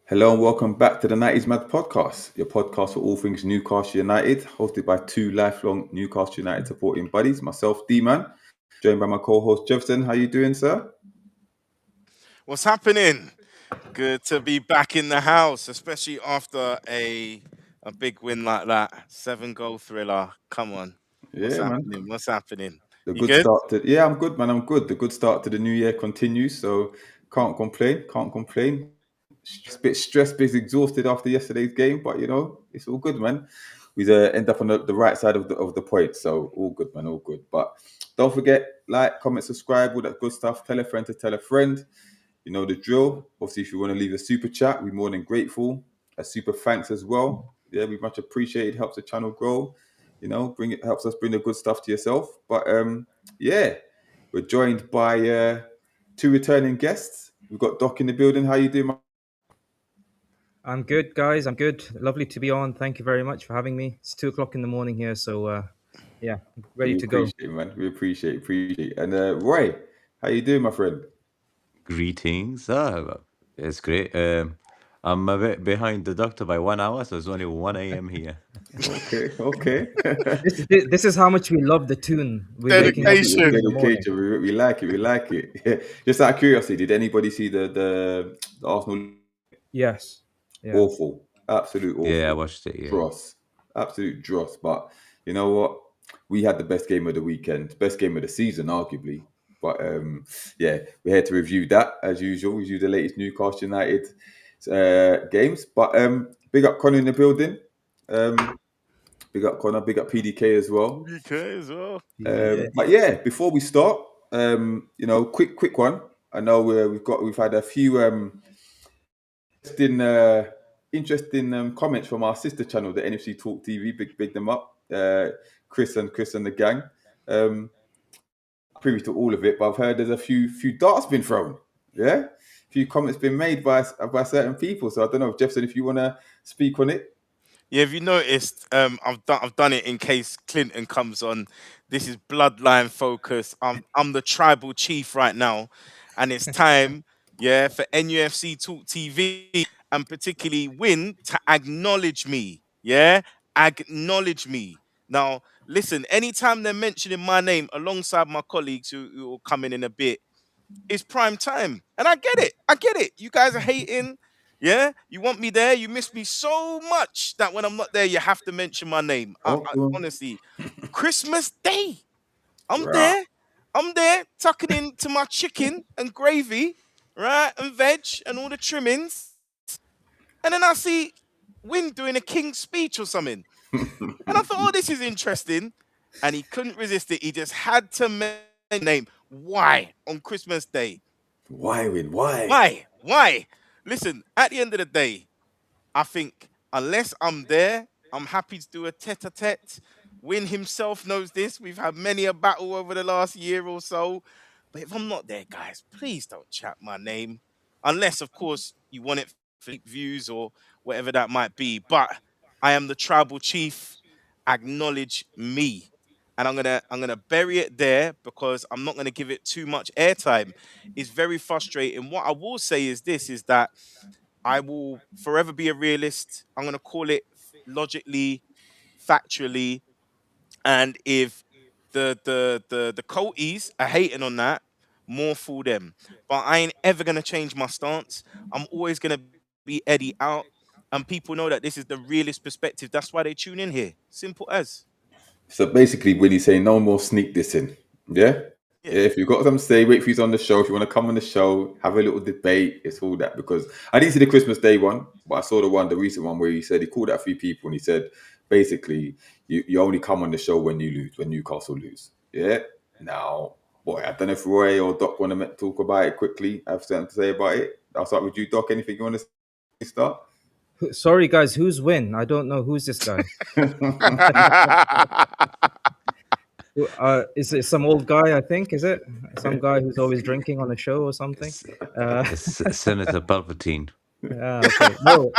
Hello and welcome back to the 90's Mad Podcast, your podcast for all things Newcastle United, hosted by two lifelong Newcastle United supporting buddies, myself, D-Man, joined by my co-host, Jefferson. How you doing, sir? What's happening? Good to be back in the house, especially after a big win like that. 7 goal thriller. Come on. What's Yeah, man. happening? What's happening? The You good good? start to I'm good, man. I'm good. The good start to the new year continues, so can't complain. Can't complain. Bit stressed, bit exhausted after yesterday's game, but it's all good, man. We end up on the right side of the point, so all good, man. All good. But don't forget, like, comment, subscribe, all that good stuff. Tell a friend to tell a friend. You know the drill. Obviously, if you want to leave a super chat, we're more than grateful. A super thanks as well. Yeah, we much appreciate it. Helps the channel grow. Helps us bring the good stuff to yourself. But yeah, we're joined by two returning guests. We've got Doc in the building. How you doing, man? I'm good, guys. I'm good. Lovely to be on. Thank you very much for having me. It's 2 o'clock in the morning here, so yeah, ready We to go. appreciate it, man. We appreciate it. And Roy, how you doing, my friend? Greetings. It's great. I'm a bit behind the doctor by 1 hour, so it's only 1 a.m. here. Okay. This is how much we love the tune. We're waking up Dedication. in the morning. Dedication. We like it. We like it. Just out of curiosity, did anybody see the Arsenal? Yes. Yeah. Awful, absolute awful. Yeah, I watched it. Yeah. Dross, absolute dross. But you know what? We had the best game of the weekend, best game of the season, arguably. But yeah, we're here to review that as usual. We review the latest Newcastle United games. But big up Connor in the building. Big up Connor. Big up PDK as well. PK as well. But yeah, before we start, quick one. I know we've had a few interesting comments from our sister channel, the NUFC Talk TV. Big them up, Chris and the gang. Privy to all of it, but I've heard there's a few darts been thrown. Yeah, a few comments been made by certain people. So I don't know, Jefferson, if you want to speak on it. Yeah, if you noticed, I've done it in case Clinton comes on. This is bloodline focus. I'm the tribal chief right now, and it's time, yeah, for NUFC Talk TV and particularly Win to acknowledge me. Yeah, acknowledge me. Now, listen. Anytime they're mentioning my name alongside my colleagues who will come in a bit, it's prime time. And I get it. I get it. You guys are hating. Yeah. You want me there. You miss me so much that when I'm not there, you have to mention my name. Honestly, Christmas Day. I'm there. I'm there tucking into my chicken and gravy, right? And veg and all the trimmings. And then I see Win doing a king's speech or something. And I thought, oh, this is interesting. And he couldn't resist it. He just had to mention the name. Why on Christmas Day? Why, Win? Why? Why? Listen, at the end of the day, I think unless I'm there, I'm happy to do a tete-a-tete. Win himself knows this. We've had many a battle over the last year or so. But if I'm not there, guys, please don't chat my name. Unless, of course, you want it for views or whatever that might be. But I am the tribal chief. Acknowledge me. And I'm gonna bury it there because I'm not gonna give it too much airtime. It's very frustrating. What I will say is this: is that I will forever be a realist. I'm gonna call it logically, factually, and if the Colties are hating on that, more fool them. But I ain't ever gonna change my stance. I'm always gonna be Eddie out, and people know that this is the realist perspective. That's why they tune in here. Simple as. So basically, when he's saying no more sneak dissing, yeah? Yeah. If you've got something to say, wait for you on the show. If you want to come on the show, have a little debate, it's all that. Because I didn't see the Christmas Day one, but I saw the recent one where he said he called out a few people and he said, basically, you only come on the show when you lose, when Newcastle lose. Yeah? Now, boy, I don't know if Roy or Doc want to talk about it quickly. I have something to say about it. I'll start with you, Doc. Anything you want to start? Sorry, guys. Who's Win? I don't know who's this guy. Is it some old guy? I think is it some guy who's always drinking on the show or something? It's Senator Palpatine. Okay. No.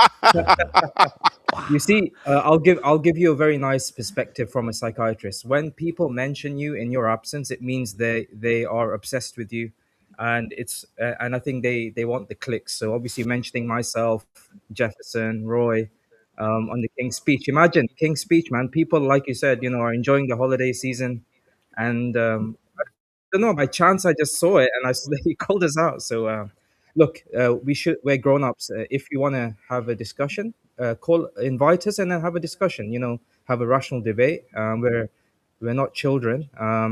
You see, I'll give you a very nice perspective from a psychiatrist. When people mention you in your absence, it means they are obsessed with you, and and I think they want the clicks. So obviously mentioning myself, Jefferson, Roy, on the King's Speech. Imagine King's Speech, man. People, like you said, are enjoying the holiday season, and I don't know. By chance, I just saw it, and he called us out. So look, we're grown ups. If you want to have a discussion, invite us, and then have a discussion. Have a rational debate. We're not children.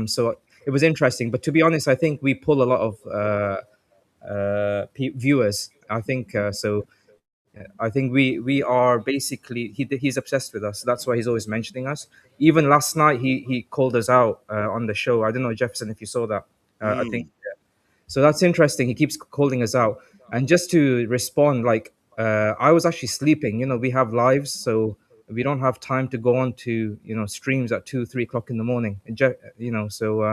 So it was interesting. But to be honest, I think we pull a lot of viewers. I think so. I think we are basically he's obsessed with us. That's why he's always mentioning us. Even last night, he called us out on the show. I don't know, Jefferson, if you saw that. I think Mm. so. That's interesting. He keeps calling us out. And just to respond, like I was actually sleeping. We have lives, so we don't have time to go on to streams at 2, 3 o'clock in the morning. So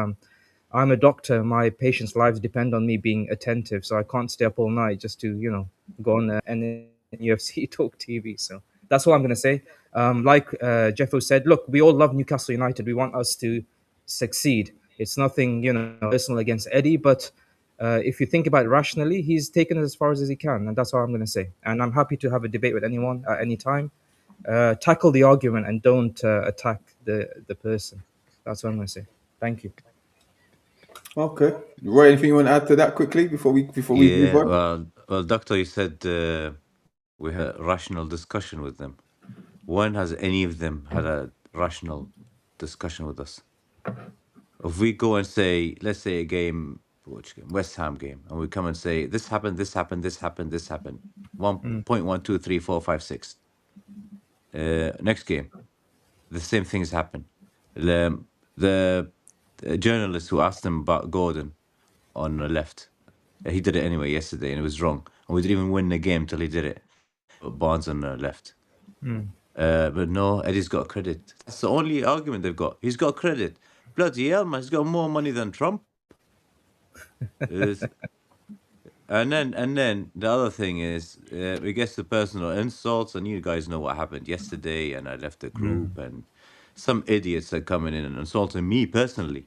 I'm a doctor. My patients' lives depend on me being attentive, so I can't stay up all night just to go on NUFC Talk TV. So that's all I'm going to say. Like Jeffo said, look, we all love Newcastle United. We want us to succeed. It's nothing personal against Eddie, but if you think about it rationally, he's taken it as far as he can, and that's all I'm going to say. And I'm happy to have a debate with anyone at any time. Tackle the argument and don't attack the person. That's what I'm going to say. Thank you. Okay, Roy, anything you want to add to that quickly before we move Yeah, on? well, Doctor, you said we had a rational discussion with them. When has any of them had a rational discussion with us? If we go and say, let's say a game, which game? West Ham game, and we come and say, this happened, this happened, this happened, this happened. 1.12345 6. Next game, the same things happen. The journalist who asked him about Gordon on the left, he did it anyway yesterday, and it was wrong. And we didn't even win the game till he did it. Barnes on the left. But no, Eddie's got credit. That's the only argument they've got. He's got credit. Bloody hell, man! He's got more money than Trump. Is- and then the other thing is, we get the personal insults, and you guys know what happened yesterday. And I left the group, and some idiots are coming in and insulting me personally.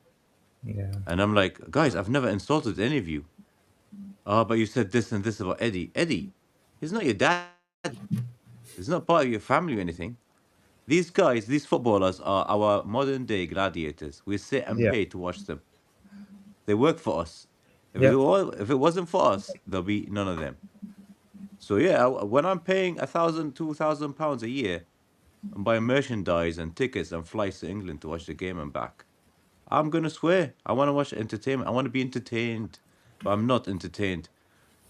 Yeah. And I'm like, guys, I've never insulted any of you. Oh, but you said this and this about Eddie. Eddie, he's not your dad. He's not part of your family or anything. These guys, these footballers are our modern day gladiators. We sit and Yeah. pay to watch them. They work for us. Yeah. If it wasn't for us, there'll be none of them. So yeah, when I'm paying £1,000, £2,000 a year and buying merchandise and tickets and flights to England to watch the game and back, I'm gonna swear. I want to watch entertainment. I want to be entertained, but I'm not entertained.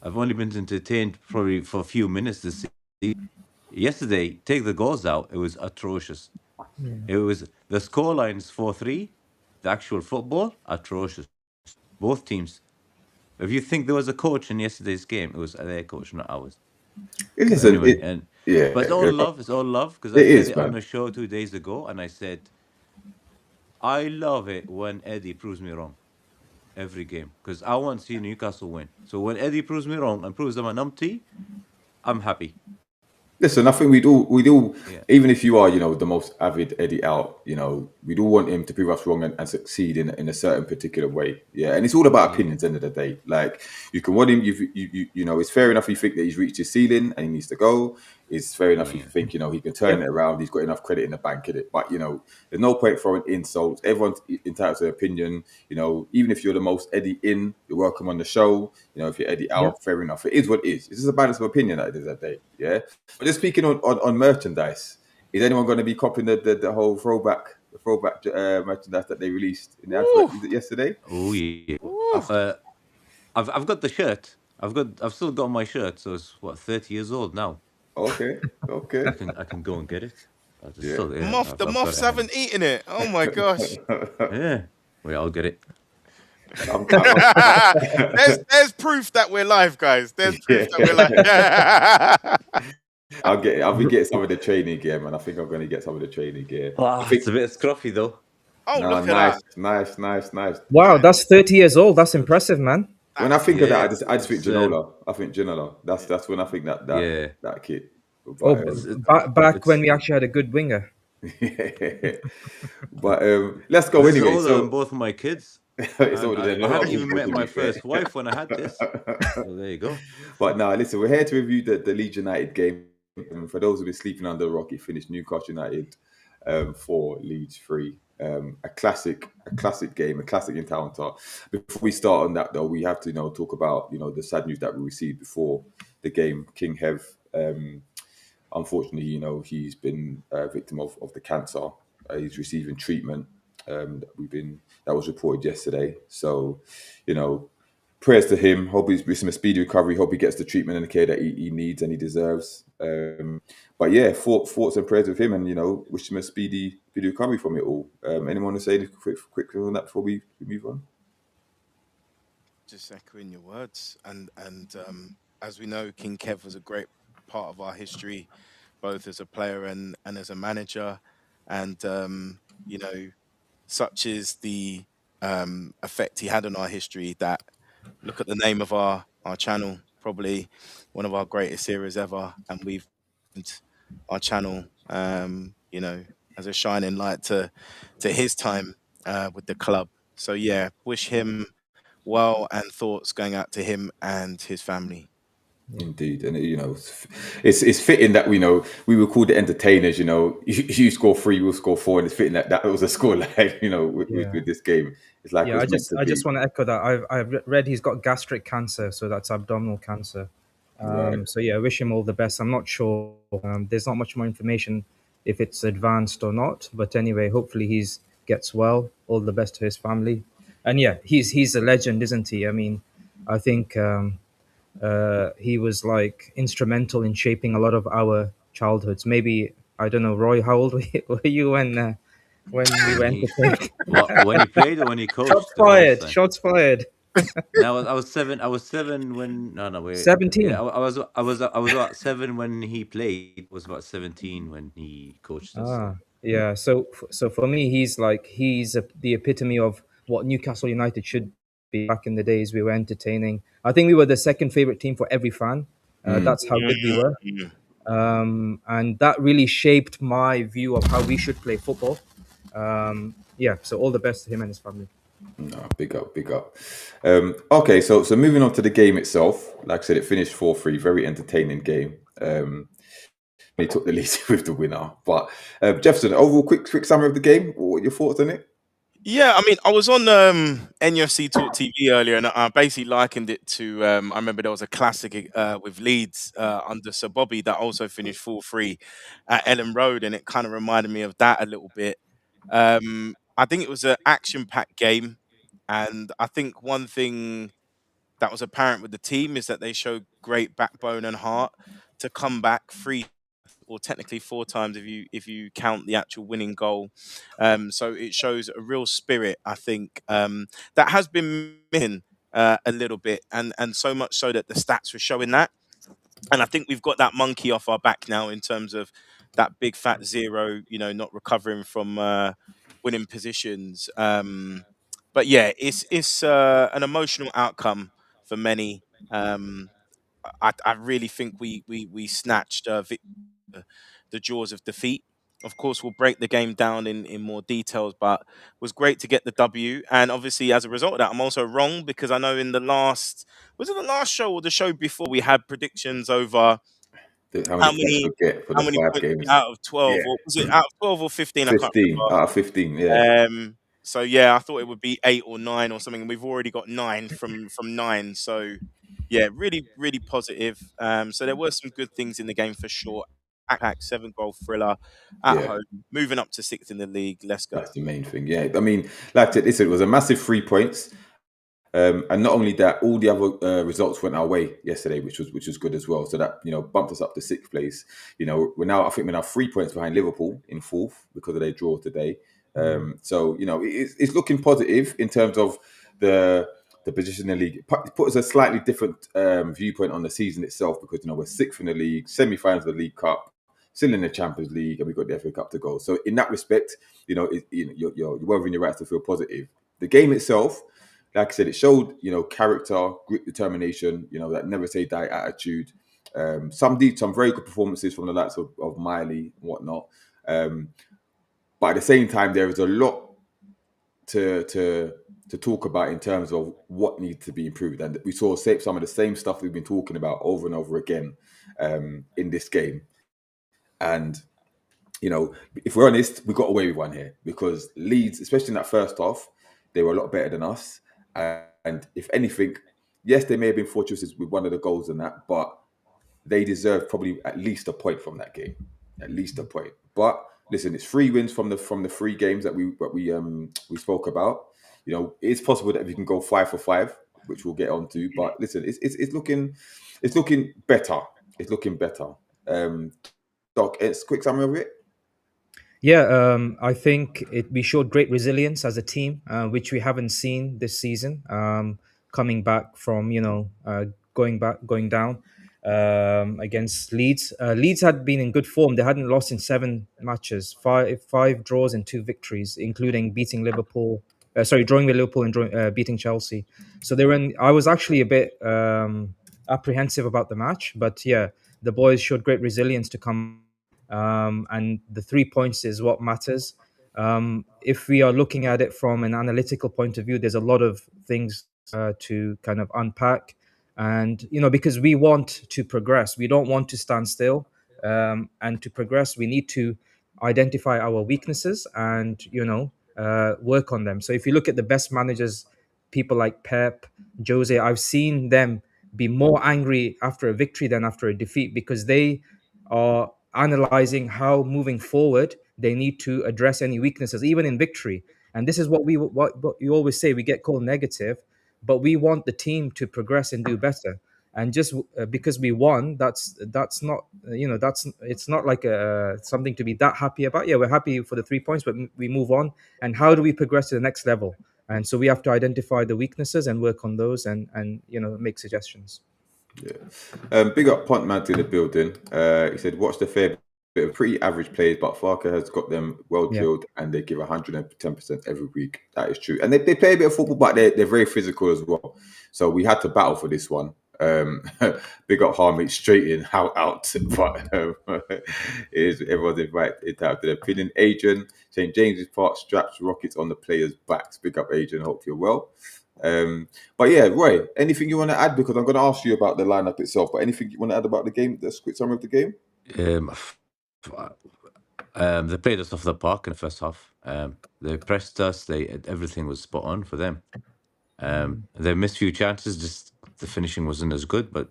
I've only been entertained probably for a few minutes this season. Yesterday, take the goals out, it was atrocious. It was the scoreline's 4-3. The actual football, atrocious. Both teams. If you think there was a coach in yesterday's game, it was their coach, not ours. It But isn't. anyway, Yeah, but it's all love. It's all love because I it said is, it on man. the show 2 days ago, and I said I love it when Eddie proves me wrong every game because I want to see Newcastle win. So when Eddie proves me wrong and proves them a numpty, I'm happy. Listen, I think we'd all, Yeah. even if you are, the most avid Eddie out, we'd all want him to prove us wrong and succeed in a certain particular way. Yeah, and it's all about Yeah. opinions. End of the day, like you can want him. It's fair enough. You think that he's reached his ceiling and he needs to go. It's fair enough. Yeah. You think he can turn it around. He's got enough credit in the bank, in it. But there's no point throwing insults. Everyone's entitled to their opinion. Even if you're the most Eddie in, you're welcome on the show. If you're Eddie out, fair enough. It is what it is. It's just a balance of opinion at the end of the day. Yeah. But just speaking on merchandise, is anyone going to be copying the whole throwback merchandise that they released in the advert yesterday? Oh yeah. Ooh. I've got the shirt. I've still got my shirt, so it's 30 years old now. Okay. I can go and get it. It's Yeah. still there. The I've got moths it hanging. haven't eaten it. Oh my gosh. Yeah. Wait, I'll get it. there's proof that we're live, guys. There's proof that we're live. I'll be getting some of the training gear, man. I think I'm going to get some of the training gear. It's a bit scruffy though. Oh, No, look at nice. Wow, that's 30 years old. That's impressive, man. When I think of that, Yeah, I just think it's, Ginola. I think Ginola. That's when I think that Yeah. that kid. Oh, But, back when we actually had a good winger. but let's go This is anyway. older than So both of my kids. It's older than a I lot of hadn't even people, met to my be fair. first wife when I had this. So there you go. But now, listen, we're here to review the Leeds United game. For those who've been sleeping under a rock, it finished Newcastle United 4, Leeds 3. A classic game, a classic encounter. Before we start on that, though, we have to talk about the sad news that we received before the game. King Hev, unfortunately, he's been a victim of the cancer. He's receiving treatment. That was reported yesterday. So, prayers to him. Hope he's wishing a speedy recovery. Hope he gets the treatment and the care that he needs and he deserves. But yeah, thoughts and prayers with him, and wish him a speedy recovery from it all. Anyone want to say anything quick on that before we move on? Just echoing your words, and as we know, King Kev was a great part of our history, both as a player and as a manager, and such is the effect he had on our history that look at the name of our channel, probably one of our greatest eras ever, and we've our channel, as a shining light to his time with the club. So yeah, wish him well, and thoughts going out to him and his family. Indeed, and it's fitting that we were called the entertainers. You score 3, we'll score 4, and it's fitting that was a score like Yeah. with this game. It's like it Yeah, was meant to I be. just want to echo that. I've read he's got gastric cancer, so that's abdominal cancer. Right. So yeah, I wish him all the best. I'm not sure. There's not much more information if it's advanced or not. But anyway, hopefully he's gets well. All the best to his family. And yeah, he's a legend, isn't he? I mean, I think he was like instrumental in shaping a lot of our childhoods. Maybe I don't know, Roy. How old were you when we When went to he take? when he played or when he Shots coached the first fired! time. Shots fired! Now I was 7. I was 7 when no wait. Yeah, 17. I was about 7 when he played. I was about 17 when he coached us. So Yeah. So for me, the epitome of what Newcastle United should be. Back in the days, we were entertaining. I think we were the second favorite team for every fan. That's how good we were, Mm. and that really shaped my view of how we should play football. Yeah. So all the best to him and his family. No, big up, big up. Okay, so moving on to the game itself. Like I said, it finished 4-3. Very entertaining game. He took the lead with the winner. But Jefferson, overall, quick summary of the game. What are your thoughts on it? Yeah, I mean, I was on NUFC Talk TV earlier, and I basically likened it to. I remember there was a classic with Leeds under Sir Bobby that also finished 4-3 at Ellen Road, and it kind of reminded me of that a little bit. I think it was an action-packed game, and I think one thing that was apparent with the team is that they showed great backbone and heart to come back 3 or technically 4 times if you count the actual winning goal. So it shows a real spirit, I think, that has been missing a little bit, and so much so that the stats were showing that. And I think we've got that monkey off our back now in terms of that big fat zero, not recovering from winning positions. But yeah, it's an emotional outcome for many. Um, I really think we snatched the jaws of defeat. Of course, we'll break the game down in more details, but it was great to get the W. And obviously, as a result of that, I'm also wrong because I know in was it the last show or the show before, we had predictions over How many how points many we get for how the many 5 points games? out of Yeah, 12, or was it out of 12 or 15? I can't 15 out of 15. Yeah, remember. So yeah, I thought it would be 8 or 9 or something. We've already got 9 from 9. So yeah, really, really positive. So there were some good things in the game for sure. Attack 7-goal thriller at yeah. home, moving up to 6th in the league. Let's go. That's the main thing. Yeah, I mean, like I said, listen, it was a massive 3 points. And not only that, all the other results went our way yesterday, which was good as well. So that bumped us up to 6th place. I think we're now 3 points behind Liverpool in 4th because of their draw today. So it's looking positive in terms of the position in the league. It put us a slightly different viewpoint on the season itself because we're 6th in the league, semi-finals of the League Cup, still in the Champions League, and we've got the FA Cup to go. So in that respect, you're well within your rights to feel positive. The game itself, like I said, it showed, character, grit, determination, that never say die attitude. Some very good performances from the likes of Miley and whatnot. But at the same time, there is a lot to to talk about in terms of what needs to be improved. And we saw some of the same stuff we've been talking about over and over again in this game. And, if we're honest, we got away with one here because Leeds, especially in that first half, they were a lot better than us. And if anything, yes, they may have been fortuitous with one of the goals and that, but they deserve probably at least a point from that game, at least a point. But listen, it's 3 wins from the 3 games that we spoke about. It's possible that we can go 5 for 5, which we'll get onto. But listen, it's looking better. It's looking better. Doc, it's quick summary of it. Yeah, I think we showed great resilience as a team, which we haven't seen this season. Coming back from going down against Leeds. Leeds had been in good form. They hadn't lost in 7 matches, five draws and 2 victories, including beating Liverpool. Drawing with Liverpool and beating Chelsea. So they were in. I was actually a bit apprehensive about the match, but yeah, the boys showed great resilience to come. And the 3 points is what matters. If we are looking at it from an analytical point of view, there's a lot of things to kind of unpack. And, because we want to progress, we don't want to stand still. And to progress, we need to identify our weaknesses and, work on them. So if you look at the best managers, people like Pep, Jose, I've seen them be more angry after a victory than after a defeat because they are analyzing how moving forward they need to address any weaknesses, even in victory. And this is what what you always say: we get called negative, but we want the team to progress and do better. And just because we won, that's not it's not like something to be that happy about. Yeah, we're happy for the 3 points, but we move on. And how do we progress to the next level? And so we have to identify the weaknesses and work on those, and make suggestions. Yeah. Big up Punt Man to the building. He said, watch the fair bit of pretty average plays, but Farker has got them well drilled and they give 110% every week. That is true. And they play a bit of football, but they're very physical as well. So we had to battle for this one. Big up Harmony, straight in, how out. But everyone's invited to the opinion. Adrian, St. James's Park straps rockets on the players' backs. Big up Adrian, hope you're well. But yeah, Roy, anything you want to add? Because I'm going to ask you about the lineup itself, but anything you want to add about the game, the quick summary of the game? They played us off the park in the first half. They pressed us. Everything was spot on for them. They missed a few chances. Just the finishing wasn't as good. But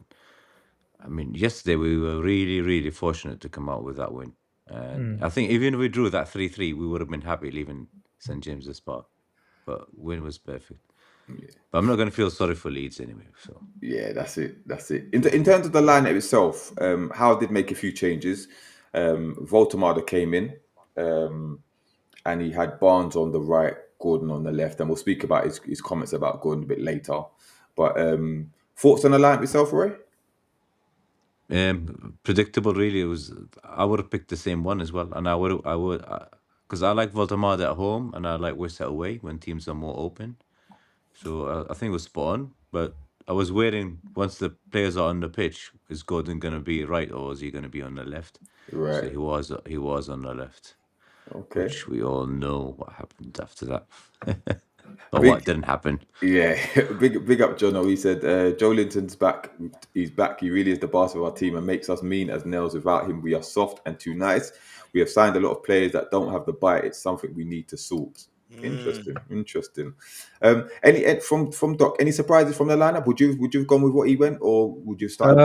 I mean, yesterday we were really, really fortunate to come out with that win. I think even if we drew that 3-3, we would have been happy leaving St. James's Park. But win was perfect. Yeah. But I'm not going to feel sorry for Leeds anyway. So yeah, that's it. In terms of the lineup itself, Howard did make a few changes. Voltemada came in, and he had Barnes on the right, Gordon on the left, and we'll speak about his comments about Gordon a bit later. But thoughts on the lineup itself, Roy? Predictable, really. I would have picked the same one as well, and I would because I like Voltemada at home and I like Wissett away when teams are more open. So I think it was spot on, but I was waiting once the players are on the pitch, is Gordon going to be right or is he going to be on the left? Right. So he was on the left. Okay. Which we all know what happened after that. But what didn't happen? Yeah, big up Jono. He said, Joe Linton's back. He's back. He really is the boss of our team and makes us mean as nails. Without him, we are soft and too nice. We have signed a lot of players that don't have the bite. It's something we need to sort. Interesting. Any from Doc? Any surprises from the lineup? Would you have gone with what he went, or would you start?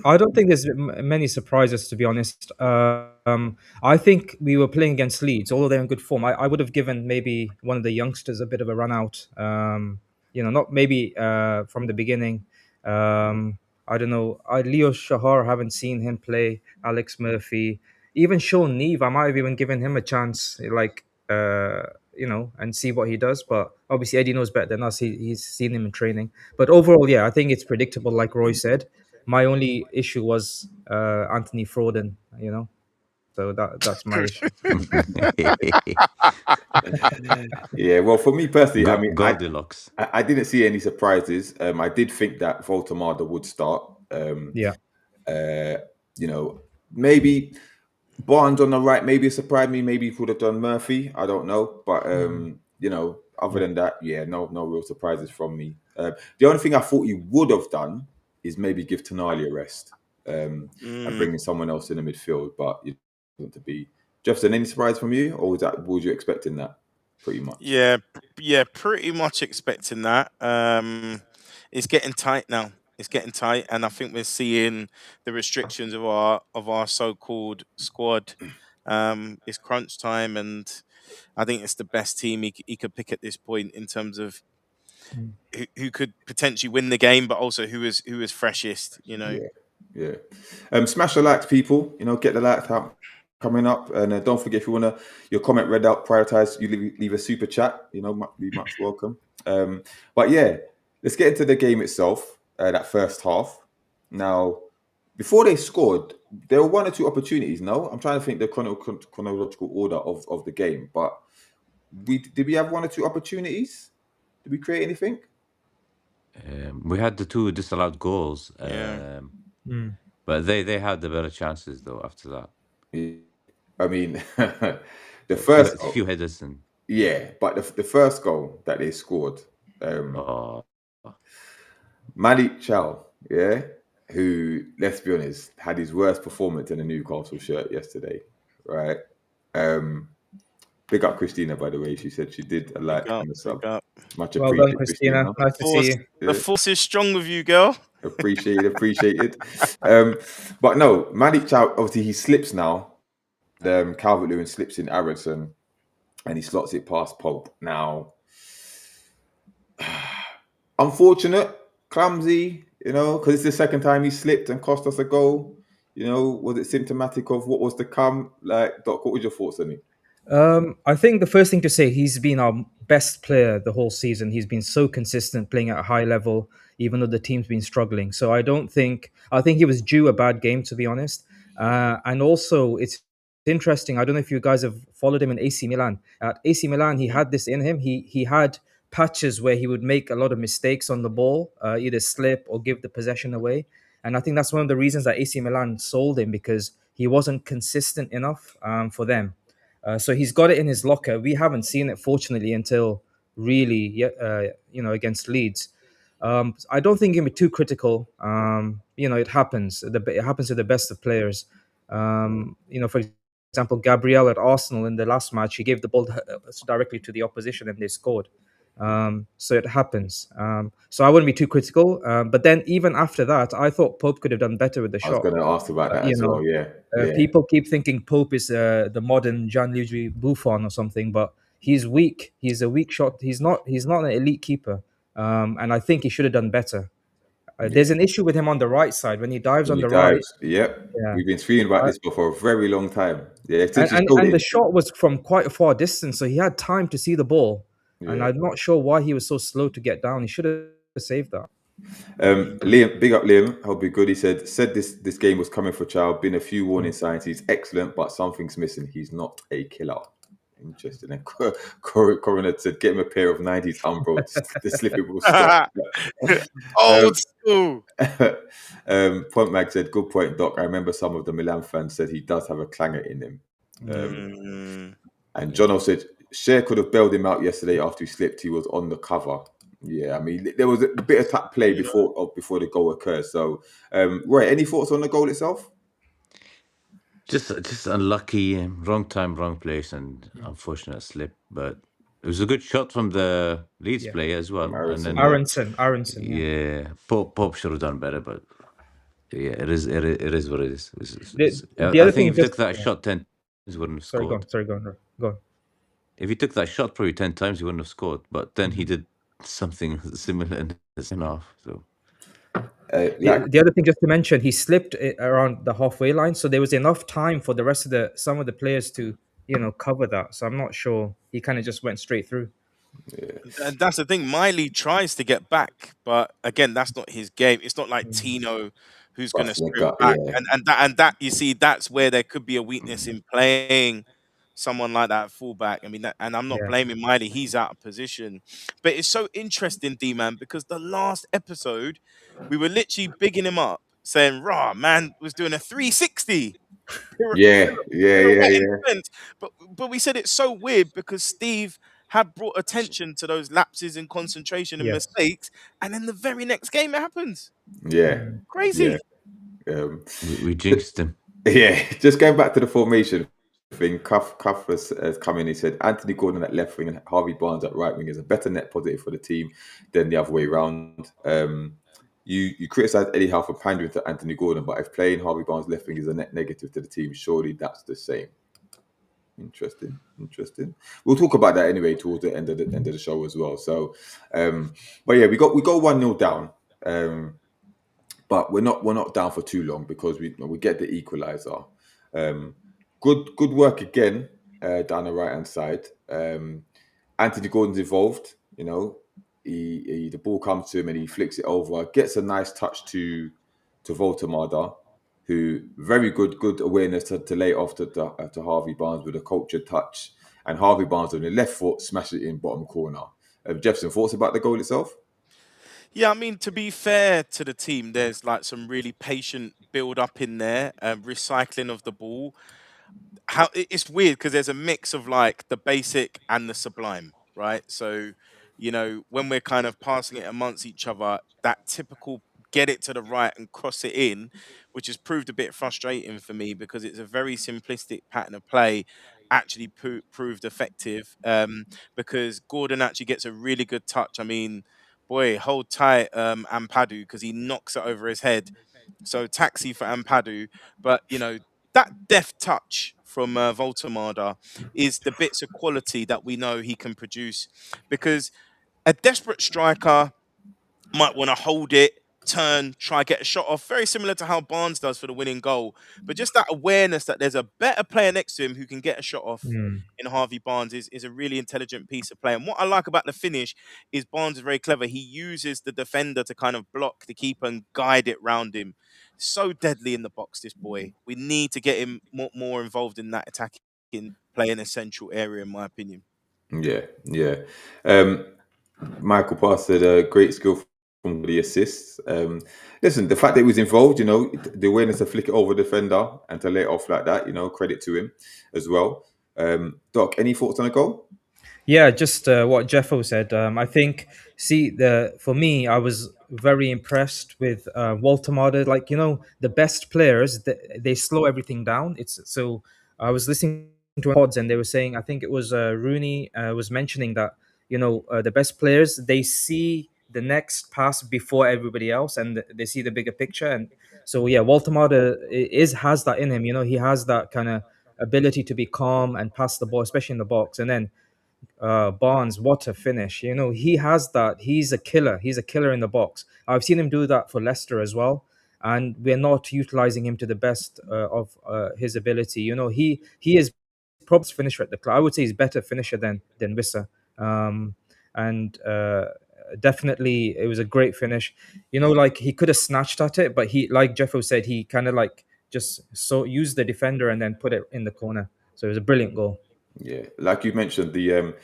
I don't think there's many surprises, to be honest. I think we were playing against Leeds, although they're in good form. I would have given maybe one of the youngsters a bit of a run out. Not maybe from the beginning. I don't know. Leo Shahar, haven't seen him play. Alex Murphy, even Sean Neve, I might have even given him a chance. And see what he does. But obviously Eddie knows better than us. He's seen him in training. But overall, yeah, I think it's predictable, like Roy said. My only issue was Anthony Frauden, So that's my issue. Yeah, well, for me personally, I mean, Goldilocks. I didn't see any surprises. I did think that Voltemada would start. Maybe Barnes on the right, maybe it surprised me. Maybe he could have done Murphy. I don't know, but other than that, yeah, no real surprises from me. The only thing I thought he would have done is maybe give Tonali a rest and Mm. bringing someone else in the midfield, but it wasn't to be. Jefferson, any surprise from you, or was you expecting that pretty much? Yeah, pretty much expecting that. It's getting tight now. It's getting tight, and I think we're seeing the restrictions of our so-called squad. It's crunch time, and I think it's the best team he could pick at this point in terms of Mm. who could potentially win the game, but also who is freshest. You know. Yeah, yeah. Smash the likes, people. Get the likes out coming up, and don't forget if you wanna your comment read out, prioritize. You leave a super chat. Be much welcome. But yeah, let's get into the game itself. That first half. Now, before they scored, there were one or two opportunities. No, I'm trying to think the chronological order of the game. But did we have one or two opportunities? Did we create anything? We had the 2 disallowed goals, Yeah. but they had the better chances though after that. I mean, the A few, first a goal, few headers and yeah, but the first goal that they scored, oh, Malik Chow, yeah, who, let's be honest, had his worst performance in a Newcastle shirt yesterday, right? Um, Big up Christina, by the way. She said she did a Big like up, and a big sub. up. Much Well done, appreciated, Christina. Christina. Nice to see you. The Yeah, force is strong with you, girl. appreciated. But no, Malik Chow, obviously he slips now. Calvert-Lewin slips in Aronson and he slots it past Pope. Now, unfortunate, clumsy, because it's the second time he slipped and cost us a goal. Was it symptomatic of what was to come? Like, Doc, what was your thoughts on it? I think the first thing to say, he's been our best player the whole season. He's been so consistent playing at a high level, even though the team's been struggling. So I think he was due a bad game, to be honest. And also, it's interesting. I don't know if you guys have followed him in AC Milan. At AC Milan, he had this in him. He had patches where he would make a lot of mistakes on the ball, either slip or give the possession away. And I think that's one of the reasons that AC Milan sold him, because he wasn't consistent enough for them. So he's got it in his locker. We haven't seen it, fortunately, until really, against Leeds. I don't think he can be too critical. It happens. It happens to the best of players. For example, Gabriel at Arsenal in the last match, he gave the ball directly to the opposition and they scored. So it happens. So I wouldn't be too critical. But then even after that, I thought Pope could have done better with the I was shot. going to ask about that You as know, well. Yeah, yeah. People keep thinking Pope is the modern Gianluigi Buffon or something, but he's weak. He's a weak shot. He's not. He's not an elite keeper, and I think he should have done better. There's an issue with him on the right side when he dives When on he the right. dives, yep. Yeah, We've been speaking about I, this for a very long time. Yeah, since and, you and showed and the it. shot was from quite a far distance, so he had time to see the ball. And Yeah. I'm not sure why he was so slow to get down. He should have saved that. Liam, big up Liam. Hope you're good. He said this game was coming for Chow. Been a few warning signs. He's excellent, but something's missing. He's not a killer. Interesting. And Coroner said, get him a pair of 90's Umbro. The slipping will stop. Old school. Point Mag said, good point, Doc. I remember some of the Milan fans said he does have a clanger in him. Mm. And Jono said, Cher could have bailed him out yesterday after he slipped. He was on the cover. Yeah, I mean, there was a bit of tap play before the goal occurred. So, Roy, any thoughts on the goal itself? just unlucky, wrong time, wrong place, and unfortunate slip. But it was a good shot from the Leeds Yeah. player as well. From And then Aronson. Yeah. yeah, Pope should have done better, but yeah, it is what it is. The I other think thing, if he just took that shot 10 times, he wouldn't have sorry, go scored. on. Sorry, go on. Go on. If he took that shot probably 10 times, he wouldn't have scored. But then he did something similar in the second half. So The other thing, just to mention, he slipped around the halfway line, so there was enough time for the rest of some of the players to cover that. So I'm not sure he kind of just went straight through. And that's the thing. Miley tries to get back, but again, that's not his game. It's not like Tino who's going to busting a sprint gut, back, yeah. and that you see, that's where there could be a weakness in playing someone like that at fullback. I mean, and I'm not Yeah. blaming Miley; he's out of position. But it's so interesting, D man, because the last episode we were literally bigging him up, saying, "Raw man was doing a 360." Yeah. Right in defense. But we said it's so weird because Steve had brought attention to those lapses in concentration and Yes. mistakes, and then the very next game it happens. Yeah, Mm. yeah. Crazy. Um, We jinxed him. yeah, just going back to the formation thing, Cuff has come in. He said Anthony Gordon at left wing and Harvey Barnes at right wing is a better net positive for the team than the other way around. You criticised Eddie Howe for pandering to Anthony Gordon, but if playing Harvey Barnes left wing is a net negative to the team, surely that's the same. Interesting, interesting. We'll talk about that anyway towards the end of the show as well. So, but yeah, we go 1-0 down. But we're not down for too long because we get the equaliser. Um, good work again down the right hand side. Anthony Gordon's involved. The ball comes to him and he flicks it over. Gets a nice touch to Voltemada, who very good awareness to lay it off to Harvey Barnes with a cultured touch, and Harvey Barnes on the left foot smashes it in bottom corner. Jefferson, thoughts about the goal itself? Yeah, I mean, to be fair to the team, there's like some really patient build up in there, recycling of the ball. It's weird because there's a mix of like the basic and the sublime, right? So, when we're kind of passing it amongst each other, that typical get it to the right and cross it in, which has proved a bit frustrating for me because it's a very simplistic pattern of play, actually proved effective. Because Gordon actually gets a really good touch. I mean, boy, hold tight, Ampadu, because he knocks it over his head. So taxi for Ampadu, but that deft touch from Voltemada is the bits of quality that we know he can produce, because a desperate striker might want to hold it, turn, try get a shot off, very similar to how Barnes does for the winning goal. But just that awareness that there's a better player next to him who can get a shot off Mm. in Harvey Barnes is a really intelligent piece of play. And what I like about the finish is Barnes is very clever. He uses the defender to kind of block the keeper and guide it round him. So deadly in the box, this boy. We need to get him more involved in that attacking play, an essential area, in my opinion. Yeah, yeah. Um, Michael Pass said great skill from the assists. Listen, the fact that he was involved, the awareness to flick it over the defender and to lay it off like that, credit to him as well. Doc, any thoughts on the goal? Yeah, just what Jeffo said. I think, see, for me, I was very impressed with Walter Marder. Like, the best players, they slow everything down. It's so I was listening to pods and they were saying, I think it was Rooney was mentioning that the best players, they see the next pass before everybody else and they see the bigger picture. And so yeah, Walter Marder has that in him. He has that kind of ability to be calm and pass the ball, especially in the box. And then Barnes, what a finish. He has that. He's a killer. He's a killer in the box. I've seen him do that for Leicester as well. And we're not utilizing him to the best of his ability. He is probably the finisher at the club. I would say he's better finisher than Wissa. And definitely it was a great finish. Like he could have snatched at it, but he, like Jeffo said, he kind of like just used the defender and then put it in the corner. So it was a brilliant goal. Yeah, like you mentioned, the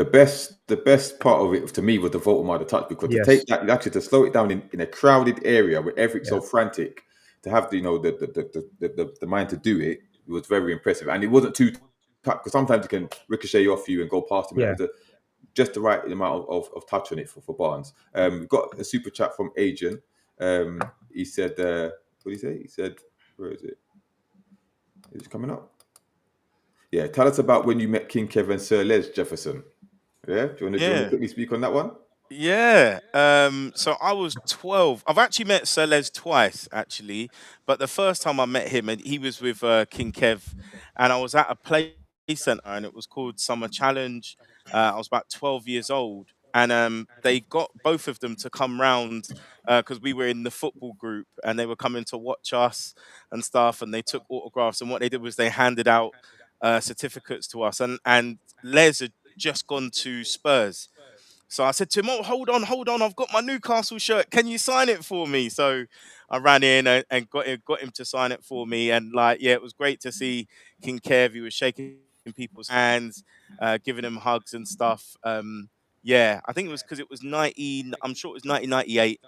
best part of it to me was the Voltemada touch, because to take Yes. that, actually to slow it down in a crowded area where everything's Yeah. so frantic, to have the mind to do it, was very impressive, and it wasn't too tight because sometimes it can ricochet off you and go past him. It Yeah. was just the right amount of touch on it for Barnes. We've got a super chat from Adrian. He said, what did he say? He said, where is it? Is it coming up? Yeah, tell us about when you met King Kev and Sir Les Jefferson. Yeah, do you want to Yeah. quickly speak on that one? Yeah. So I was 12. I've actually met Sir Les twice, actually. But the first time I met him, and he was with King Kev, and I was at a play center, and it was called Summer Challenge. I was about 12 years old, and they got both of them to come round because we were in the football group, and they were coming to watch us and stuff, and they took autographs. And what they did was they handed out certificates to us, and Les had just gone to Spurs. So I said to him, "Oh, hold on! I've got my Newcastle shirt. Can you sign it for me?" So I ran in and got him to sign it for me. And like, yeah, it was great to see King Kev. He was shaking people's hands, giving them hugs and stuff. Yeah, I think it was because it was 19. I'm sure it was 1998,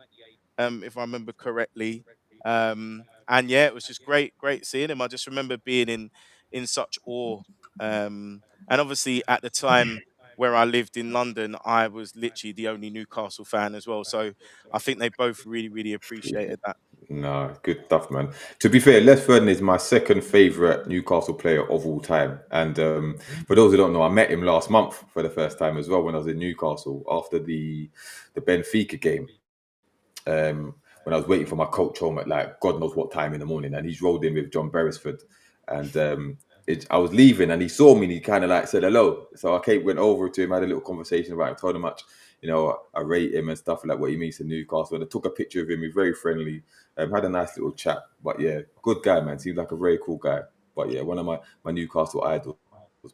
if I remember correctly. And yeah, it was just great seeing him. I just remember being in such awe. And obviously at the time, where I lived in London, I was literally the only Newcastle fan as well. So I think they both really, really Yeah. appreciated that. No, good stuff, man. To be fair, Les Ferdinand is my second favourite Newcastle player of all time. And for those who don't know, I met him last month for the first time as well when I was in Newcastle after the Benfica game. When I was waiting for my coach home at like God knows what time in the morning, and he's rolled in with John Beresford, and I was leaving, and he saw me, and he kind of like said hello. So I went over to him, had a little conversation about him, told him much, I rate him and stuff like what he means to Newcastle, and I took a picture of him. He's very friendly, had a nice little chat. But yeah, good guy, man. Seems like a very cool guy. But yeah, one of my Newcastle idols,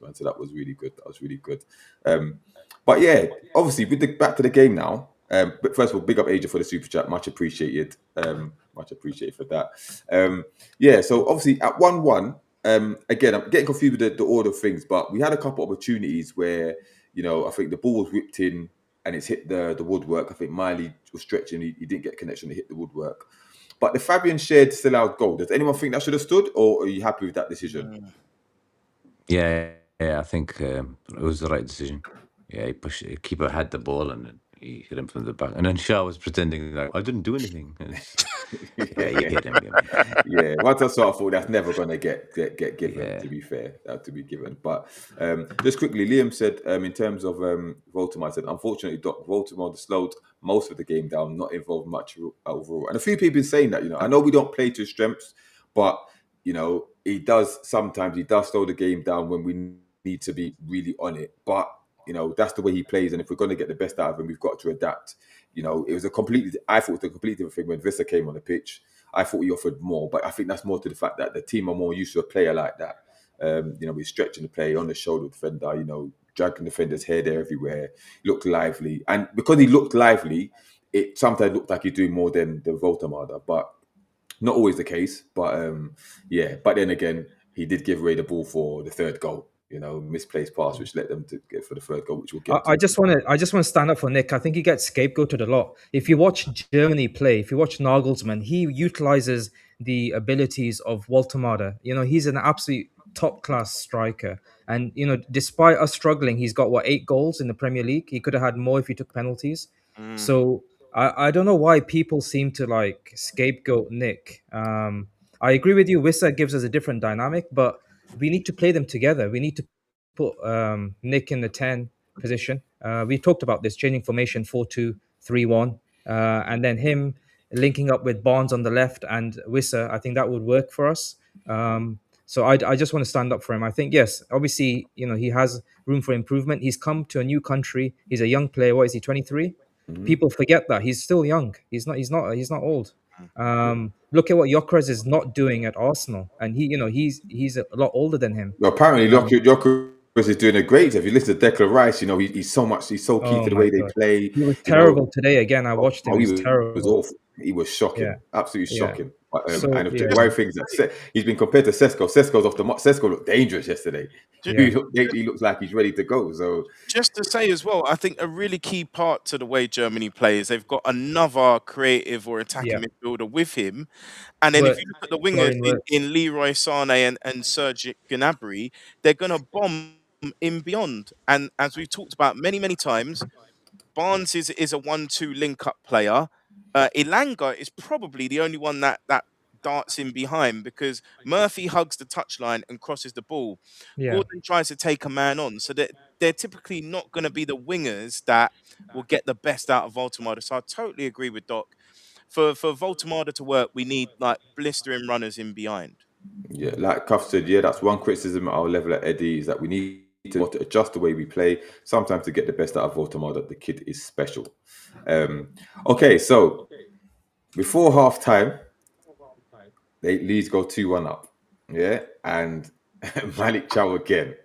man. So that was really good. That was really good. But yeah, obviously, back to the game now. But first of all, big up Asia for the super chat, much appreciated. Much appreciated for that. Yeah, so obviously at 1-1, again, I'm getting confused with the order of things, but we had a couple of opportunities where, I think the ball was whipped in and it's hit the woodwork. I think Miley was stretching, he didn't get a connection to hit the woodwork. But the Fabian shared still out goal. Does anyone think that should have stood, or are you happy with that decision? Yeah, I think it was the right decision. Yeah, he pushed. Keeper had the ball and then he hit him from the back, and then Shaw was pretending like I didn't do anything. Yeah, he hit him. Yeah, once I sort of thought that's never going to get given. Yeah. To be fair, to be given. But just quickly, Liam said in terms of Voldemort, said unfortunately, Doc Voldemort slowed most of the game down, not involved much overall. And a few people saying that. I know we don't play to his strengths, but he does sometimes. He does slow the game down when we need to be really on it. But that's the way he plays, and if we're going to get the best out of him, we've got to adapt. It was I thought it was a completely different thing when Visser came on the pitch. I thought he offered more, but I think that's more to the fact that the team are more used to a player like that. We're stretching the play on the shoulder defender, dragging defenders here, there, everywhere, looked lively. And because he looked lively, it sometimes looked like he's doing more than the Voltamada, but not always the case. But yeah, but then again, he did give away the ball for the third goal. Misplaced pass, which led them to get for the third goal, which we'll get. I just want to stand up for Nick. I think he gets scapegoated a lot. If you watch Germany play, if you watch Nagelsmann, he utilizes the abilities of Walter. He's an absolute top class striker, and despite us struggling, he's got 8 goals in the Premier League. He could have had more if he took penalties. So I don't know why people seem to like scapegoat Nick. I agree with you. Wissa gives us a different dynamic, but we need to play them together. We need to put Nick in the 10 position. We talked about this, changing formation 4-2-3-1, and then him linking up with Barnes on the left and Wissa. I think that would work for us. So I just want to stand up for him. I think, yes, obviously, he has room for improvement. He's come to a new country. He's a young player. What is he, 23? People forget that. He's still young. He's not old. Look at what Gyökeres is not doing at Arsenal, and he's a lot older than him. Well, apparently, Gyökeres is doing a great job. If you listen to Declan Rice, he's so key to the way they play. He was terrible today again. I watched him. He was terrible. He was awful. He was shocking, Yeah. absolutely shocking. But, So, and yeah. the right things that he's been compared to Sesko. Sesko's off the mark. Sesko looked dangerous yesterday. Yeah. He looks like he's ready to go. So Just to say as well, I think a really key part to the way Germany plays, they've got another creative or attacking midfielder with him. And then if you look at the wingers in Leroy Sané and Serge Gnabry, they're going to bomb in beyond. And as we've talked about many, many times, Barnes is a 1-2 link-up player. Ilanga is probably the only one that darts in behind because Murphy hugs the touchline and crosses the ball. Gordon tries to take a man on. So they're typically not going to be the wingers that will get the best out of Voltemada. So I totally agree with Doc. For Voltemada to work, we need like blistering runners in behind. Yeah, like Cuff said, that's one criticism at our level at Eddie is that we need to adjust the way we play. Sometimes to get the best out of Voltemada, the kid is special. Okay, so before half time, Leeds go 2-1 up. Yeah, and Malik Chow again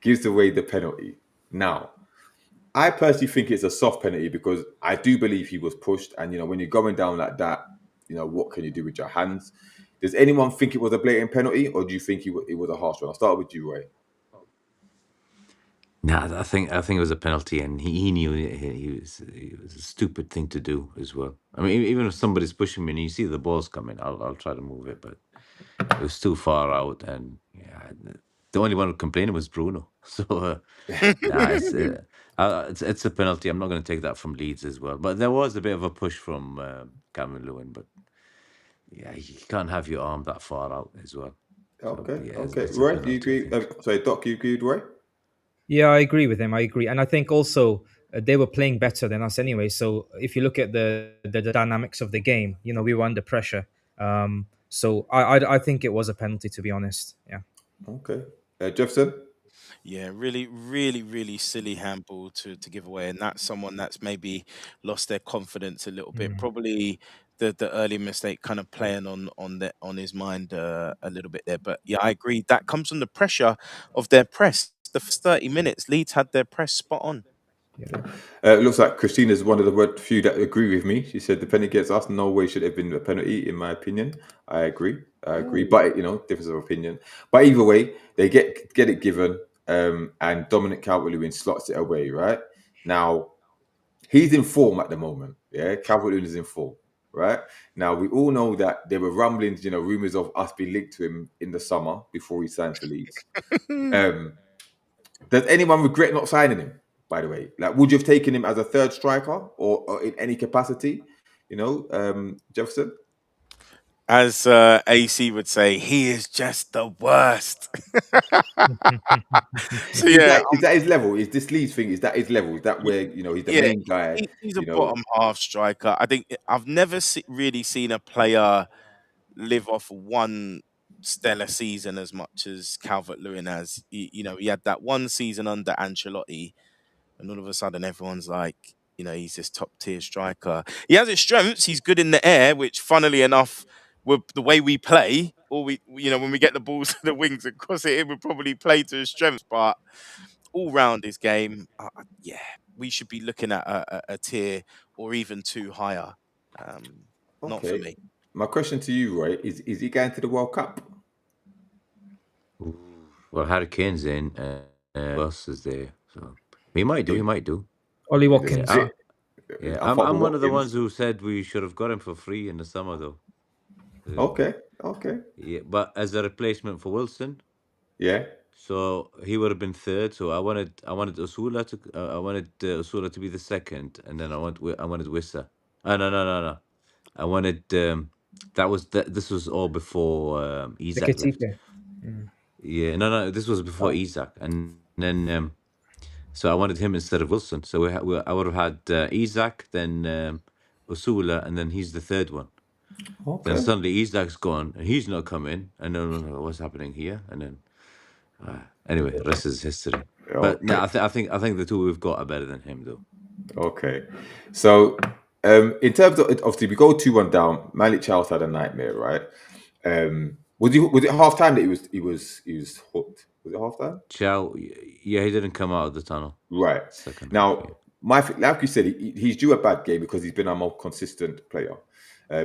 gives away the penalty. Now, I personally think it's a soft penalty because I do believe he was pushed. And, when you're going down like that, what can you do with your hands? Does anyone think it was a blatant penalty or do you think it was a harsh one? I'll start with you, Roy. Nah, I think it was a penalty, and he knew it was a stupid thing to do as well. I mean, even if somebody's pushing me and you see the ball's coming, I'll try to move it, but it was too far out, and The only one complaining was Bruno. So nah, it's a penalty. I'm not going to take that from Leeds as well. But there was a bit of a push from Cameron Lewin. But yeah, you can't have your arm that far out as well. So Okay, yeah, okay. it's a Roy, do you penalty, I agree? think. Sorry, Doc, you agree with Roy? Yeah, I agree with him. I agree, and I think also they were playing better than us anyway. So if you look at the dynamics of the game, we were under pressure. So I think it was a penalty, to be honest. Yeah. Okay. Jefferson? Yeah, really, really, really silly handball to give away, and that's someone that's maybe lost their confidence a little bit. Mm. Probably the early mistake kind of playing on his mind a little bit there. But yeah, I agree. That comes from the pressure of their press. The first 30 minutes, Leeds had their press spot on. Yeah. It looks like Christina's one of the few that agree with me. She said the penalty against us, no way should have been a penalty, in my opinion. I agree. But difference of opinion. But either way, they get it given, and Dominic Calvert-Lewin slots it away. Right now, he's in form at the moment. Yeah, Calvert-Lewin is in form. Right now, we all know that there were rumblings, rumors of us being linked to him in the summer before he signed for Leeds. Um, Does anyone regret not signing him? By the way, like, would you have taken him as a third striker or in any capacity? Jefferson. As AC would say, he is just the worst. So Is yeah, that his level? Is this Leeds thing? Is that his level? Is that where he's the yeah, main guy? he's a You know. bottom half striker. I think I've never really seen a player live off one stellar season as much as Calvert Lewin has. He had that one season under Ancelotti, and all of a sudden everyone's like, he's this top tier striker. He has his strengths. He's good in the air, which, funnily enough, with the way we play, or when we get the balls to the wings and cross it in, we probably play to his strengths. But all round his game, yeah, we should be looking at a tier or even two higher. Not for Okay. me. My question to you, Roy, is he going to the World Cup? Ooh. Well, Harry Kane's in. Who else is there? So he might do. He It- might do. Ollie There's Watkins. Yeah. bit. Yeah, I I'm thought I'm with one of the Watkins. ones who said we should have got him for free in the summer, though. Okay. Okay. Yeah, but as a replacement for Wilson, Yeah. so he would have been third. So I wanted Usula to be the second, and then I wanted Wissa. No. I wanted this was all before The Isaac left. Ketite. Mm. Yeah, no, this was before Oh, Isaac, and then so I wanted him instead of Wilson. So I would have had Isaac, then Usula, and then he's the third one. Then okay. suddenly Isaac's gone, and he's not coming, and then what's happening here? And then anyway, rest is history. But no, Okay. I think the two we've got are better than him, though. Okay. So, in terms of, obviously, we go 2-1 down. Malik Charles had a nightmare, right? Was it half time that he was hooked? Was it half time? Chow, yeah, he didn't come out of the tunnel Right. second half. Now, Yeah, like you said, he's due a bad game because he's been our more consistent player.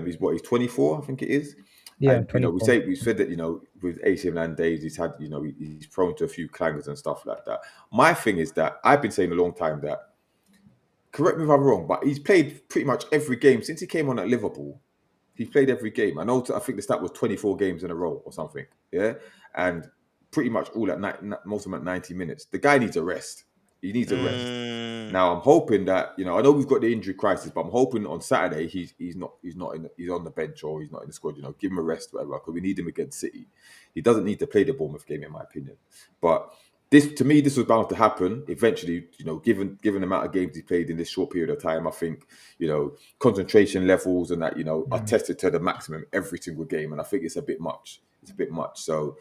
He's 24, I think it is. Yeah, And 24. we said that with AC Milan days, he's had he's prone to a few clangers and stuff like that. My thing is that I've been saying a long time that, correct me if I'm wrong, but he's played pretty much every game since he came on at Liverpool. He's played every game. I think the stat was 24 games in a row or something. Yeah, and pretty much all at most of them at 90 minutes. The guy needs a rest. He needs a rest. Mm, Now I'm hoping that I know we've got the injury crisis, but I'm hoping on Saturday he's on the bench or he's not in the squad. Give him a rest, whatever, because we need him against City. He doesn't need to play the Bournemouth game, in my opinion. But this was bound to happen eventually. Given the amount of games he played in this short period of time, I think concentration levels and that are Mm. tested to the maximum every single game, and I think it's a bit much. It's a bit much. So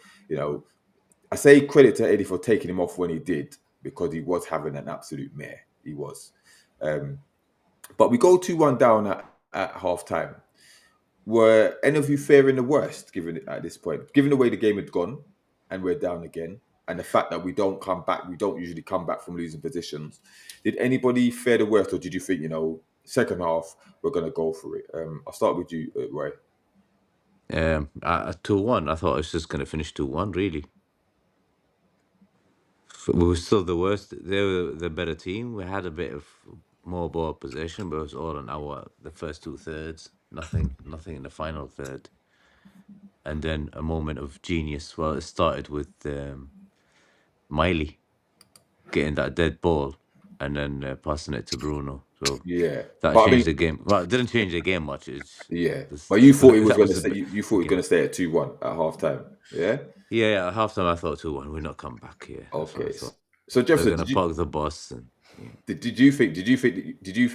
I say credit to Eddie for taking him off when he did, because he was having an absolute mare. He was. But we go 2-1 down at half time. Were any of you fearing the worst, given at this point, given the way the game had gone, and we're down again, and the fact that we don't come back, we don't usually come back from losing positions? Did anybody fear the worst, or did you think, second half we're going to go for it? I'll start with you, Roy. 2-1. I thought it was just going to finish 2-1. Really, we were still the worst. They were the better team. We had a bit of more ball possession, but it was all in the first 2/3. Nothing in the final third. And then a moment of genius. Well, it started with Miley getting that dead ball and then passing it to Bruno. So Yeah, that but I changed mean, the game. Well, it didn't change the game much. It's yeah, just but you thought it was that going to was a stay. bit. You thought it was Okay. going to stay at 2-1 at half time. Yeah. Yeah. At halftime, I thought 2-1. We're not come back here. That's what I Okay. thought. So They're Jefferson, gonna park the bus and yeah. did you fear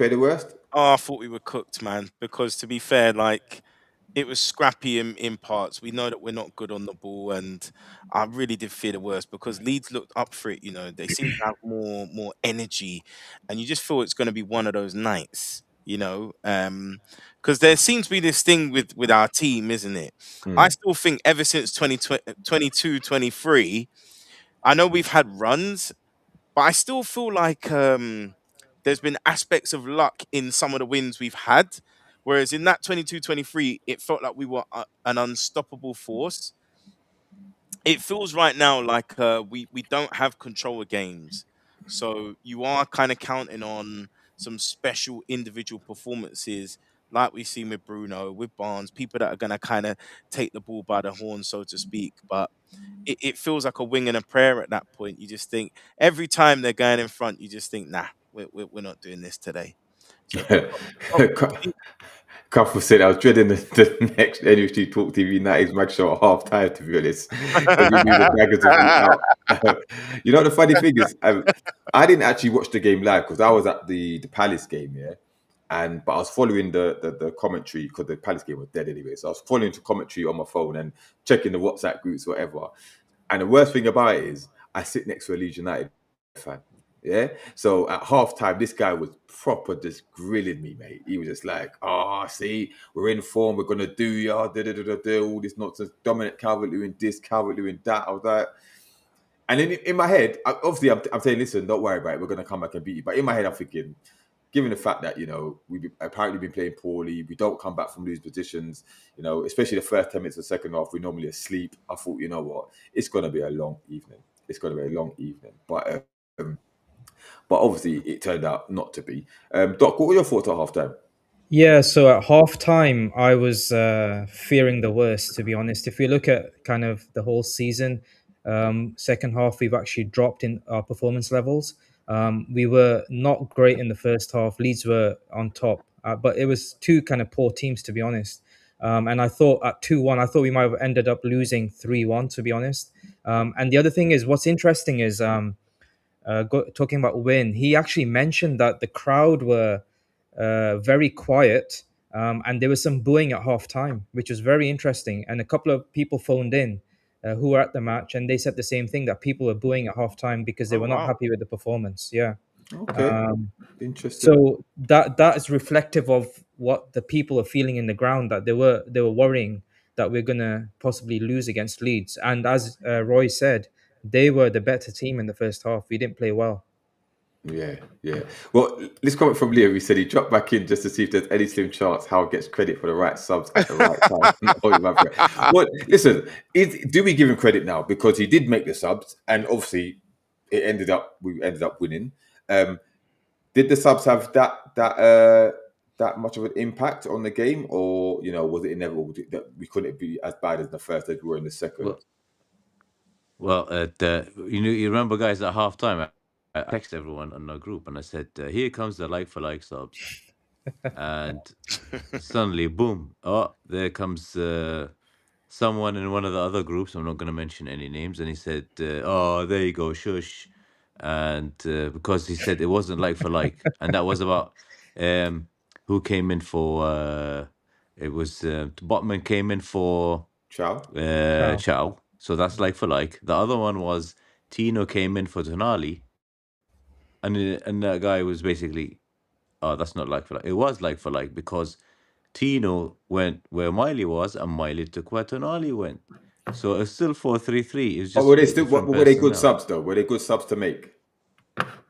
the worst? Oh, I thought we were cooked, man. Because to be fair, like it was scrappy in parts. We know that we're not good on the ball, and I really did fear the worst because Leeds looked up for it. You know, they seem to have more energy, and you just feel it's going to be one of those nights. You know, because there seems to be this thing with our team, isn't it? I Hmm. still think ever since 2022, 23, I know we've had runs, but I still feel like there's been aspects of luck in some of the wins we've had. Whereas in that 22-23, it felt like we were an unstoppable force. It feels right now like we don't have control of games. So you are kind of counting on some special individual performances like we've seen with Bruno, with Barnes, people that are going to kind of take the ball by the horn, so to speak. But it feels like a wing and a prayer at that point. You just think every time they're going in front, you just think, nah, we're not doing this today. So, Couple said I was dreading the next NUFC Talk TV 90's mag show at half time, to be honest. Because we knew the daggers would be out. You know, the funny thing is, I didn't actually watch the game live because I was at the Palace game, yeah. But I was following the commentary because the Palace game was dead anyway. So I was following the commentary on my phone and checking the WhatsApp groups, whatever. And the worst thing about it is I sit next to a Leeds United fan. Yeah. So at halftime, this guy was proper just grilling me, mate. He was just like, "Oh, see, we're in form. We're gonna do ya. All this nonsense. Dominic Calvert-Lewin this, Calvert-Lewin that." I was like, and in my head, obviously, I'm saying, listen, don't worry about it. We're gonna come back and beat you. But in my head, I'm thinking, given the fact that we've apparently been playing poorly, we don't come back from lose positions. Especially the first 10 minutes of the second half, we're normally asleep. I thought, you know what, it's gonna be a long evening. It's gonna be a long evening. But obviously, it turned out not to be. Doc, what were your thoughts at halftime? Yeah, so at halftime, I was fearing the worst, to be honest. If we look at kind of the whole season, second half, we've actually dropped in our performance levels. We were not great in the first half. Leeds were on top, but it was two kind of poor teams, to be honest. And I thought at 2-1, I thought we might have ended up losing 3-1, to be honest. And the other thing is, what's interesting is talking about Win, he actually mentioned that the crowd were very quiet, and there was some booing at half time, which was very interesting. And a couple of people phoned in who were at the match, and they said the same thing, that people were booing at half time because they oh were not wow. happy with the performance. Yeah. Okay, Um, interesting. so that is reflective of what the people are feeling in the ground, that they were worrying that we're gonna possibly lose against Leeds. And as Roy said, they were the better team in the first half. We didn't play well. Yeah, yeah. Well, this comment from Leo, he said he dropped back in just to see if there's any slim chance Howard gets credit for the right subs at the right time. Oh, my friend. Well, listen, do we give him credit now? Because he did make the subs, and obviously we ended up winning. Did the subs have that much of an impact on the game, or was it inevitable that we couldn't be as bad as the first as we were in the second? You remember, guys, at halftime, I texted everyone on our group and I said, "Here comes the like for like subs," and suddenly, boom! Oh, there comes someone in one of the other groups. I'm not going to mention any names, and he said, "Oh, there you go, shush," and because he said it wasn't like for like, and that was about um, who came in for. It was Botman came in for Ciao. Ciao. Chow. So that's like for like. The other one was Tino came in for Tonali, and that guy was basically, oh, that's not like for like. It was like for like because Tino went where Miley was, and Miley took where Tonali went. So it's still 4-3-3. It's Oh, just were they still? different Were they good personnel. subs though? Were they good subs to make?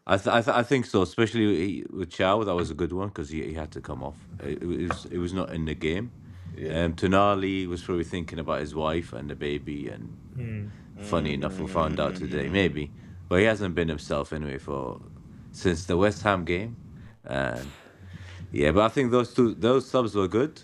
I think so, especially with Chow. That was a good one because he had to come off. It was not in the game. Yeah. Tonali was probably thinking about his wife and the baby, and Hmm. funny enough, we found out today, maybe, but he hasn't been himself anyway for since the West Ham game, and yeah, but I think those subs were good,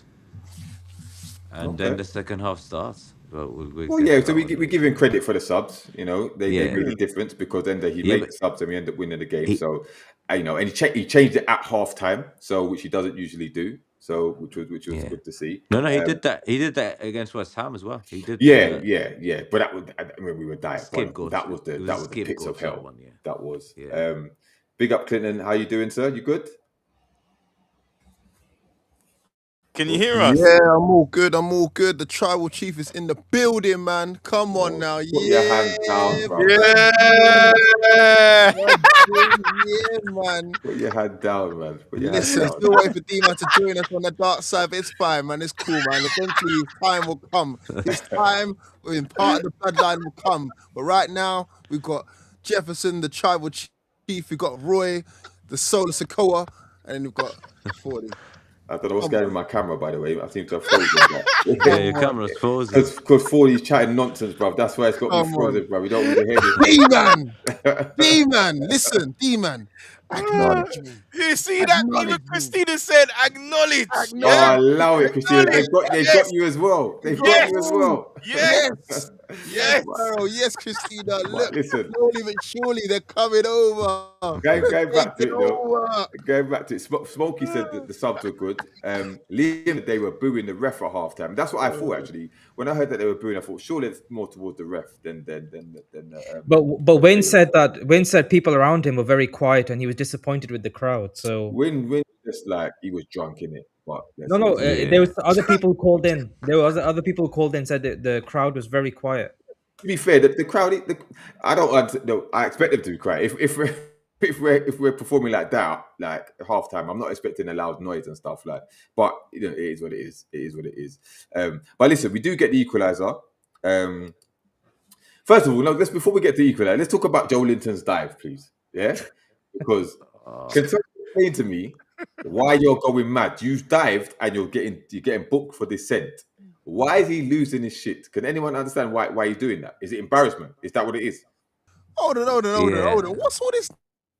and then Okay. the second half starts. but we'll Well, get yeah. to So that one we give later. him credit for the subs. You know, they Yeah, made a difference because then he yeah, made but the subs and we end up winning the game. he, So, you know, and he changed it at halftime, so which he doesn't usually do. So which was yeah. good to see. No, he did that. He did that against West Ham as well. He did Yeah. But that was, I mean, we were dying. But scapegoat. that was It was a the pits of scapegoat that hell. one. Yeah, That was. yeah. Big up, Clinton. How you doing, sir? You good? Can you Oh, hear us? Yeah, I'm all good. I'm all good. The tribal chief is in the building, man. Come on now. put your hands down, Yeah, bro. Yeah. yeah, man. Put your hand down, man. Put your hands Listen, down. still waiting for D-Man to join us on the dark side, but it's fine, man. It's cool, man. Eventually, his time will come. His time, in part of the bloodline, will come. But right now, we've got Jefferson, the tribal chief. We've got Roy, the Solar Sokoa, and then we've got 40. I don't know what's Come going on with my camera, by the way. I seem to have frozen Yeah, your on. camera's frozen. Because 40's chatting nonsense, bro. That's why it's got me Come frozen, bro. We don't really hear this. D-Man! D-Man! Listen, D-Man. Acknowledge me. You see that? Even Acknowledge me. Christina said, acknowledge. Oh, Yeah. allow it, Christina. They've got Yes. you as well. They've got Yes. you as well. Yes. Yes. Bro, yes, Christina. But Look, listen, slowly but surely they're coming over. going back to it, Taking though. over. Going back to it, Smokey said that the subs were good. Liam, they were booing the ref at halftime. That's what I thought, actually. When I heard that they were booing, I thought surely it's more towards the ref than. But Wayne said people around him were very quiet and he was disappointed with the crowd. So Win just like he was drunk in it. But no, Yeah. there was other people who called in. There were other people who called in and said that the crowd was very quiet. To be fair, the crowd, I don't no, I expect them to be quiet. If we're performing like that, like halftime, I'm not expecting a loud noise and stuff like. But you know, it is what it is. It is what it is. But listen, we do get the equaliser. First of all, let's before we get to equaliser, let's talk about Joe Linton's dive, please. Yeah, because can someone explain to me why you're going mad? You've dived and you're getting booked for descent. Why is he losing his shit? Can anyone understand why he's doing that? Is it embarrassment? Is that what it is? Hold on. Yeah. What's all this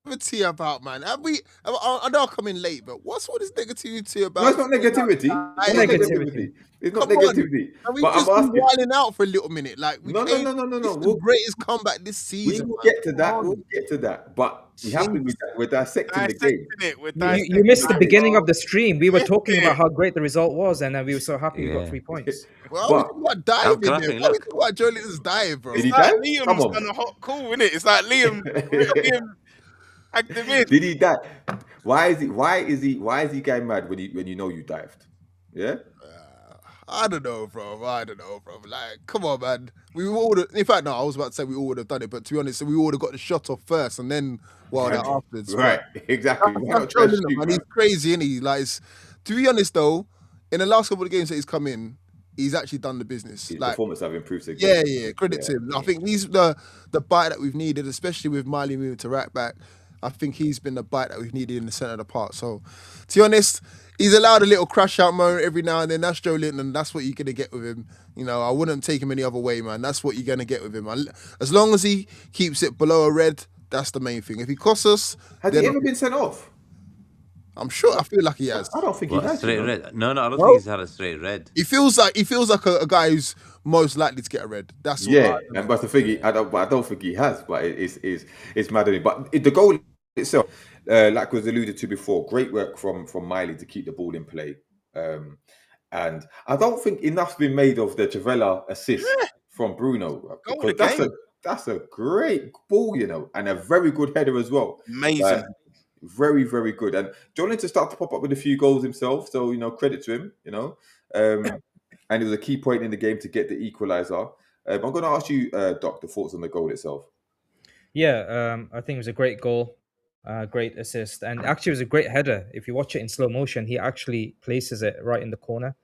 negativity about, man? I know I'll come in late, but what's all this negativity about? No, it's not negativity. It's not negativity. It's not Come on. negativity. And we But just I'm been asking. wilding out for a little minute. Like, No. This is the greatest comeback this We season. will man. get to that. Come We'll on. get to that. But we have to. We're dissecting the game. Dissecting it. We're You dissecting missed the it. beginning of the stream. We were talking Yeah. about how great the result was, and we were so happy we got Yeah. 3 points. Well, But- we talking about diving Can I there. think, Why we look. talking about Joe Linton's dive, bro? Did he It's like die? Come Liam's on. done a hot call, innit? It's like Liam hacked him in. Did he die? Why is he getting mad when you know you dived? Yeah. I don't know, bro. Like, come on, man. We all in fact, no, I was about to say we all would have done it, but to be honest, we would have got the shot off first and then afterwards. Right. Exactly. Why not That's try Joe to Linton, shoot, man. man? He's crazy, isn't he? Like, to be honest though, in the last couple of games that he's come in, he's actually done the business. His Like, performance have improved again. yeah. Credit to him. I think he's the bite that we've needed, especially with Miley moving to right back. I think he's been the bite that we've needed in the centre of the park. So, to be honest, he's allowed a little crash out moment every now and then. That's Joe Linton. That's what you're gonna get with him. You know, I wouldn't take him any other way, man. That's what you're gonna get with him. As long as he keeps it below a red, that's the main thing. If he costs us, Has he ever been sent off? I'm sure. I feel like he has. I don't think What, he has. straight you know. red? No, I don't think he's had a straight red. He feels like a guy who's most likely to get a red. That's what Yeah, and but the thing, I don't think he has. But it's maddening. But the goal itself, like was alluded to before, great work from Miley to keep the ball in play. And I don't think enough's been made of the Travella assist from Bruno, Goal of because the game. that's a great ball, you know, and a very good header as well. Amazing. Very, very good. And John Linton started to pop up with a few goals himself, so you know, credit to him. You know, and it was a key point in the game to get the equaliser. I'm going to ask you, Doc, the thoughts on the goal itself. Yeah, I think it was a great goal, great assist, and actually it was a great header. If you watch it in slow motion, he actually places it right in the corner.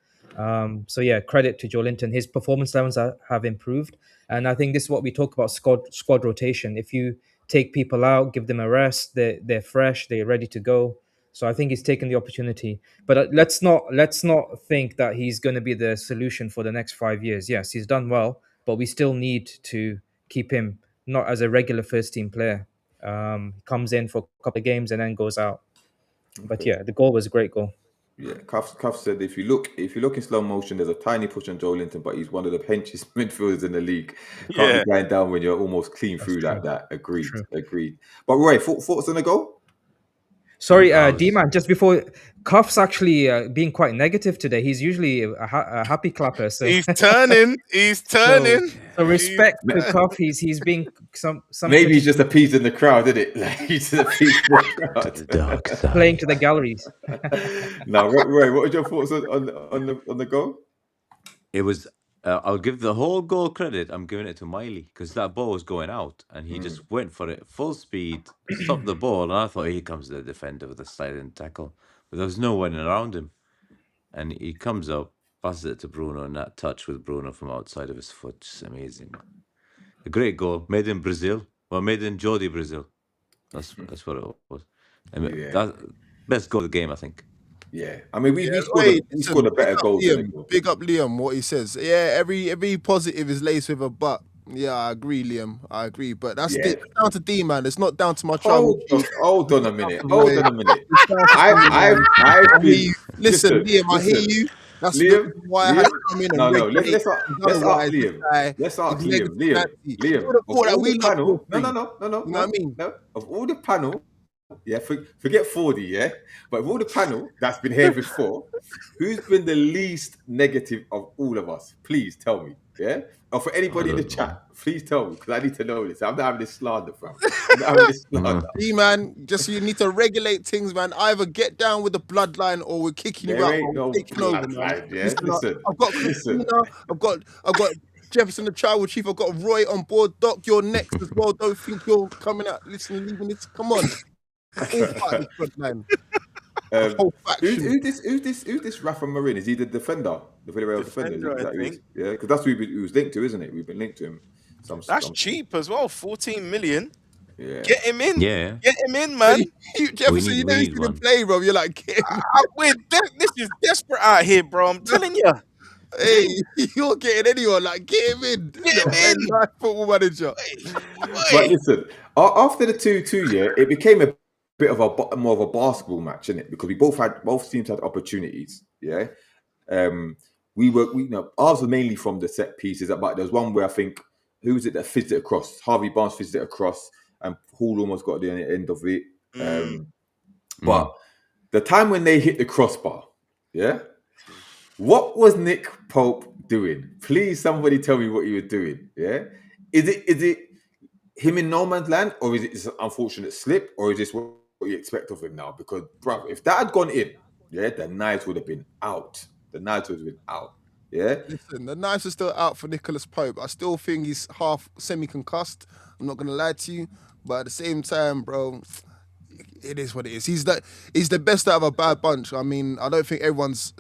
So yeah, credit to Joe Linton. His performance levels have improved, and I think this is what we talk about squad rotation. If you take people out, give them a rest, they're fresh, they're ready to go. So I think he's taken the opportunity. But let's not think that he's going to be the solution for the next 5 years. Yes, he's done well, but we still need to keep him not as a regular first team player. Comes in for a couple of games and then goes out. But yeah, the goal was a great goal. Yeah, Cuff said if you look in slow motion, there's a tiny push on Joe Linton, but he's one of the henchiest midfielders in the league. Can't Yeah. be going down when you're almost clean That's through true. like that. Agreed, True. agreed. But Roy, thoughts on the goal? Sorry, I was D-Man, just before, Cuff's actually being quite negative today. He's usually a happy clapper, so He's turning. He's so turning. so He's respect to Cuff. He's being some Maybe he's criticism just appeasing the crowd, isn't it? Like, he's just appeasing the to the crowd. dark playing side. to the galleries. Now, Roy, what are your thoughts on the goal? It was. I'll give the whole goal credit. I'm giving it to Miley because that ball was going out and he just went for it full speed, stopped the ball, and I thought here comes the defender with a sliding tackle, but there was no one around him, and he comes up, passes it to Bruno, and that touch with Bruno from outside of his foot, just amazing, man. A great goal, made in Brazil, made in Jordi, Brazil. That's what it was. I mean, Yeah. that best goal of the game, I think. Yeah, I mean, we Yeah, scored wait, we listen, scored a better goal than the goal. big up Liam, what he says. Yeah, every positive is laced with a but. Yeah, I agree, Liam. I agree. But that's Yeah. down to D, man. It's not down to my travel. Hold on a minute. Roy. Hold on a minute. It's down to I've Liam. I've I hear been you. Listen, Liam, I hear listen. you. That's the Liam, reason why I had to come in and no, regulate. let's ask Otherwise, this Liam. guy Let's is ask Liam. negative Liam, Nancy. Liam. You would have Of thought that all we the lot panel, will no, think. You know what I mean? no. Of all the panel, yeah, forget 40, yeah. But of all the panel that's been here before, who's been the least negative of all of us? Please tell me, yeah. Or for anybody in the don't chat, please tell me because I need to know this. I'm not having this slander, fam. I'm not having this slander. D, man, just you need to regulate things, man. Either get down with the bloodline or we're kicking you There out. ain't Or no we're taking over, man. bloodline, yeah. Listen, Listen, I've got listen. Christina, I've got Jefferson, the tribal chief. I've got Roy on board. Doc, you're next as well. Don't think you're coming out. Listen, leaving this. Come on, all part of this bloodline. The whole faction. Who's this Rafa Marin? Is he the defender, the Villarreal defender? Defender, Is I that who he is? think. Yeah, because that's who he was linked to, isn't it? We've been linked to him. That's cheap as well. 14 million. Yeah. Get him in. Yeah. Get him in, man. Jefferson, you know he's need gonna one. play, bro. You're like, This is desperate out here, bro. I'm telling you. hey, you're getting anyone. Like, get him in. Get him in. Nice football manager. But listen, after the 2-2, yeah, it became a bit of more of a basketball match, isn't it? Because both teams had opportunities. Yeah. Ours was mainly from the set pieces. But there was one where I think who was it that fizzed it across? Harvey Barnes fizzed it across, and Paul almost got the end of it. But the time when they hit the crossbar, yeah, what was Nick Pope doing? Please, somebody tell me what he was doing. Yeah, is it him in no man's land, or is it just an unfortunate slip, or is this what you expect of him now? Because, bro, if that had gone in, yeah, the knives would have been out. The knives would have been out. Yeah. Listen, the knives are still out for Nicholas Pope. I still think he's half semi-concussed. I'm not gonna lie to you, but at the same time, bro, it is what it is. He's the best out of a bad bunch. I mean, I don't think anyone's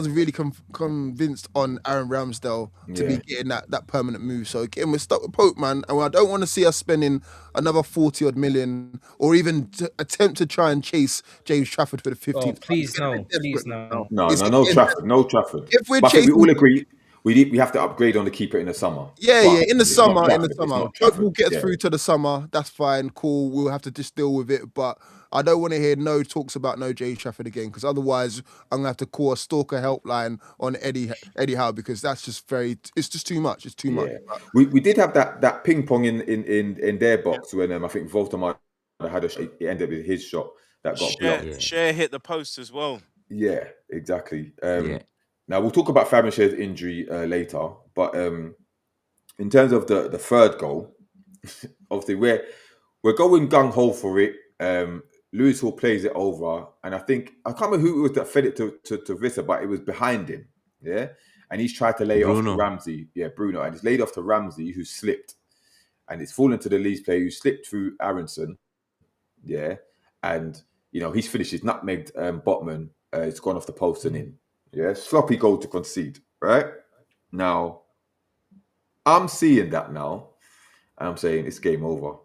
really convinced on Aaron Ramsdale to be getting that permanent move. So again, we're stuck with Pope, man, and I don't want to see us spending another 40-odd million or even attempt to try and chase James Trafford for the 15th. Oh, please no, please no. No Trafford. If we're but I think chasing, we all agree we have to upgrade on the keeper in the summer. Yeah, But in the it's not summer. Trafford. Pope will get through to the summer. That's fine, cool. We'll have to just deal with it, but I don't want to hear no talks about no James Trafford again, because otherwise I'm gonna have to call a stalker helpline on Eddie Howe, because that's just it's just too much. It's too much. We did have that ping pong in their box when I think Voldemar had it ended with his shot that got blocked. Share hit the post as well. Yeah, exactly. Now we'll talk about Fabian Schär's injury later, but in terms of the third goal, obviously we're going gung ho for it. Lewis Hall plays it over, and I can't remember who it was that fed it to Visser, but it was behind him. Yeah, and he's tried to lay it off to Ramsey. Yeah, Bruno, and it's laid off to Ramsey, who slipped, and it's fallen to the Leeds player who slipped through Aronson. Yeah, and he's finished his nutmegged Botman. It's gone off the post and in. Yeah, sloppy goal to concede. Right now, I'm seeing that now, and I'm saying it's game over.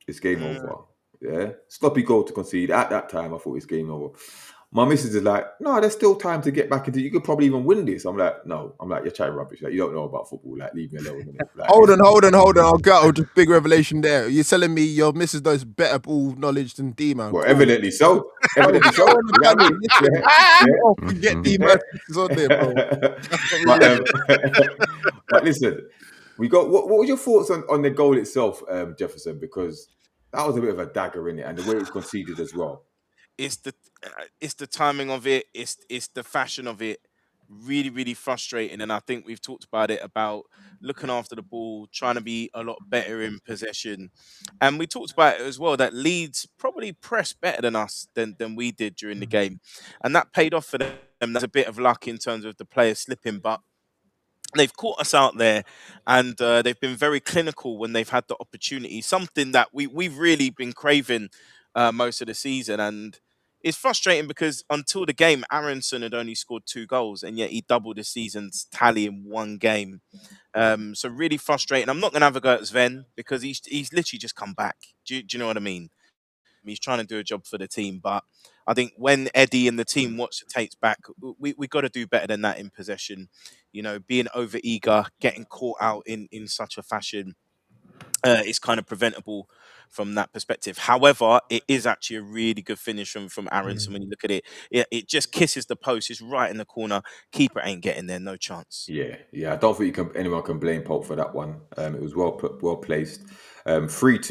It's game over. Yeah, sloppy goal to concede. At that time, I thought it's game over. My missus is like, no, there's still time to get back into. You could probably even win this. I'm like, no. I'm like, you're chatting rubbish. Like, you don't know about football. Like, leave me alone. Innit? Like, Hold on. I'll go. Just big revelation there. You're telling me your missus knows better ball knowledge than D man. well, Cool. evidently so. Evidently so. You know what I mean? Get off and get D man on there, bro. But listen, we got. What were your thoughts on the goal itself, Jefferson? Because that was a bit of a dagger in it, and the way it was conceded as well. It's the timing of it. It's the fashion of it. Really, really frustrating. And I think we've talked about it, about looking after the ball, trying to be a lot better in possession. And we talked about it as well that Leeds probably pressed better than us than we did during the game, and that paid off for them. There's a bit of luck in terms of the players slipping, but they've caught us out there, and they've been very clinical when they've had the opportunity. Something that we've really been craving most of the season, and it's frustrating because until the game, Aronson had only scored 2 goals, and yet he doubled the season's tally in 1 game. So really frustrating. I'm not going to have a go at Sven because he's literally just come back. Do you know what I mean? He's trying to do a job for the team, but I think when Eddie and the team watch the tapes back, we got to do better than that in possession. You know, being over eager, getting caught out in such a fashion is kind of preventable from that perspective. However, it is actually a really good finish from Aronson. When you look at it, it just kisses the post. It's right in the corner. Keeper ain't getting there. No chance. Yeah. I don't think anyone can blame Pope for that one. It was well placed. 3-2.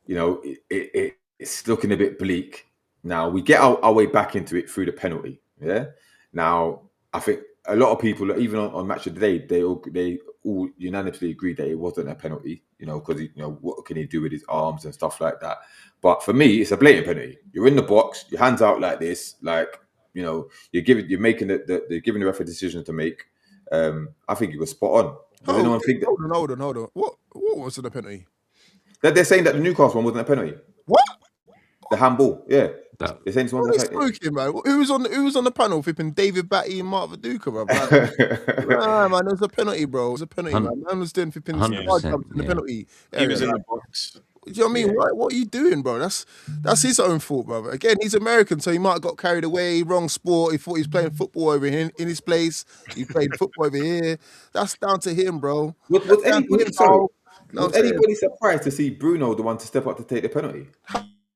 You know, it's looking a bit bleak. Now we get our way back into it through the penalty. Yeah. Now I think a lot of people, even on Match of the Day, they all unanimously agreed that it wasn't a penalty. You know, because what can he do with his arms and stuff like that? But for me, it's a blatant penalty. You're in the box, your hands out like this, like you're giving the ref a decision to make. I think he was spot on. Does anyone think that? Hold on. What was the penalty? They're saying that the Newcastle one wasn't a penalty. What? The handball, yeah. That- They're saying What are you smoking, man? Who was on the panel flipping David Batty and Mark Viduka, bro? Nah, man, there's a penalty, bro. It was a penalty, man. Man was doing flipping 100%, star jumps in the penalty. He was in area. the box. Do you know what I mean? What are you doing, bro? That's his own fault, brother. Again, he's American, so he might have got carried away, wrong sport. He thought he was playing football over in his place. He played football over here. That's down to him, bro. Was anybody surprised to see Bruno the one to step up to take the penalty?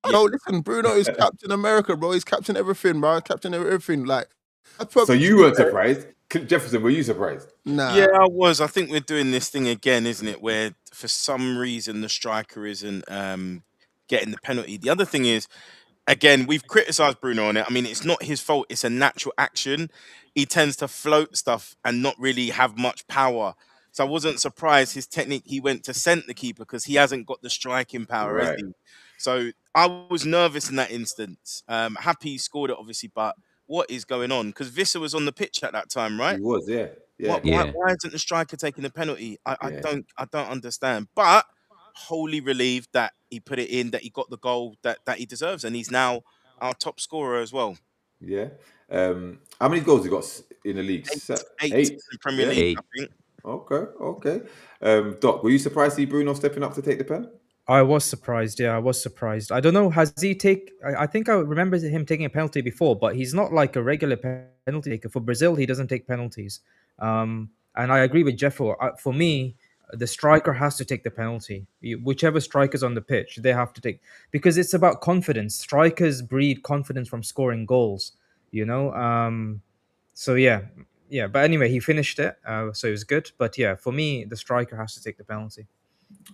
No, listen, Bruno is Captain America, bro. He's Captain everything, bro. Captain everything. Like, So you weren't surprised? Jefferson, were you surprised? Nah. Yeah, I was. I think we're doing this thing again, isn't it? Where for some reason the striker isn't getting the penalty. The other thing is, again, we've criticised Bruno on it. I mean, it's not his fault. It's a natural action. He tends to float stuff and not really have much power. So I wasn't surprised his technique. He went to scent the keeper because he hasn't got the striking power, has Right. he? So I was nervous in that instance. Happy he scored it, obviously, but what is going on? Because Visser was on the pitch at that time, right? He was, yeah. Why isn't the striker taking the penalty? I don't understand. But wholly relieved that he put it in, that he got the goal that he deserves, and he's now our top scorer as well. Yeah. How many goals he got in the league? 8 in the Premier Yeah. League, 8. I think. Okay. Doc, were you surprised to see Bruno stepping up to take the pen? I was surprised. Yeah, I was surprised. I don't know. Has he I think I remember him taking a penalty before, but he's not like a regular penalty taker. For Brazil, he doesn't take penalties. And I agree with Jeffo. For me, the striker has to take the penalty. Whichever striker's on the pitch, they have to take, because it's about confidence. Strikers breed confidence from scoring goals. So yeah. But anyway, he finished it, so it was good. But yeah, for me, the striker has to take the penalty.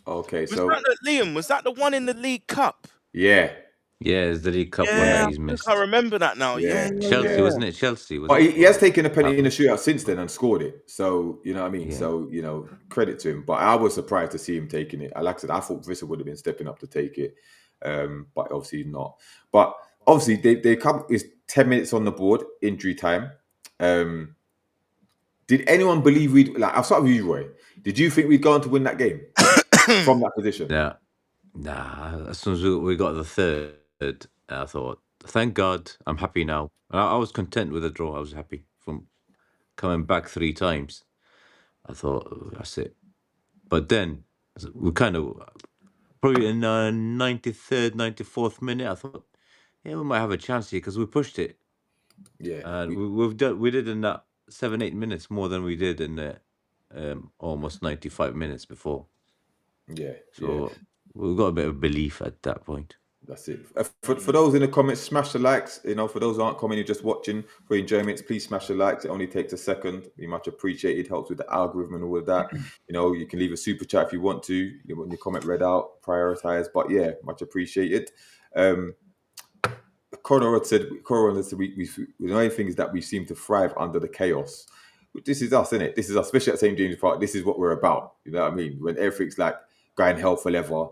Okay, so Liam, was that the one in the League Cup? yeah. Yeah, it's the League Cup one that he's missed. I remember that now. Yeah. Chelsea, wasn't it? Chelsea. But he has taken a penalty in the shootout since then and scored it. So, you know what I mean? Yeah. So, credit to him. But I was surprised to see him taking it. Like I said, I thought Visser would have been stepping up to take it. But obviously not. But obviously, they come, it's 10 minutes on the board, injury time. Did anyone believe I'll start with you, Roy. Did you think we'd go on to win that game from that position? Yeah. Nah, as soon as we got the third, I thought, thank God, I'm happy now. And I was content with the draw. I was happy from coming back 3 times. I thought, oh, that's it. But then, we kind of, probably in the 93rd, 94th minute, I thought, yeah, we might have a chance here because we pushed it. Yeah, And we did in that 7-8 minutes more than we did in the almost 95 minutes before. yeah. So we've got a bit of belief at that point. That's it. For those in the comments, smash the likes. For those who aren't commenting, just watching for enjoyment, please smash the likes. It only takes a second. Be much appreciated. Helps with the algorithm and all of that. You can leave a super chat if you want to. You want your comment read out, prioritize. But yeah, much appreciated. Conor said, the only thing is that we seem to thrive under the chaos. This is us, isn't it? This is us, especially at St. James Park. This is what we're about. You know what I mean? When everything's like going hell forever,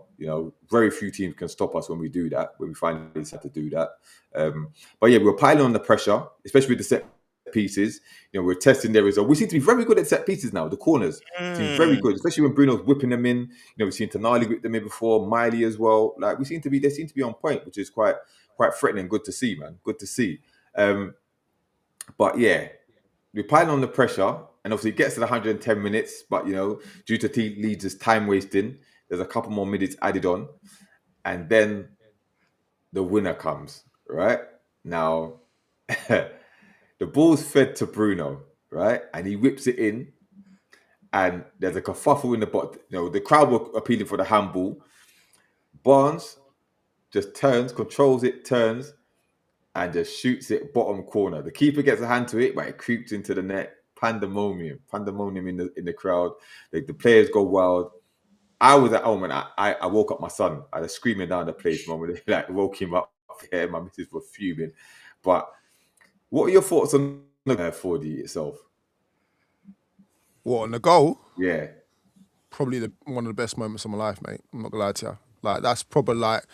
very few teams can stop us when we do that, when we finally decide to do that. But yeah, we're piling on the pressure, especially with the set pieces. We're testing their result. We seem to be very good at set pieces now. The corners seem very good, especially when Bruno's whipping them in. We've seen Tonali whip them in before, Miley as well. Like they seem to be on point, which is quite threatening. Good to see, man. Good to see. But yeah, we're piling on the pressure, and obviously it gets to the 110 minutes. But due to Leeds' time wasting, there's a couple more minutes added on, and then the winner comes. Right now, the ball's fed to Bruno, right, and he whips it in, and there's a kerfuffle in the bottom. The crowd were appealing for the handball. Barnes just controls it, turns, and just shoots it bottom corner. The keeper gets a hand to it, but it creeps into the net. Pandemonium in the crowd. The players go wild. I was at home and I woke up my son. I was screaming down the place, moment. Like woke him up. Yeah, my missus was fuming. But what are your thoughts on the 4D itself? What, on the goal? Yeah. Probably one of the best moments of my life, mate. I'm not gonna lie to you. Like that's probably like,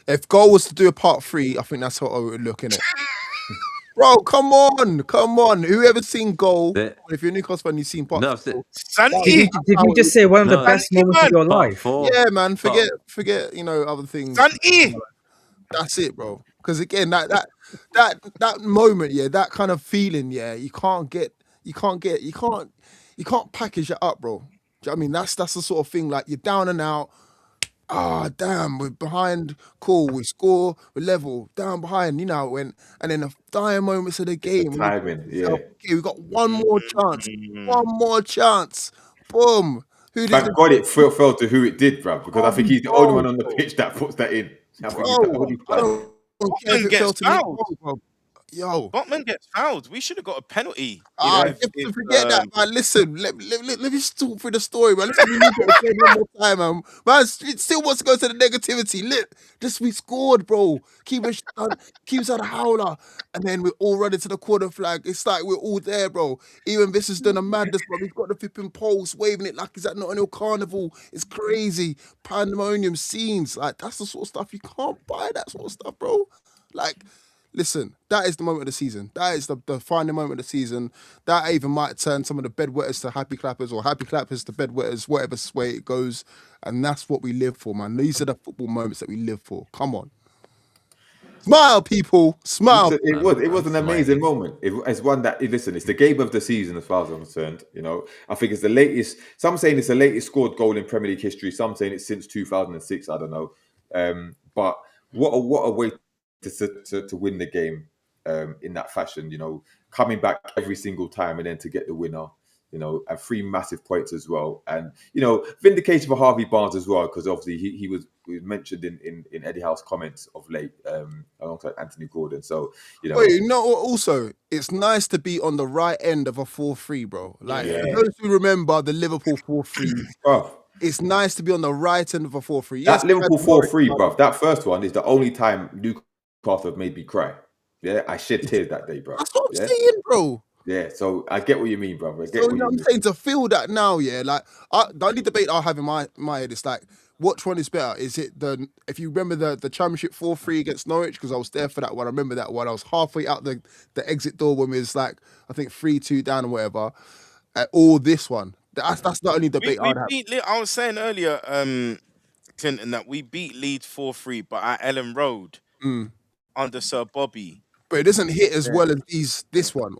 if goal was to do a part 3, I think that's how I would look in it. Bro, come on. Whoever seen goal? If you're a Newcastle fan, you've seen part. No, Did you just say one of the best moments of your life? Yeah, man. Forget. Other things. That's it, bro. Because again, that moment, yeah, that kind of feeling, yeah, you can't package it up, bro. Do you know what I mean? That's the sort of thing. Like you're down and out. Damn, we're behind. Cool, we score, we're level, down behind, and then the dire moments of the game. Timing, yeah. Okay, we got one more chance. Boom. Thank God it fell to who it did, bro, because I think he's the only one on the pitch that puts that in. I don't care if it fell to me, bro. Yo, Botman gets fouled. We should have got a penalty. Forget that, man. Listen, let me talk through the story, man. Listen, we need to play one more time, man. Man, it still wants to go to the negativity. We scored, bro. Keeps out a howler, and then we're all running to the corner flag. It's like we're all there, bro. Even this is done a madness, bro. He's got the flipping poles, waving it like he's at Notting Hill Carnival. It's crazy. Pandemonium scenes. Like, that's the sort of stuff you can't buy. That sort of stuff, bro. Like, listen, that is the moment of the season. That is the defining moment of the season. That even might turn some of the bedwetters to happy clappers, or happy clappers to bedwetters, whatever way it goes. And that's what we live for, man. These are the football moments that we live for. Come on. Smile, people. Smile. It was an amazing moment. It's one that, listen, it's the game of the season as far as I'm concerned. I think it's the latest. Some saying it's the latest scored goal in Premier League history. Some saying it's since 2006. I don't know. But what a way to win the game in that fashion, coming back every single time and then to get the winner, and 3 massive points as well. And, vindication for Harvey Barnes as well, because obviously he was mentioned in Eddie Howe's comments of late alongside Anthony Gordon. So, also, it's nice to be on the right end of a 4-3, bro. Like, those who remember the Liverpool 4-3, it's nice to be on the right end of a 4-3. That Liverpool 4-3, bruv, that first one is the only time Newcastle have made me cry. Yeah, I shed tears that day, bro. That's what I'm saying, bro. Yeah, so I get what you mean, brother. I'm saying, to feel that now, yeah, like the only debate I have in my head is like, which one is better? Is it if you remember the Championship 4-3 against Norwich, because I was there for that one. I remember that one. I was halfway out the exit door when we was like, I think 3-2 down or whatever. Or this one. That's the only debate I have. I was saying earlier, Clinton, that we beat Leeds 4-3, but at Ellen Road under Sir Bobby. But it doesn't hit as well as this one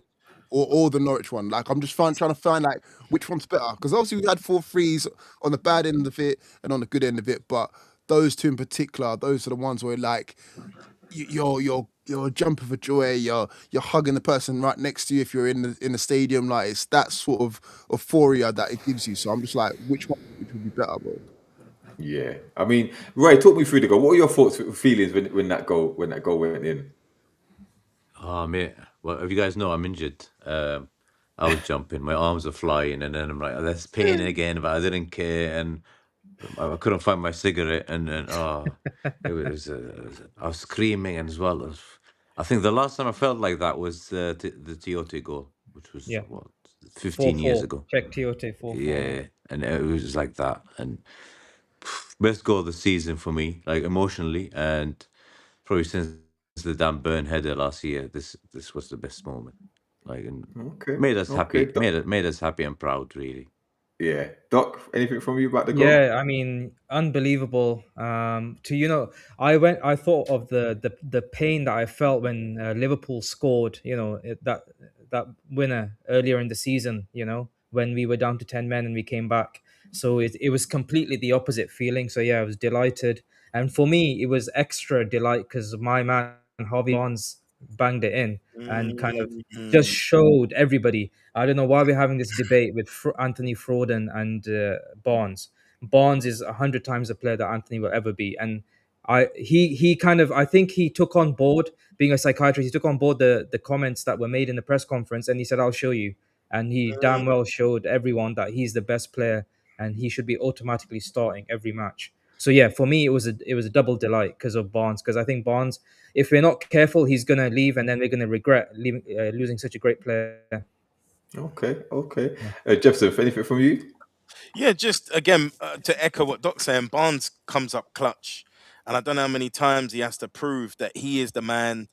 or the Norwich one. Like, I'm just trying to find like which one's better, because obviously we had 4-3s on the bad end of it and on the good end of it. But those two in particular, those are the ones where like you're you're jumping for joy. You're hugging the person right next to you if you're in the stadium. Like it's that sort of euphoria that it gives you. So I'm just like, which would be better, bro? Yeah, I mean, Ray, talk me through the goal. What were your thoughts, feelings when that goal went in? Oh mate, well, if you guys know, I'm injured. I was jumping, my arms are flying, and then I'm like, oh, there's pain again, but I didn't care, and I couldn't find my cigarette, and then I was screaming, and as well as I think the last time I felt like that was the Toyota goal, which was Yeah, what, four 15 years four. ago. Check Toyota 4-4. Yeah. Yeah, and it was like that, and best goal of the season for me, like emotionally, and probably since the damn burn header last year, this was the best moment. Like, and Okay, made us okay, happy, made us happy and proud, really. yeah. Doc, anything from you about the goal? Yeah, I mean, unbelievable. I thought of the pain that I felt when Liverpool scored. That winner earlier in the season. When we were down to 10 men and we came back. So it was completely the opposite feeling. So yeah, I was delighted, and for me, it was extra delight because my man Harvey Barnes banged it in and kind of just Mm. showed everybody. I don't know why we're having this debate with Anthony Frauden and Barnes. Barnes is 100 times the player that Anthony will ever be, and he kind of, I think he took on board, being a psychiatrist. He took on board the comments that were made in the press conference, and he said, "I'll show you." And he damn Mm. well showed everyone that he's the best player, and he should be automatically starting every match. So yeah, for me it was a double delight because of Barnes, because I think Barnes, if we're not careful, he's gonna leave, and then we're gonna regret losing such a great player. Okay, okay. Yeah. Jefferson, anything from you? Yeah, just again to echo what Doc's saying, Barnes comes up clutch, and I don't know how many times he has to prove that he is the man.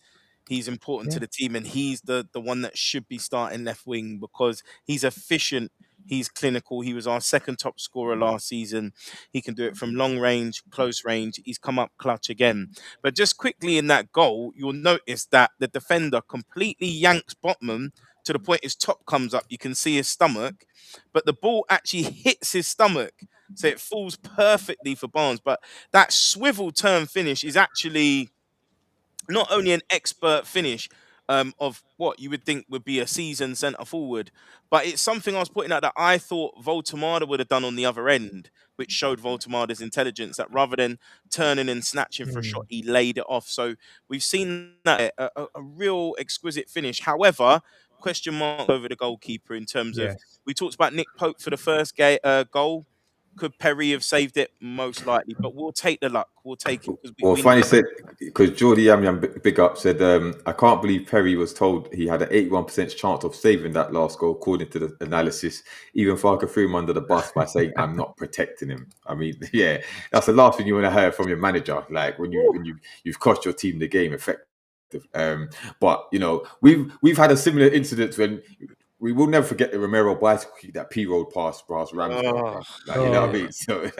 He's important to Yeah. the team, and he's the one that should be starting left wing because he's efficient. He's clinical. He was our second top scorer last season. He can do it from long range, close range. He's come up clutch again. But just quickly in that goal, you'll notice that the defender completely yanks Botman to the point his top comes up. You can see his stomach, but the ball actually hits his stomach. So it falls perfectly for Barnes. But that swivel turn finish is actually not only an expert finish of what you would think would be a seasoned centre forward, but it's something I was putting out that I thought Voltemada would have done on the other end, which showed Voltemada's intelligence that rather than turning and snatching for a shot, Mm, he laid it off. So we've seen that a real exquisite finish. However, question mark over the goalkeeper in terms of yes. we talked about Nick Pope for the first goal. Could Perry have saved it? Most likely, but we'll take the luck. We'll take it because Well, we need funny to make. said because Geordie Yam Yam big up said, I can't believe Perry was told he had an 81% chance of saving that last goal, according to the analysis. Even Farker threw him under the bus by saying, "I'm not protecting him." I mean, yeah, that's the last thing you want to hear from your manager, like when you've cost your team the game effective. But we've had a similar incident when we will never forget the Romero bicycle kick that P rolled past Ramsdale, Oh, bro. Like, you know what I Oh, mean? So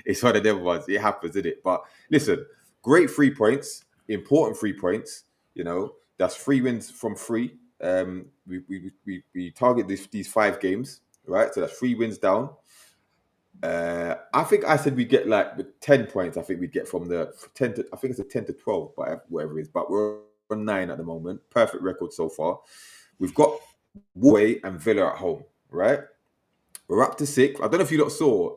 it's one of them ones. It happens, isn't it? But listen, great 3 points, important 3 points. That's 3 wins from three. We target these 5 games, right? So that's 3 wins down. I think I said we get like the 10 points. I think we get from the 10 to, I think it's a 10 to 12, but whatever it is. But we're on 9 at the moment. Perfect record so far. We've got Way and Villa at home, right? We're up to 6. I don't know if you lot saw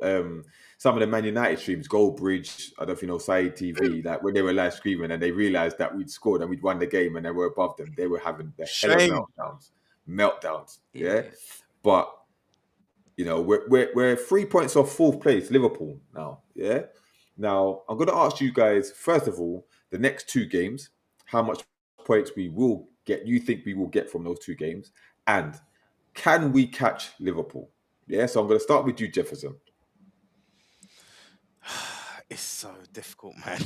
some of the Man United streams, Goldbridge. I don't know if you know Saeed TV, like when they were live screaming and they realized that we'd scored and we'd won the game and they were above them. They were having the hell of shame. meltdowns. Yeah, Yeah. but we're 3 points off fourth place, Liverpool now. Yeah. Now I'm going to ask you guys first of all, the next 2 games, how much points we will get. You think we will get from those 2 games, and can we catch Liverpool? Yeah. So I'm going to start with you, Jefferson. It's so difficult, man.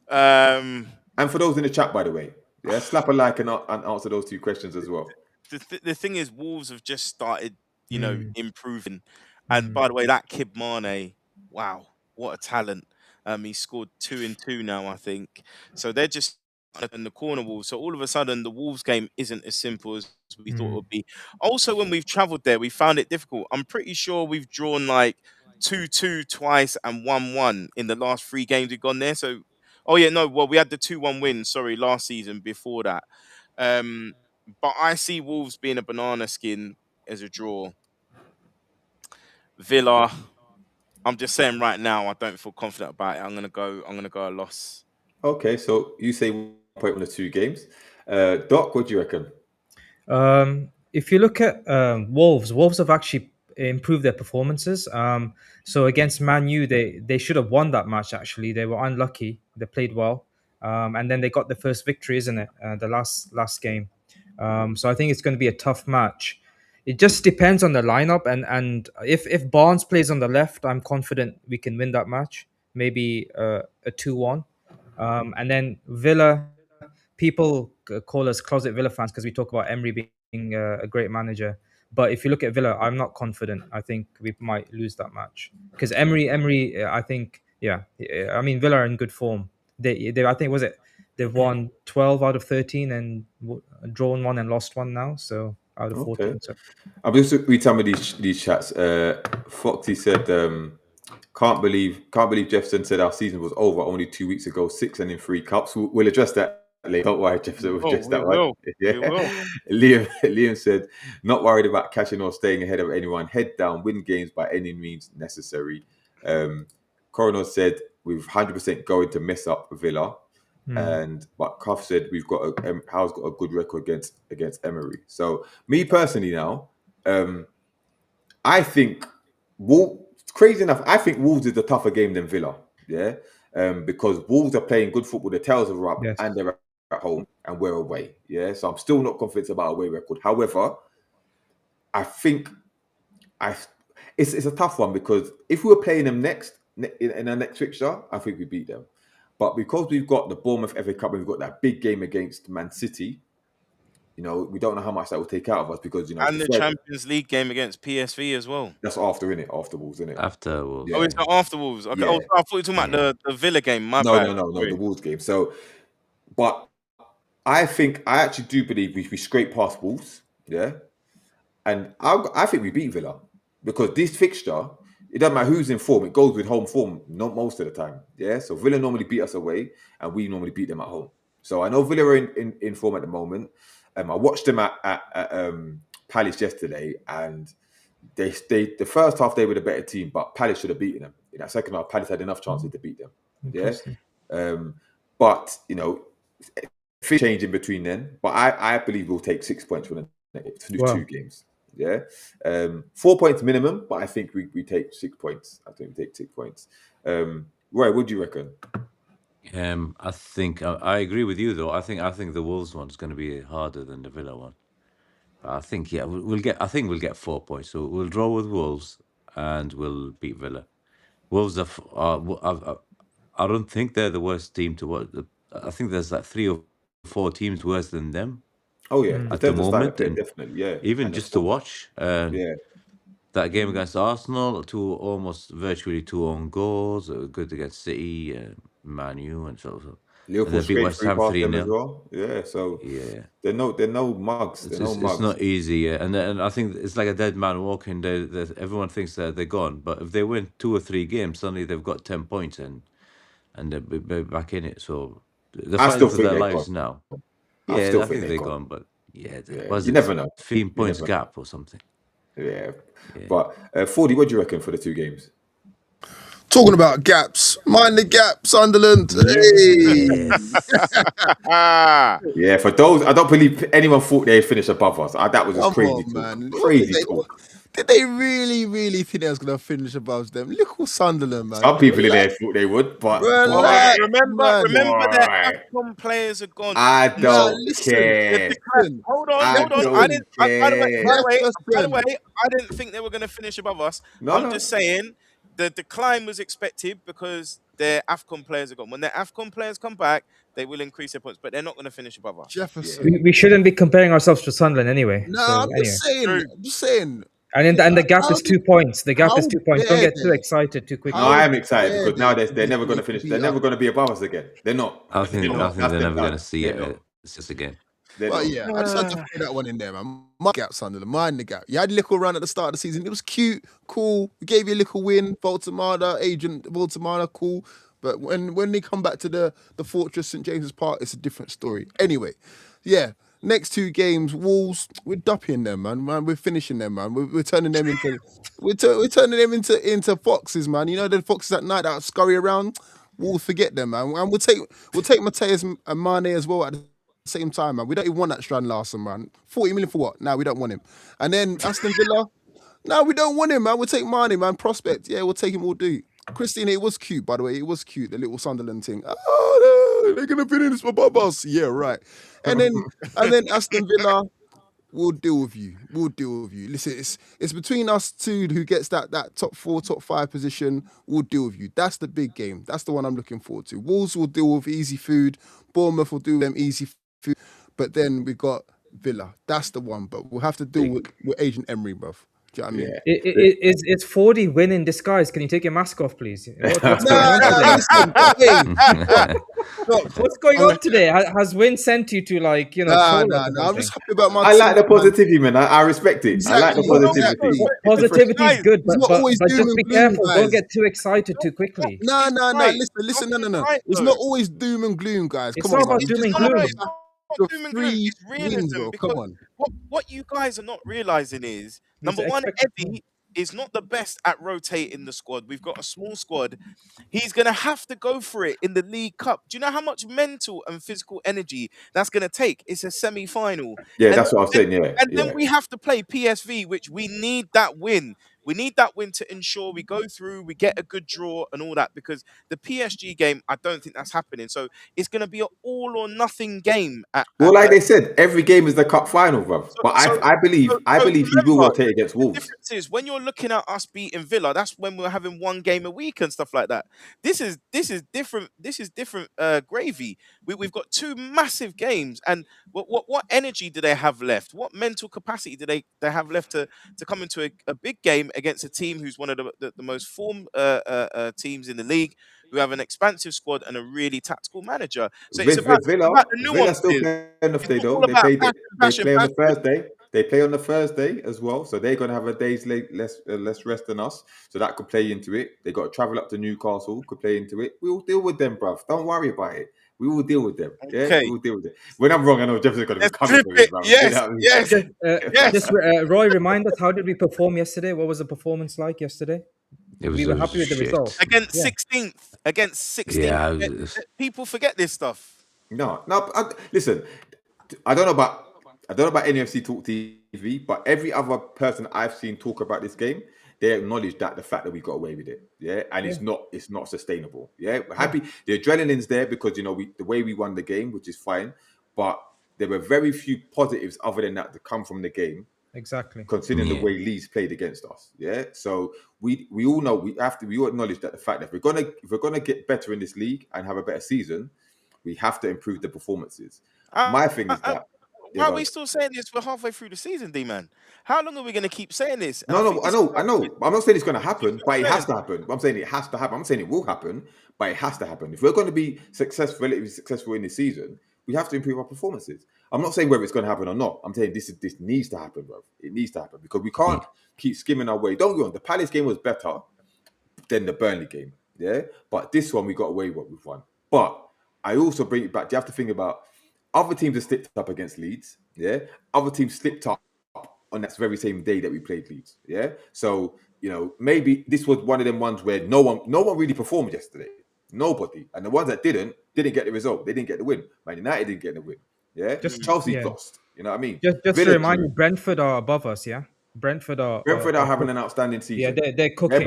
um, And for those in the chat, by the way, yeah, slap a like and answer those 2 questions as well. the thing is, Wolves have just started, mm, improving. And mm, by the way, that kid Mane, wow, what a talent! He scored 2 in 2 now, I think. So they're just in the corner Wolves. So all of a sudden, the Wolves game isn't as simple as we thought it mm. would be. Also, when we've travelled there, we found it difficult. I'm pretty sure we've drawn like 2-2 twice and 1-1 in the last 3 games we've gone there. So Oh yeah, no. Well, we had the 2-1 win. Sorry, last season before that. Um, but I see Wolves being a banana skin as a draw. Villa. I'm just saying right now, I don't feel confident about it. I'm gonna go. I'm gonna go a loss. Okay, so you say 1 point on the 2 games. Doc, what do you reckon? If you look at Wolves have actually improved their performances. So against Man U, they should have won that match. Actually, they were unlucky. They played well, and then they got the first victory, isn't it? The last game. So I think it's going to be a tough match. It just depends on the lineup, and if Barnes plays on the left, I'm confident we can win that match. Maybe a 2-1. And then Villa, people call us closet Villa fans because we talk about Emery being a great manager. But if you look at Villa, I'm not confident. I think we might lose that match because Emery, I think, yeah. I mean, Villa are in good form. They I think was it they've won 12 out of 13 and drawn one and lost one now. So out of Okay. 14. So I'm just read some of these chats. Foxy said, can't believe Jefferson said our season was over only 2 weeks ago, 6 and in 3 cups. We'll address that later. Don't worry, Jefferson, we'll address we that one. will. Yeah. We will. Liam said, not worried about catching or staying ahead of anyone. Head down, win games by any means necessary. Coroner said, we've 100% going to mess up Villa. But Cuff said Howe's got a good record against Emery. So me personally now, I think crazy enough, I think Wolves is a tougher game than Villa. Yeah, because Wolves are playing good football. The tails are up yes. and they're at home and we're away. Yeah, so I'm still not convinced about away record. However, I think it's a tough one because if we were playing them next in our next fixture, I think we beat them. But because we've got the Bournemouth FA Cup and we've got that big game against Man City, we don't know how much that will take out of us because And the Champions League game against PSV as well. That's after, innit? After Wolves, innit? After Wolves. Yeah. Oh, it's not after Wolves. Okay. Yeah. Oh, I thought you were talking about the Villa game. My No, bad. the Wolves game. So, but I actually do believe we scrape past Wolves, yeah, and I think we beat Villa because this fixture, it doesn't matter who's in form, it goes with home form, not most of the time, yeah. So Villa normally beat us away, and we normally beat them at home. So I know Villa are in form at the moment. I watched them at Palace yesterday, and they the first half they were the better team, but Palace should have beaten them. In that second half, Palace had enough chances to beat them. Yeah, but things change in between then. But I believe we'll take 6 points from the next 2 games. Yeah, 4 points minimum, but I think we take 6 points. I think we take 6 points. Roy, what do you reckon? I think I agree with you though. I think the Wolves one is going to be harder than the Villa one. I think we'll get 4 points. So we'll draw with Wolves and we'll beat Villa. Wolves I don't think they're the worst team to watch. I think there's like 3 or 4 teams worse than them. Oh yeah, at the moment, and definitely, yeah. Even and just to watch. Yeah. That game against Arsenal, virtually 2 own goals. Good against City, Man U, and so. Liverpool they beat West Ham 3-0 as well. Yeah, so yeah, they're no mugs. It's not easy, yeah. And I think it's like a dead man walking. Everyone thinks that they're gone, but if they win 2 or 3 games, suddenly they've got 10 points and they're back in it. So they're fighting for their lives now. Yeah, I think they're gone, but you never know. 15 points gap or something. Yeah. But 40, what do you reckon for the 2 games? Talking about gaps, mind the gap, Sunderland. Yes. Yeah, for those, I don't believe anyone thought they'd finish above us. That was just crazy talk. Man. Crazy talk. Did they really, really think they was going to finish above them? Little Sunderland, man. Some people in there thought they would, but remember that AFCON players are gone. I don't care. Hold on. By the way, I didn't think they were going to finish above us. I'm just saying the decline was expected because their AFCON players are gone. When their AFCON players come back, they will increase their points, but they're not going to finish above us. Jefferson. We shouldn't be comparing ourselves to Sunderland anyway. No, I'm just saying. And the gap is 2 points. The gap is 2 points. Don't get too excited too quickly. No, I am excited because now they're never going to finish. They're never going to be above us again. They're not. I think they're never going to see it. It's just again. But yeah, I just had to put that one in there, man. Mind the gap, Sunderland. Mind the gap. You had a little run at the start of the season. It was cute, cool. We gave you a little win. Agent Voltamada, cool. But when they come back to the fortress St James's Park, it's a different story. Anyway, yeah. Next two games, Wolves, we're dupping them, man. We're finishing them, man. We're turning them into we're turning them into foxes, man. You know the foxes at night that scurry around. We'll forget them, man. And we'll take Mateus and Mane as well at the same time, man. We don't even want that Strand Larsen, man. 40 million for what? Nah, we don't want him. And then Aston Villa, no, we don't want him, man. We'll take Mane, man. Prospect, yeah, we'll take him. We'll do. Christine, it was cute, by the way. It was cute, the little Sunderland thing. Oh, no, they're gonna finish for Bubbles. Yeah, right. And then Aston Villa, we'll deal with you. We'll deal with you. Listen, it's between us two who gets that top 4, top 5 position. We'll deal with you. That's the big game. That's the one I'm looking forward to. Wolves will deal with easy food. Bournemouth will do them easy food. But then we got Villa. That's the one. But we'll have to deal with Agent Emery, bruv. Do you know what I mean? It's 40 win in disguise. Can you take your mask off, please? What's going Nah, on today? listen, What's going on today? Has Win sent you to nah. I'm just happy about my I like the team, man. positivity, man. I respect it. I like the Exactly. positivity. Positivity is good, It's but not always doom just and be gloom, careful. guys. Don't get too excited too quickly. No. Right. Listen. Not No. right, It's though. not always doom and gloom, guys. It's Come not on, about man. doom and Just gloom. look It's at not doom and gloom. three It's realism. wins, bro. Because Come on. what you guys are not realizing is, These number are one, expected Eddie is not the best at rotating the squad. We've got a small squad. He's going to have to go for it in the League Cup. Do you know how much mental and physical energy that's going to take? It's a semi-final. Yeah, And that's what I'm saying. Yeah, and then we have to play PSV, which we need that win. We need that win to ensure we go through, we get a good draw and all that, because the PSG game, I don't think that's happening. So it's going to be an all or nothing game. Well, like they said, every game is the cup final, bruv. But I believe he will remember, rotate against the Wolves. difference is when you're looking at us beating Villa, that's when we're having one game a week and stuff like that. This is different. This is different gravy. We've got two massive games, and what energy do they have left? What mental capacity do they have left to come into a big game against a team who's one of the most formed teams in the league, who have an expansive squad and a really tactical manager. So it's about the Villa still nuances. play on the It's Thursday not though. all They about play passion. on the Thursday. They play on the Thursday as well, so they're gonna have a day's less rest than us. So that could play into it. They got to travel up to Newcastle, could play into it. We will deal with them, bruv. Don't worry about it. We will deal with them. Yeah, Okay. we will deal with it. When I'm wrong, I know Jefferson's gonna be Let's coming flip for me, it. bruv. Yes, You know what I mean? yes. Yes. Just Roy, remind us, how did we perform yesterday? What was the performance like yesterday? We were happy with the result. Against Yeah. 16th. Against 16th. Yeah, People forget this stuff. No. Listen, I don't know about NUFC Talk TV, but every other person I've seen talk about this game, they acknowledge that the fact that we got away with it, yeah, and it's not sustainable, yeah. We're happy. The adrenaline's there because the way we won the game, which is fine, but there were very few positives other than that to come from the game. Exactly. Considering the way Leeds played against us, yeah. So we all know we all acknowledge that the fact that if we're gonna get better in this league and have a better season, we have to improve the performances. My thing is that. Why are we still saying this? We're halfway through the season, D-man. How long are we going to keep saying this? And No, I know. I'm not saying it's going to happen, but it has to happen. I'm saying it has to happen. I'm saying it will happen, but it has to happen. If we're going to be relatively successful in this season, we have to improve our performances. I'm not saying whether it's going to happen or not. I'm saying this needs to happen, bro. It needs to happen because we can't keep skimming our way. Don't get on. The Palace game was better than the Burnley game, yeah. But this one we got away with one. But I also bring it back. You have to think about other teams have slipped up against Leeds, yeah. Other teams slipped up on that very same day that we played Leeds, yeah. So maybe this was one of them ones where no one really performed yesterday. Nobody, and the ones that didn't get the result. They didn't get the win. Man United didn't get the win. Yeah, Chelsea lost. You know what I mean? Just to remind you, Brentford are above us. Yeah, Brentford are having an outstanding season. Yeah, they're cooking.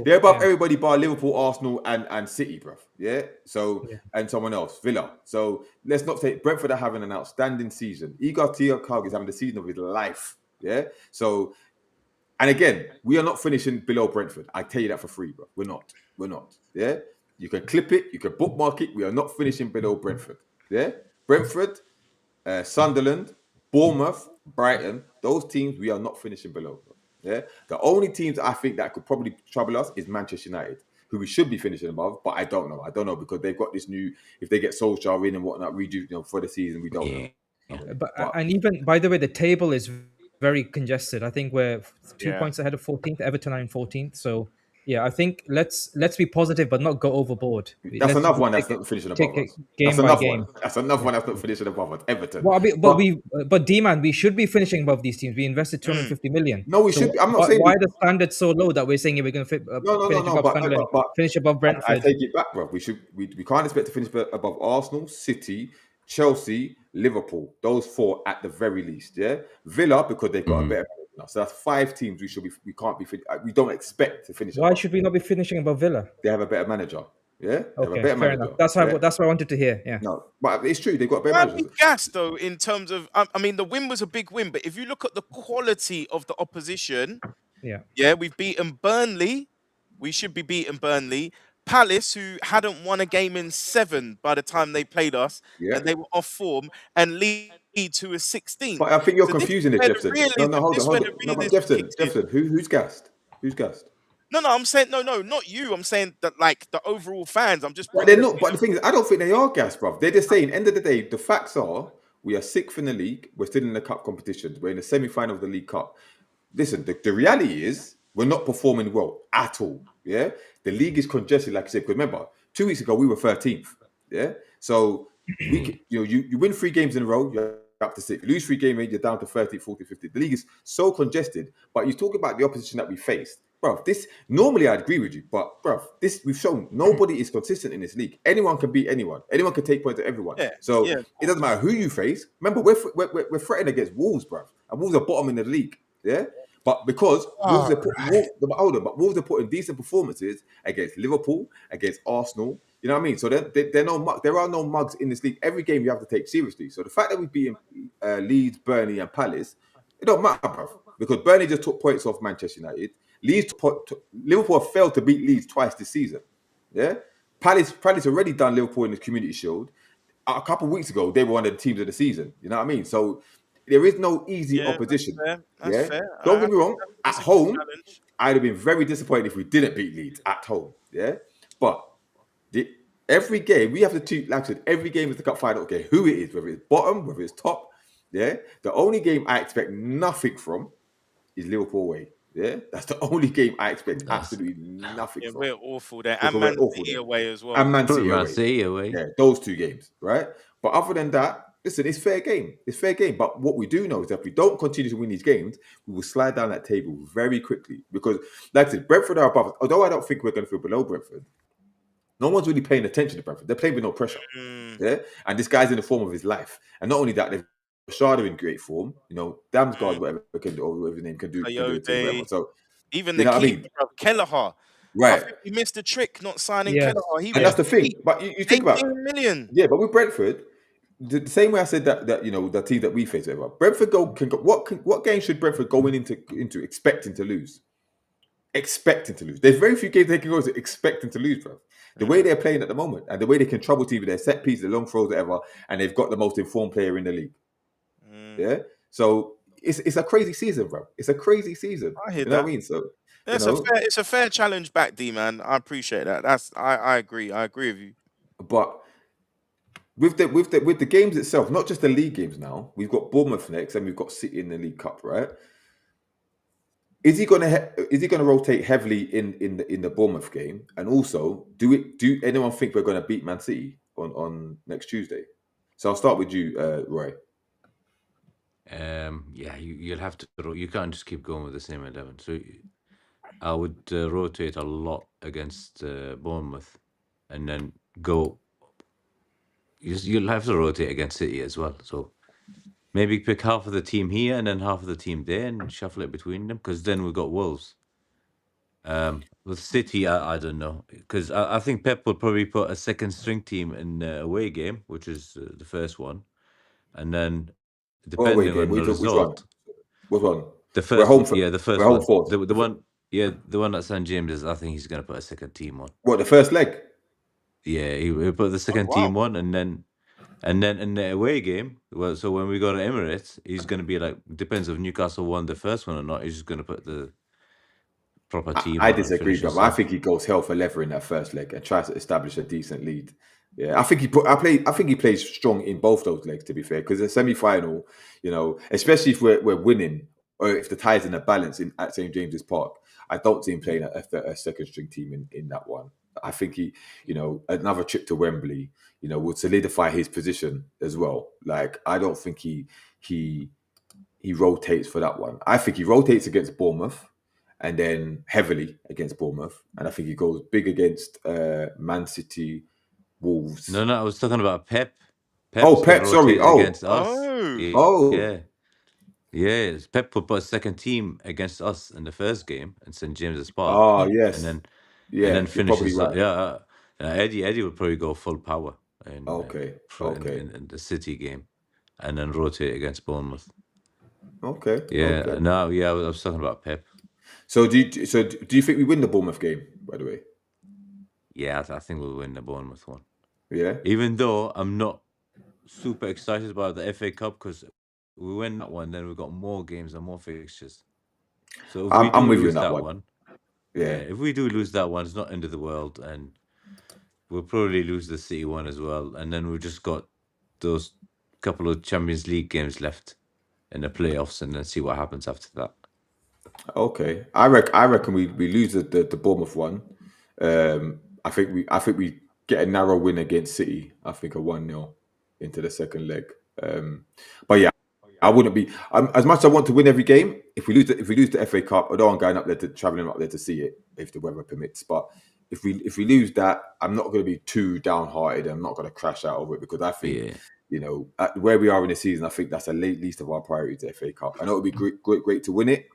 They're above everybody bar Liverpool, Arsenal, and City, bruv. Yeah. So and someone else, Villa. So let's not say Brentford are having an outstanding season. Igor Teokag is having the season of his life. Yeah. So, and again, we are not finishing below Brentford. I tell you that for free, bro. We're not. Yeah. You can clip it. You can bookmark it. We are not finishing below Brentford. Yeah. Brentford, Sunderland, Bournemouth, Brighton, those teams we are not finishing below. Yeah, the only teams I think that could probably trouble us is Manchester United, who we should be finishing above, but I don't know because they've got this new. If they get Solskjaer in and whatnot, redo for the season, we don't know. But and even by the way, the table is very congested. I think we're 2 points ahead of 14th. Everton are in 14th, so Yeah, I think let's be positive, but not go overboard. That's Let's another one take that's not finishing take above it us. That's game by another one. game. That's another Yeah. one that's not finishing above us. Everton. Well, I mean, But but D-man, we should be finishing above these teams. We invested 250 million. no, we So should be. I'm not saying why are the standards so low that we're saying we're going to finish no. above But Sunderland, but finish above I Brentford? take it back, bro. We can't expect to finish above Arsenal, City, Chelsea, Liverpool. Those four at the very least. Yeah, Villa because they've got a better. So that's 5 teams we can't be. We don't expect to finish Why above. should we not be finishing above Villa? They have a better manager. Yeah, they have a Okay, better fair manager. enough. That's what I wanted to hear. Yeah. No, but it's true. They've got better Why are managers. we gassed though? In terms of, I mean, the win was a big win, but if you look at the quality of the opposition, Yeah. yeah, we've beaten Burnley. We should be beating Burnley. Palace, who hadn't won a game in 7 by the time they played us, Yeah. and they were off form, and Leeds, who was 16th. But I think you're So this confusing is it, where the Jefferson. realism- No, hold this on, is where hold the on. No, but realism kicks in. Jefferson, who's gassed? Who's gassed? No, I'm saying no, not you. I'm saying that like the overall fans. I'm just. But they're not. But the thing is, I don't think they are gassed, bruv. They're just saying, end of the day, the facts are we are 6th in the league. We're still in the cup competitions. We're in the semi-final of the League Cup. Listen, the reality is we're not performing well at all. Yeah, the league is congested, like I said. Because remember, 2 weeks ago we were 13th. Yeah, so you win 3 games in a row, you're up to 6th. You lose 3 games, you're down to 30, 40, 50. The league is so congested. But you talk about the opposition that we faced, bruv. This normally I'd agree with you, but bruv, this we've shown nobody is consistent in this league. Anyone can beat anyone. Anyone can take points to everyone. Yeah, So yeah, it doesn't matter who you face. Remember, we're threatened against Wolves, bruv, and Wolves are bottom in the league. Yeah. But because Wolves are putting decent performances against Liverpool, against Arsenal, you know what I mean? So there are no mugs in this league. Every game you have to take seriously. So the fact that we've beaten Leeds, Burnley, and Palace, it don't matter, bruv. Because Burnley just took points off Manchester United. Liverpool have failed to beat Leeds twice this season. Yeah, Palace already done Liverpool in the Community Shield. A couple of weeks ago, they were one of the teams of the season. You know what I mean? So there is no easy opposition. That's fair. Don't get me wrong. At That's a good home, challenge. I'd have been very disappointed if we didn't beat Leeds at home. Yeah, but every game we have to treat, like I said, every game is the cup final. Okay, who it is, whether it's bottom, whether it's top. Yeah, the only game I expect nothing from is Liverpool away. Yeah, that's the only game I expect absolutely nothing Yeah, from. we're awful there, Because and we're Man awful City there. away as well. And Man City Man away. City away. Yeah, those 2 games, right? But other than that, listen, it's fair game. It's fair game. But what we do know is that if we don't continue to win these games, we will slide down that table very quickly. Because, like I said, Brentford are above us. Although I don't think we're going to feel below Brentford, no one's really paying attention to Brentford. They're playing with no pressure. Yeah, and this guy's in the form of his life. And not only that, they've Shada in great form. You know, Damsgaard, whatever his name can do it to whatever. So Even you the know what I keeper, mean? Kelleher. I Right. think he missed a trick not signing Yes. Kelleher. He And was that's the thing. cheap. But you think about 18 million. yeah, but with Brentford, the same way I said that you know the team that we face, whatever. Brentford what game should Brentford go into expecting to lose? Expecting to lose. There's very few games they can go to expecting to lose, bro. The way they're playing at the moment and the way they can trouble teams with their set pieces, their long throws, whatever, and they've got the most informed player in the league. Yeah, so it's a crazy season, bro. It's a crazy season. I hear You know that. what I mean? So It's a fair challenge back, D man. I appreciate that. I agree. I agree with you. but with the games itself, not just the league games now, we've got Bournemouth next and we've got City in the League Cup, right? Is he gonna rotate heavily in the Bournemouth game? And also, do anyone think we're gonna beat Man City on next Tuesday? So I'll start with you, Roy. Yeah, you'll have to. You can't just keep going with the same 11. So I would rotate a lot against Bournemouth, and then go. You'll have to rotate against City as well. So maybe pick half of the team here and then half of the team there, and shuffle it between them. Because then we've got Wolves. With City, I don't know, because I think Pep will probably put a second string team in the away game, which is the first one, and then depending on the result. Which one? The first, we're home for, the first we're one. home fourth. The one, the one at St James's. I think he's gonna put a second team on. What, the first leg? Yeah, he'll put the second team on, and then in the away game. Well, so when we go to Emirates, he's gonna be like, depends if Newcastle won the first one or not. He's just gonna put the proper team. I disagree, but I think he goes hell for leather in that first leg and tries to establish a decent lead. Yeah, I think he plays strong in both those legs, to be fair, because the semi-final, you know, especially if we're winning or if the tie's in a balance at St James's Park, I don't see him playing a second string team in that one. I think he, another trip to Wembley, would solidify his position as well. Like, I don't think he rotates for that one. I think he rotates against Bournemouth and then heavily against Bournemouth. And I think he goes big against Man City, Wolves. No, I was talking about Pep. Pep, sorry. Against us. Oh. Yeah. Pep put a second team against us in the first game in St James's Park. Oh, yes. And Yeah, then you're probably finishes. right. Eddie would probably go full power in the City game, and then rotate against Bournemouth. Okay. Yeah. Okay. No. Yeah. I was talking about Pep. So do you think we win the Bournemouth game? By the way. Yeah, I think we'll win the Bournemouth one. Yeah. Even though I'm not super excited about the FA Cup, because we win that one, then we've got more games and more fixtures. So if I'm we with you lose on that that one. Yeah, if we do lose that one, it's not end of the world, and we'll probably lose the City one as well. And then we've just got those couple of Champions League games left in the playoffs, and then see what happens after that. Okay, I reckon we lose the Bournemouth one. I think we get a narrow win against City. I think a 1-0 into the second leg. But yeah, I wouldn't be as much as I want to win every game. If we lose the FA Cup, although I'm going up there traveling up there to see it if the weather permits. But if we lose that, I'm not going to be too downhearted. I'm not going to crash out over it because I think at where we are in the season, I think that's the least of our priorities. The FA Cup. I know it would be great to win it,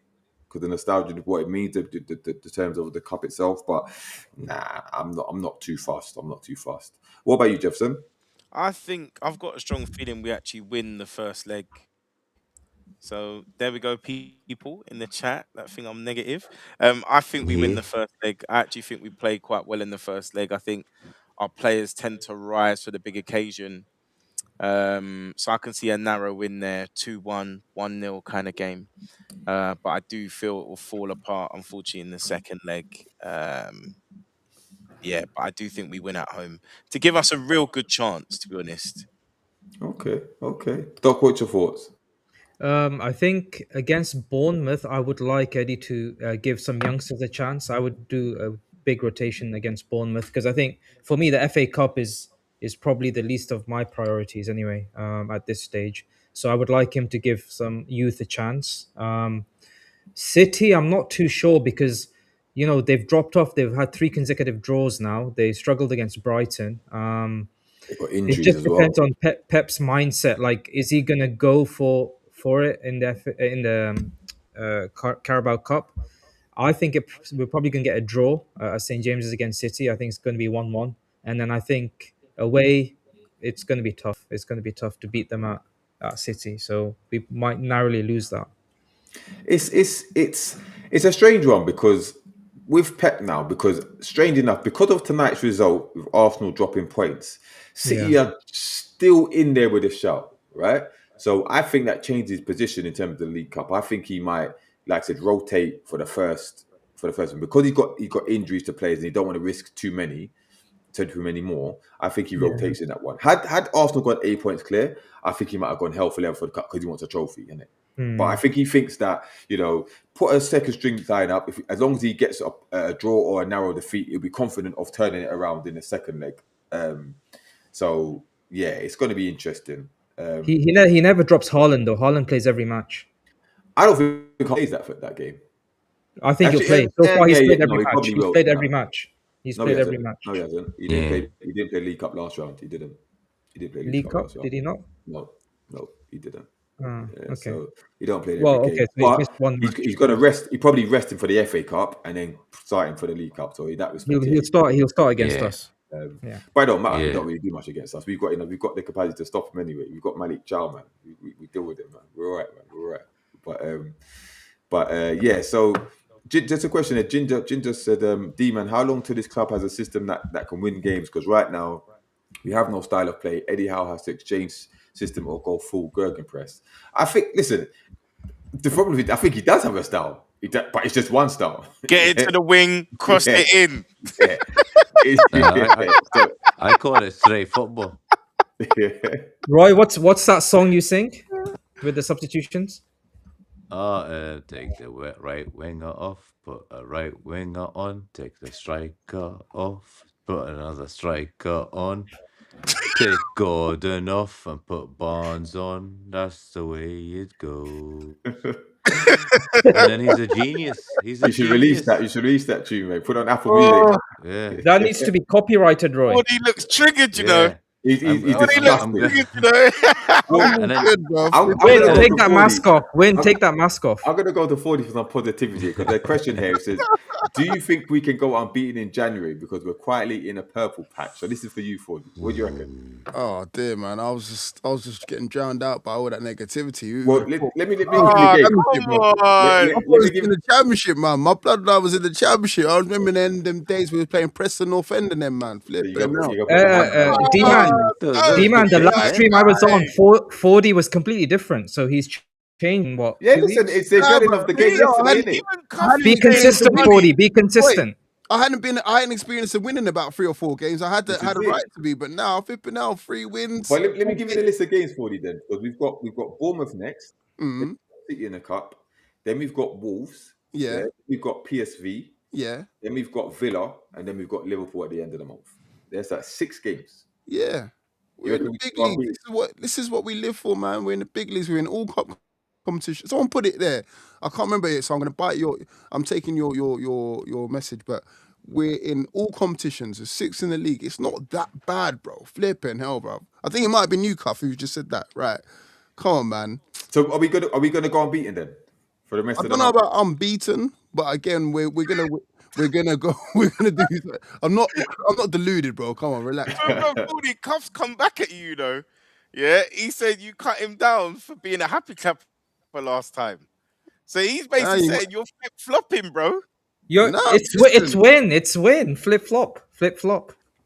because the nostalgia of what it means, the terms of the cup itself. But nah, I'm not too fast. What about you, Jefferson? I think I've got a strong feeling we actually win the first leg. So there we go, people in the chat that think I'm negative. I think we win the first leg. I actually think we play quite well in the first leg. I think our players tend to rise for the big occasion. So I can see a narrow win there, 2-1, 1-0 kind of game. But I do feel it will fall apart, unfortunately, in the second leg. But I do think we win at home to give us a real good chance, to be honest. Okay. Doc, what's your thoughts? I think against Bournemouth, I would like Eddie to give some youngsters a chance. I would do a big rotation against Bournemouth because I think for me the FA Cup is probably the least of my priorities anyway at this stage. So I would like him to give some youth a chance. City, I'm not too sure because they've dropped off. They've had 3 consecutive draws now. They struggled against Brighton. They've got It injuries just as depends well. on Pep's mindset. Like, is he gonna go for it in the Carabao Cup? I think we're probably gonna get a draw at St James's against City. I think it's going to be 1-1, and then I think away it's going to be tough. It's going to be tough to beat them at City. So we might narrowly lose that. It's a strange one because with Pep now, because strange enough, because of tonight's result with Arsenal dropping points, City are still in there with a shout, right? So I think that changes his position in terms of the League Cup. I think he might, like I said, rotate for the first one because he got injuries to players and he don't want to risk too many more. I think he rotates in that one. Had Arsenal got 8 points clear, I think he might have gone hell for leather for the cup because he wants a trophy, innit? But I think he thinks that, put a second string line up. As long as he gets a draw or a narrow defeat, he'll be confident of turning it around in the second leg. So yeah, it's going to be interesting. He never drops Haaland though. Haaland plays every match. I don't think he plays that game. I think he'll play. So far, he's played every match. He's played every match. He's played every match. No, he hasn't. He didn't play League Cup last round. He didn't play League Cup last round. Did he not? No, he didn't. Okay. So he don't play every game. Okay. So he's missed one match. He's going to rest. He probably resting for the FA Cup and then starting for the League Cup. So that was. He'll start against us. But it don't matter. He don't really do much against us. We've got the capacity to stop him anyway. We've got Malik Chow, man. We deal with him, man. We're all right, man. We're all right. But yeah. So just a question there. Ginger said, D-man, how long till this club has a system that can win games? Because right now we have no style of play. Eddie Howe has to exchange system or go full Gegenpress. I think. Listen, the problem is, I think he does have a style, but it's just one style. Get it to the wing, cross it in. I call it straight football. Roy, what's that song you sing with the substitutions? Take the right winger off, put a right winger on. Take the striker off, put another striker on. Take Gordon off and put Barnes on. That's the way it goes. And then he's a genius. He's a You should release genius. that. You should release that tune, mate. Put it on Apple Oh, Yeah. That needs to be copyrighted, Roy. What he looks triggered, you know. Yeah. He's I'm What he looks disgusting. triggered, you know. And then good, bro. I'm Win, gonna take go that to mask 40. off. Win, take that mask off. I'm going to go to 40 for some positivity because the question here says, do you think we can go unbeaten in January because we're quietly in a purple patch? So this is for you, 40. What do you reckon? Oh dear, man. I was just getting drowned out by all that negativity. Well, let me give you Oh, the game. come on. I Let was me in give the championship, man. My bloodline was in the championship. I remember them days we were playing Preston North End and them, man. you Flipping go, out. you go put the hand on. D-Man, D-Man, the last stream I was on, 40 was completely different. So he's changed what? Yeah, 2 listen, weeks? it's the getting of the game yesterday, isn't it? Even Cuffy Be saying consistent, money. 40. Be consistent. I hadn't experienced a win in about 3 or 4 games. I had This had a is it. right to be, but now flipping out 3 wins. Well, let me give you the list of games for you then, because we've got Bournemouth next, Mm, City in the cup, then we've got Wolves, yeah, we've got PSV, yeah, then we've got Villa, and then we've got Liverpool at the end of the month. There's that 6 games. yeah. We're in reckon the we big can go leagues. This is what we live for, man. We're in the big leagues. We're in all competitions. Someone put it there. I can't remember it, so I'm gonna bite your. I'm taking your message, but we're in all competitions. There's 6 in the league. It's not that bad, bro. Flipping hell, bro. I think it might be Newcastle who just said that. Right? Come on, man. So are we gonna go unbeaten then for the rest I of the don't know month? about unbeaten, but again, we're gonna go. We're gonna do. I'm not deluded, bro. Come on, relax. Bro, Fordy, Cuff's come back at you, though. Yeah, he said you cut him down for being a happy clapper last time. So he's basically saying you're flip flopping, bro. No, It's win. Flip flop.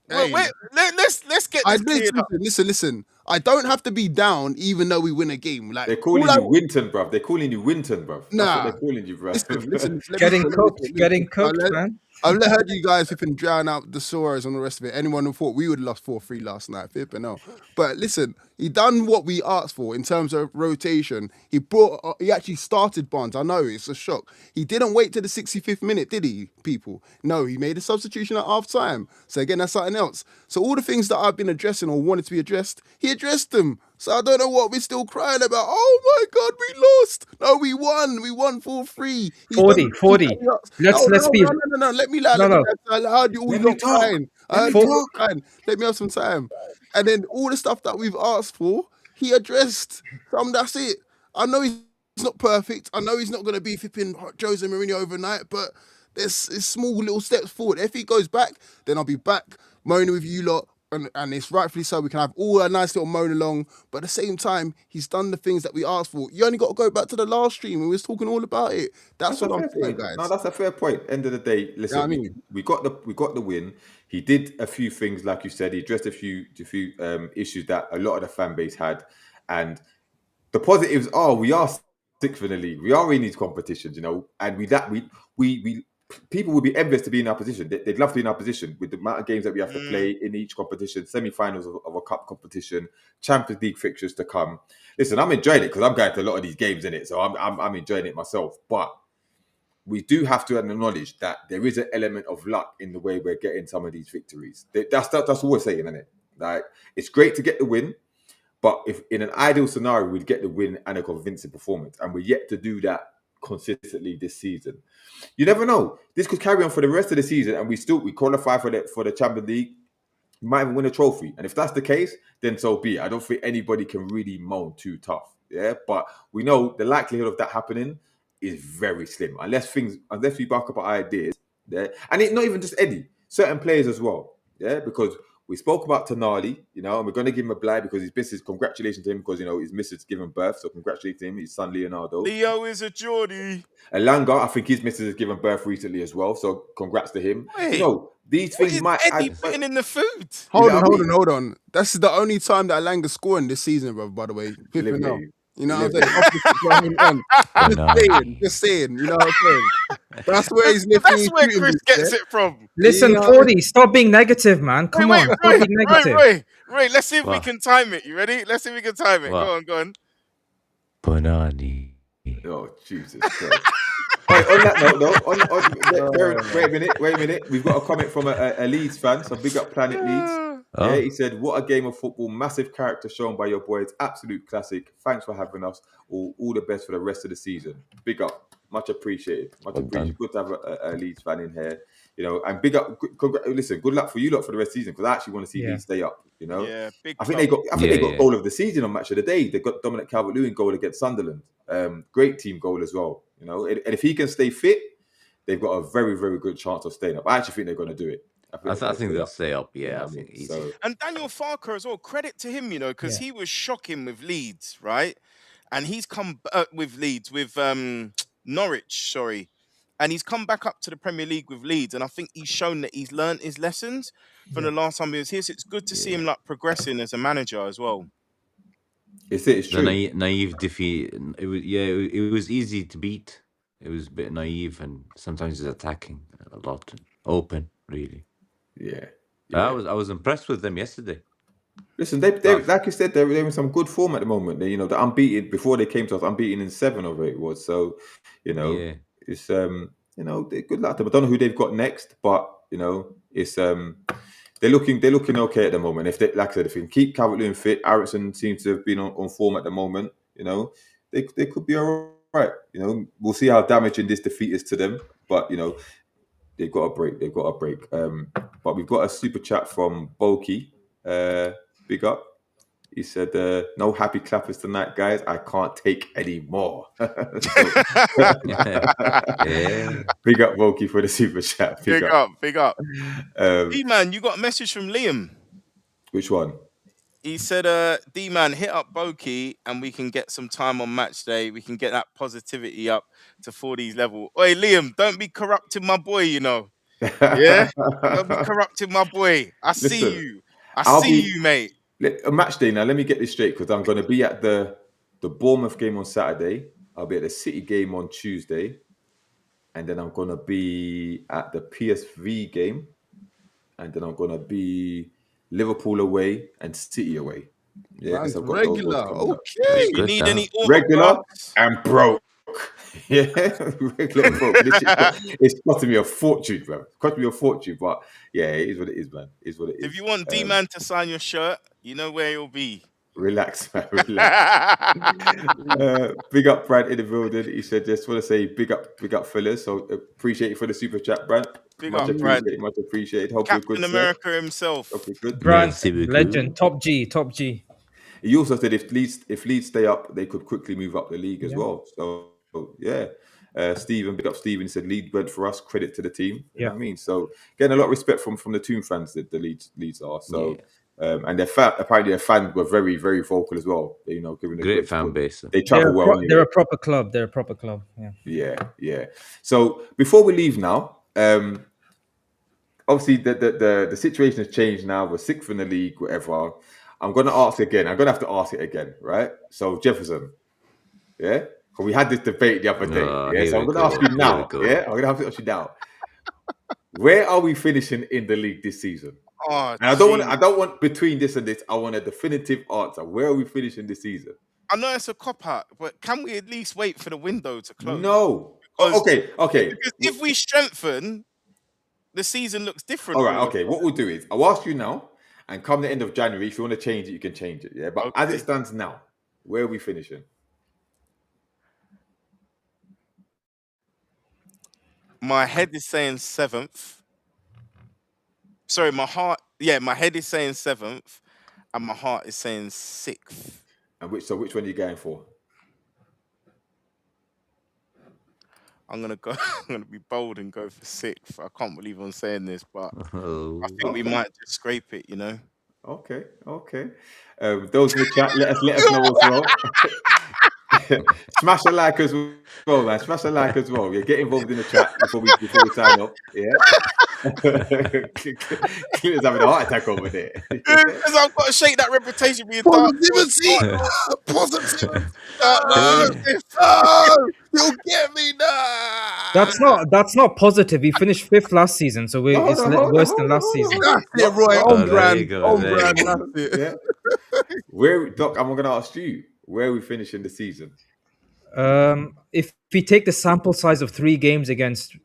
Hey. Wait, let's get this cleared up. Listen. I don't have to be down even though we win a game. Like They're calling you Winton, bruv. They're calling you Winton, bruv. That's Nah. what they're calling you, bruv. Listen. Getting cooked, man. I've heard you guys have been drown out the Soros and the rest of it. Anyone who thought we would have lost 4-3 last night, flipping no. But listen, he done what we asked for in terms of rotation. He actually started Barnes. I know it's a shock. He didn't wait to the 65th minute, did he, people? No, he made a substitution at half time. So again, that's something else. So all the things that I've been addressing or wanted to be addressed, he addressed them. So I don't know what we're still crying about. Oh my God, we lost. No, we won. We won 4-3. 40. Let's be. No. Let me lie. No. I heard you all Let me lot talk. crying. I heard you all crying. Let me have some time. And then all the stuff that we've asked for, he addressed. That's it. I know he's not perfect. I know he's not going to be flipping Jose Mourinho overnight, but there's small little steps forward. If he goes back, then I'll be back moaning with you lot. And it's rightfully so. We can have all a nice little moan along, but at the same time, he's done the things that we asked for. You only got to go back to the last stream, and we was talking all about it. That's what I'm saying, guys. No, that's a fair point. End of the day, listen, I mean? we got the win. He did a few things, like you said. He addressed a few issues that a lot of the fan base had, and the positives are we are 6th in the league. We are in these competitions, and we people would be envious to be in our position. They'd love to be in our position with the amount of games that we have to play in each competition, semi-finals of a cup competition, Champions League fixtures to come. Listen, I'm enjoying it because I'm going to a lot of these games in it, so I'm enjoying it myself. But we do have to acknowledge that there is an element of luck in the way we're getting some of these victories. That's all we're saying, isn't it? Like, it's great to get the win, but if in an ideal scenario we'd get the win and a convincing performance, and we're yet to do that consistently this season. You never know. This could carry on for the rest of the season, and we qualify for the Champions League. We might even win a trophy. And if that's the case, then so be it. I don't think anybody can really moan too tough. Yeah, but we know the likelihood of that happening is very slim, unless we back up our ideas. Yeah, and it's not even just Eddie. Certain players as well. Yeah, because we spoke about Tonali, and we're going to give him a blight because his missus, congratulations to him because, his missus given birth. So congratulations to him, his son Leonardo. Leo is a Geordie. Elanga, I think his missus has given birth recently as well. So congrats to him. Wait, these things might Eddie putting in the food? Hold on. That's the only time that Alanga's scoring this season, bro, by the way. Flipping out. You know what I'm saying? Just saying, you know what I'm saying? That's where he's lifting. That's where Chris gets it from. Listen, 40, stop being negative, man. Come on, stop being negative. Ray, let's see if we can time it. You ready? Let's see if we can time it. Go on. Banani. Oh, Jesus Christ. Wait, on that note, wait a minute. We've got a comment from a Leeds fan, so big up Planet Leeds. Oh. Yeah, he said, "What a game of football! Massive character shown by your boys. Absolute classic. Thanks for having us. All the best for the rest of the season. Big up, much appreciated. Much Well appreciated. done. Good to have a Leeds fan in here. You know, and big up. Listen, good luck for you lot for the rest of the season, because I actually want to see Yeah. Leeds stay up. You know, Yeah, big I think club. they got goal of the season on Match of the Day. They got Dominic Calvert-Lewin goal against Sunderland. Great team goal as well. You know, and if he can stay fit, they've got a very, very good chance of staying up. I actually think they're going to do it. I think they'll stay up. Yeah, You know I what think mean? easy. So, And Daniel Farker as well. Credit to him, you know, because he was shocking with Leeds, right? And he's come with Leeds with Norwich, sorry, and he's come back up to the Premier League with Leeds, and I think he's shown that he's learned his lessons from the last time he was here. So it's good to see him like progressing as a manager as well. it's The true. naive defeat. It was easy to beat. It was a bit naive, and sometimes it's attacking a lot, open, really. Yeah. I was impressed with them yesterday. Listen, they like you said, they're in some good form at the moment. They, you know, they're unbeaten before they came to us, unbeaten in 7 of it was. So, you know, it's you know, good luck to them. I don't know who they've got next, but you know, it's they're looking okay at the moment. If they, like I said, if they can keep Calvert-Lewin fit, Ericsson seems to have been on form at the moment. You know, they could be all right. You know, we'll see how damaging this defeat is to them, but you know, they've got a break. But we've got a super chat from Boki. Big up. He said, "No happy clappers tonight, guys. I can't take any more." Yeah. Big up, Boki, for the super chat. Big up. D-Man, you got a message from Liam. Which one? He said, D-Man, hit up Boki and we can get some time on match day. We can get that positivity up to 4D's level. Oi, Liam, don't be corrupting my boy, you know. Yeah? Don't be corrupting my boy. I see you. I see you, mate. A match day now. Let me get this straight, because I'm going to be at the Bournemouth game on Saturday. I'll be at the City game on Tuesday. And then I'm going to be at the PSV game. And then I'm going to be Liverpool away and City away. Yeah, Man's I've got regular. those Okay. If you need any regular autographs, and broke. Yeah, regular and broke. It's costing me a fortune, bro. It's costing me a fortune, but yeah, it is what it is, man. It is what it is. if you want D-Man to sign your shirt, you know where you'll be. Relax, man. Relax. Big up, Brad, in the building. He said, just want to say big up, fellas. So appreciate you for the super chat, Brad. Big Much up, Brad. appreciated. Much appreciated. Hope you're Captain good, America himself. Hope you're good. Brand Merci beaucoup. legend, top G. He also said if Leeds stay up, they could quickly move up the league as well. So yeah. Stephen, big up Stephen. He said Leeds went for us. Credit to the team. You know what I mean? So getting a lot of respect from the Toon fans that the Leeds are. So and apparently their fans were very, very vocal as well. You know, giving a Great fan base. They travel well. Anyway. They're a proper club. Yeah. So before we leave now, obviously the situation has changed now. We're 6th in the league, whatever. I'm going to ask again. I'm going to have to ask it again, right? So Jefferson, yeah? Because we had this debate the other day. So I'm going to ask you now. Yeah? I'm going to have to ask you now. Where are we finishing in the league this season? Oh, and I don't want between this and this. I want a definitive answer. Where are we finishing this season? I know it's a cop-out, but can we at least wait for the window to close? No. Okay. Because if we strengthen, the season looks different. All right, okay. What we'll do is I'll ask you now, and come the end of January, if you want to change it, you can change it. Yeah, but as it stands now, where are we finishing? My head is saying 7th. Sorry, my head is saying 7th, and my heart is saying 6th. And which one are you going for? I'm gonna be bold and go for 6th. I can't believe I'm saying this, but I think we might just scrape it, you know. Okay. Those in the chat, let us know as well. Smash a like as well, man. Smash a like as well. Yeah, get involved in the chat before we sign up. Yeah. Clint's having a heart attack over there. Because I've got to shake that reputation being Positivity. You'll get me now. That's not positive. He finished 5th last season, so it's worse than last season. That's it, Roy. On brand. That's it. Yeah. Doc, I'm going to ask you, where are we finishing the season? If we take the sample size of 3 games against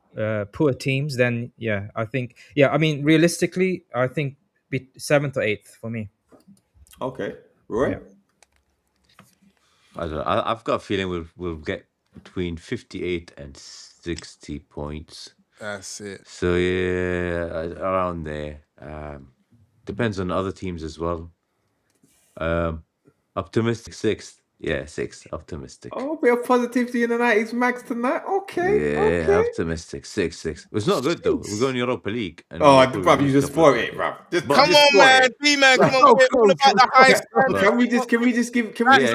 poor teams, then yeah, I think I mean realistically, I think 7th or 8th for me. Okay, Roy. Yeah. I don't know. I've got a feeling we'll get between 58 and 60 points. That's it. So yeah, around there. Depends on other teams as well. Optimistic 6th. Yeah, 6th. Optimistic. Oh, a bit of positivity in the 90s Max tonight. Okay, Yeah, okay. optimistic. 6-6. It's not good though. We're going Europa League. And Oh, Liverpool bruv, you lose just couple of spoiled it, times. bruv. Just, But- Come just on, spoiled man, it. D-man, come on. Oh, We're all about the high standards. Can we just give Like Yeah,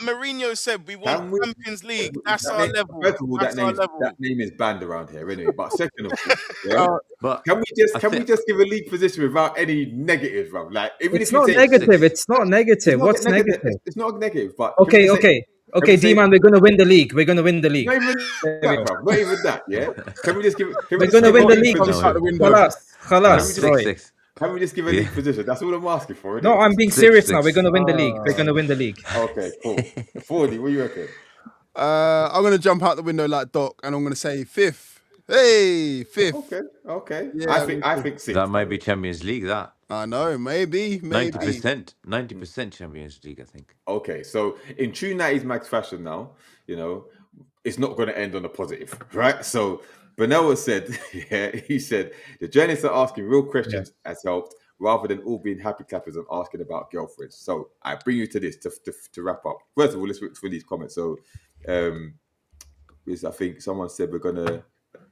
Mourinho said, we want Can we- Champions League. That's that our name- level. First of all, That's our level. that name is banned around here anyway. But second of all, yeah, but can we I just give a league position without any negatives, bruv? Like even It's if you not say negative. It's not negative. It's not What's negative? It's not negative, but Okay, can we say- okay, we say- D-man, we're gonna win the league. We're gonna win the league. Not even that, bruv. Not even that. Yeah. Can we just give? Can we We're just gonna give win a the league league. position? Out the window. Khalas, just- Roy. 6-6. Can we just give a league position? That's all I'm asking for. No, innit? I'm being 6, serious now. 6. We're gonna win the league. We're gonna win the league. Okay, cool. 40. What do you reckon? I'm gonna jump out the window like Doc, and I'm gonna say 5th. Hey, 5th. Okay. Yeah, I think 6. That might be Champions League, that. I know, maybe. 90%. 90% Champions League, I think. Okay, so in true 90s Max fashion now, you know, it's not going to end on a positive, right? So Benella said, he said, the journalists are asking real questions has helped rather than all being happy clappers and asking about girlfriends. So I bring you to this to wrap up. First of all, let's look for these comments. So I think someone said we're going to,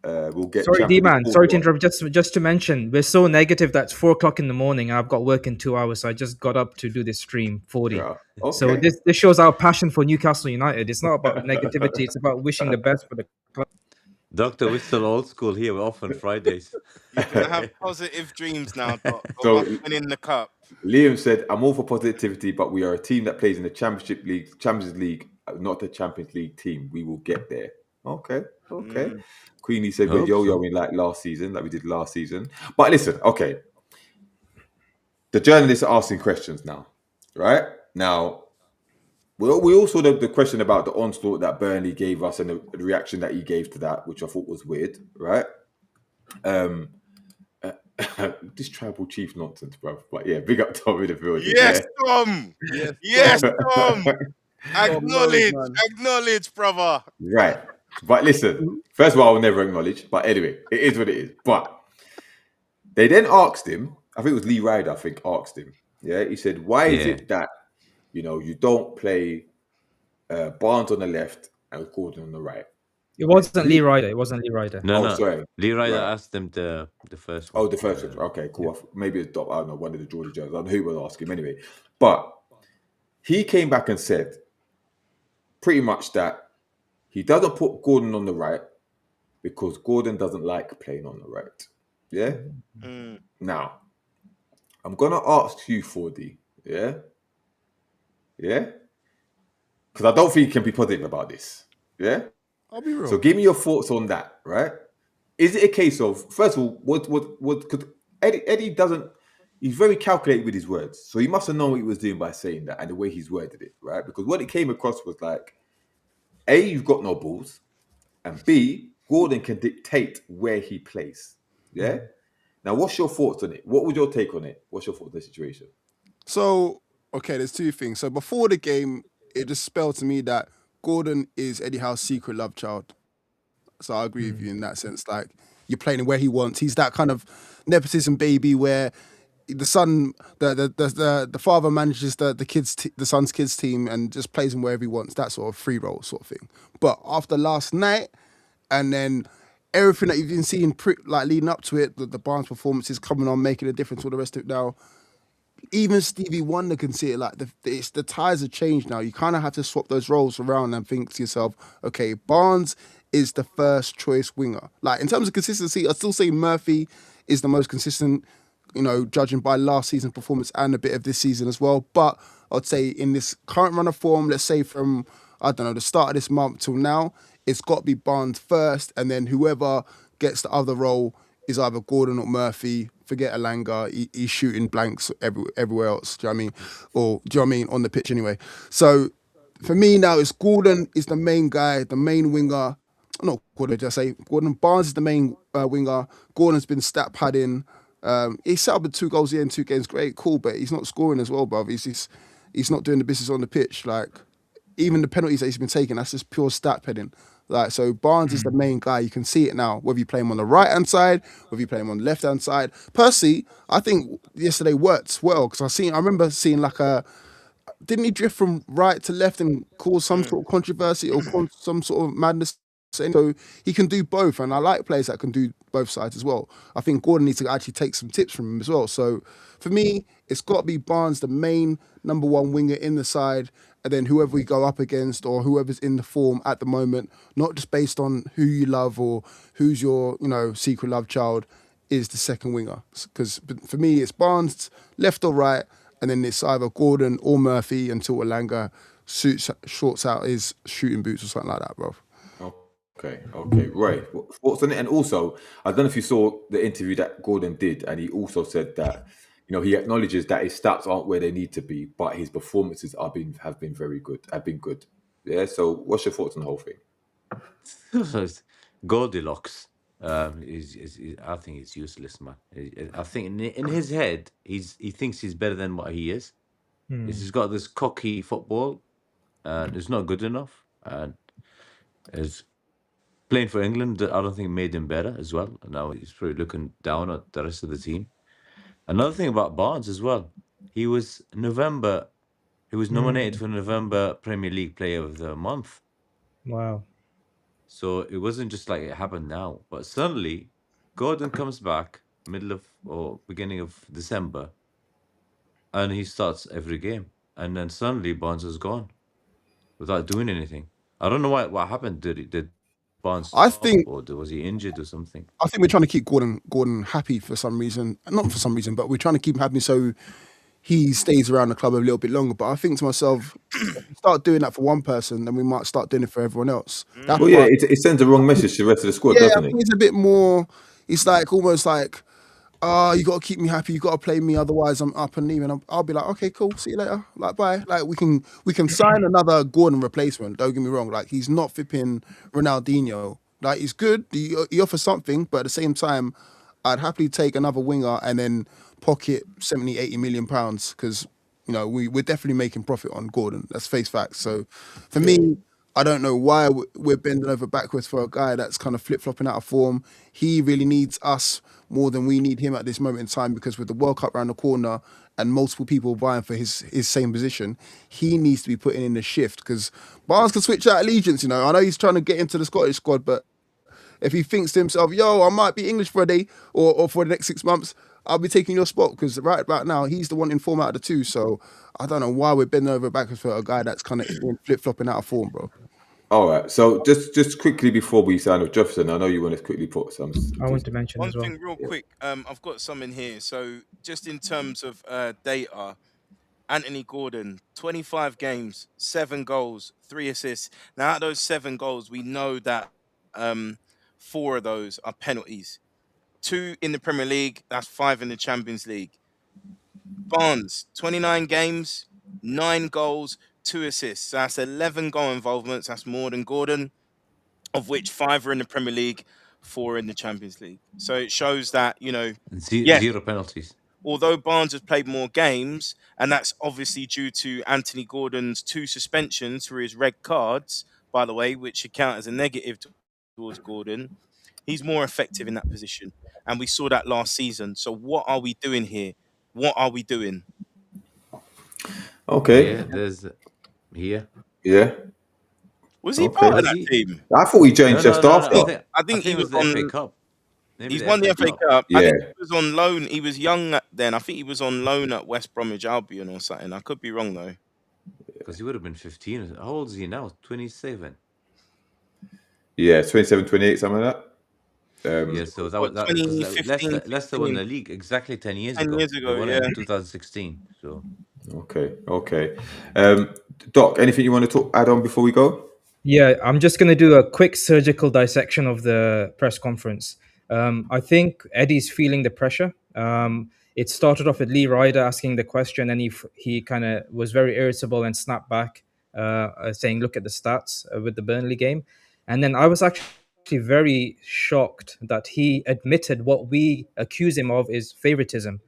we'll get... Sorry, Champions D-man. League Sorry to football. interrupt. Just to mention, we're so negative that it's 4:00 in the morning. I've got work in 2 hours, so I just got up to do this stream 40. Yeah, okay. So this shows our passion for Newcastle United. It's not about negativity. It's about wishing the best for the club. Doctor, we're still old school here. We're off on Fridays. You're gonna have positive dreams now, Doc. So- Of us winning the cup. Liam said, I'm all for positivity, but we are a team that plays in the Champions League, not the Champions League team. We will get there. Okay. Queenie said we're Hope so. yo-yoing like we did last season. But listen, okay. The journalists are asking questions now, right? Now, we all saw the question about the onslaught that Burnley gave us and the reaction that he gave to that, which I thought was weird, right? This tribal chief nonsense, bro. But yeah, big up Tom in the building. Yes, Tom. Yes, Tom. Acknowledge, Acknowledge, brother. Right. But listen, first of all, I'll never acknowledge. But anyway, it is what it is. But they then asked him, I think it was Lee Ryder, asked him. Yeah, he said, why is Yeah. it that, you don't play Barnes on the left and Gordon on the right? It wasn't Lee Ryder. No. Sorry. Lee Ryder Right. asked them the first one. Oh, the first one. Okay, cool. Maybe it's Dop. I don't know, one of the Geordie Jones. I don't know who was asking him anyway. But he came back and said pretty much that he doesn't put Gordon on the right because Gordon doesn't like playing on the right. Yeah? Now, I'm going to ask you, 4D. Yeah? Yeah? Because I don't think you can be positive about this. Yeah? I'll be real. So give me your thoughts on that, right? Is it a case of, first of all, what could Eddie doesn't, he's very calculated with his words. So he must have known what he was doing by saying that and the way he's worded it, right? Because what it came across was like, A, you've got no balls, and B, Gordon can dictate where he plays. Yeah? Now, what's your thoughts on it? What was your take on it? What's your thoughts on the situation? So, okay, there's two things. So before the game, it just spelled to me that Gordon is Eddie Howe's secret love child. So I agree with you in that sense. Like, you're playing him where he wants. He's that kind of nepotism baby where the son, the father manages the son's kids team and just plays him wherever he wants. That sort of free roll sort of thing. But after last night, and then everything that you've been seeing like leading up to it, the Barnes performances coming on, making a difference, all the rest of it now. Even Stevie Wonder can see it. Like the ties have changed now. You kind of have to swap those roles around and think to yourself, okay, Barnes is the first choice winger. Like in terms of consistency, I still say Murphy is the most consistent, judging by last season's performance and a bit of this season as well. But I'd say in this current run of form, let's say from, I don't know, the start of this month till now, it's got to be Barnes first, and then whoever gets the other role is either Gordon or Murphy. Forget Alanga, he's shooting blanks everywhere else. Do you know what I mean? Or do you know what I mean? On the pitch anyway. So for me now, it's Gordon is the main guy, the main winger. Not Gordon, just say Gordon Barnes is the main winger. Gordon's been stat padding. He set up with 2 goals here in 2 games. Great, cool, but he's not scoring as well, bruv. He's not doing the business on the pitch. Like, even the penalties that he's been taking, that's just pure stat padding. Like, so Barnes is the main guy. You can see it now, whether you play him on the right hand side, whether you play him on the left hand side. Percy, I think yesterday worked well because I remember seeing like didn't he drift from right to left and cause some sort of controversy or some sort of madness? So he can do both, and I like players that can do both sides as well. I think Gordon needs to actually take some tips from him as well. So for me, it's got to be Barnes, the main number 1 winger in the side, and then whoever we go up against or whoever's in the form at the moment, not just based on who you love or who's your secret love child, is the second winger. Because for me, it's Barnes left or right, and then it's either Gordon or Murphy until Alanga shorts out his shooting boots or something like that, bro. Okay, right. Thoughts on it? And also, I don't know if you saw the interview that Gordon did, and he also said that he acknowledges that his stats aren't where they need to be, but his performances have been very good. Have been good. Yeah. So, what's your thoughts on the whole thing? Goldilocks. I think he's useless, man. I think in his head, he thinks he's better than what he is. He's got this cocky football, and it's not good enough. And is playing for England, I don't think made him better as well. Now he's probably looking down at the rest of the team. Another thing about Barnes as well, he was nominated for November Premier League Player of the Month. Wow. So it wasn't just like it happened now, but suddenly Gordon comes back middle of or beginning of December, and he starts every game, and then suddenly Barnes is gone without doing anything. I don't know what happened. Did Barnes I stop, think or was he injured or something? I think we're trying to keep Gordon happy for some reason. Not for some reason, but we're trying to keep him happy so he stays around the club a little bit longer. But I think to myself, if we start doing that for one person, then we might start doing it for everyone else. That's Well, yeah, why, it sends the wrong message to the rest of the squad, I doesn't it? think it's a bit more. It's like almost like, you got to keep me happy. You got to play me, otherwise I'm up and leaving. I'll be like, okay, cool, see you later. Like, bye. Like we can sign another Gordon replacement. Don't get me wrong. Like he's not flipping Ronaldinho. Like he's good. He offers something, but at the same time, I'd happily take another winger and then pocket 70, 80 million pounds because we're definitely making profit on Gordon. Let's face facts. So for me, I don't know why we're bending over backwards for a guy that's kind of flip-flopping out of form. He really needs us more than we need him at this moment in time because with the World Cup around the corner and multiple people vying for his same position, he needs to be putting in the shift because Barnes can switch out allegiance. I know he's trying to get into the Scottish squad, but if he thinks to himself, yo, I might be English for a day or for the next 6 months, I'll be taking your spot because right now he's the one in form out of the two. So I don't know why we're bending over backwards for a guy that's kind of flip-flopping out of form, bro. All right. So just quickly before we sign off, Jefferson, I know you want to quickly put some. I want to mention One as well. thing real quick, I've got some in here. So just in terms of data, Anthony Gordon, 25 games, 7 goals, 3 assists. Now, out of those 7 goals, we know that 4 of those are penalties. 2 in the Premier League, that's 5 in the Champions League. Barnes, 29 games, 9 goals, 2 assists. So that's 11 goal involvements. That's more than Gordon, of which 5 are in the Premier League, 4 in the Champions League. So it shows that, Zero penalties. although Barnes has played more games, and that's obviously due to Anthony Gordon's 2 suspensions for his red cards, by the way, which should count as a negative towards Gordon, he's more effective in that position. And we saw that last season. So what are we doing here? What are we doing? Okay. Yeah, there's here. Yeah. Was he Okay. part of Was that he? team? I thought he joined just after. I think he it was was the FA on. Cup. Maybe He's won the FA Cup. I Yeah. think he was on loan. He was young then. I think he was on loan at West Bromwich Albion or something. I could be wrong though. Because he would have been 15. How old is he now? 27. Yeah, 27, 28, something like that. Yeah, so that was that because 2015, Leicester won the league exactly 10 years 10 ago. years They ago, won yeah. it in 2016. So Okay. Doc, anything you want to add on before we go? Yeah, I'm just going to do a quick surgical dissection of the press conference. I think Eddie's feeling the pressure. It started off with Lee Ryder asking the question, and he kind of was very irritable and snapped back. saying, "Look at the stats with the Burnley game," and then I was actually very shocked that he admitted what we accuse him of is favoritism.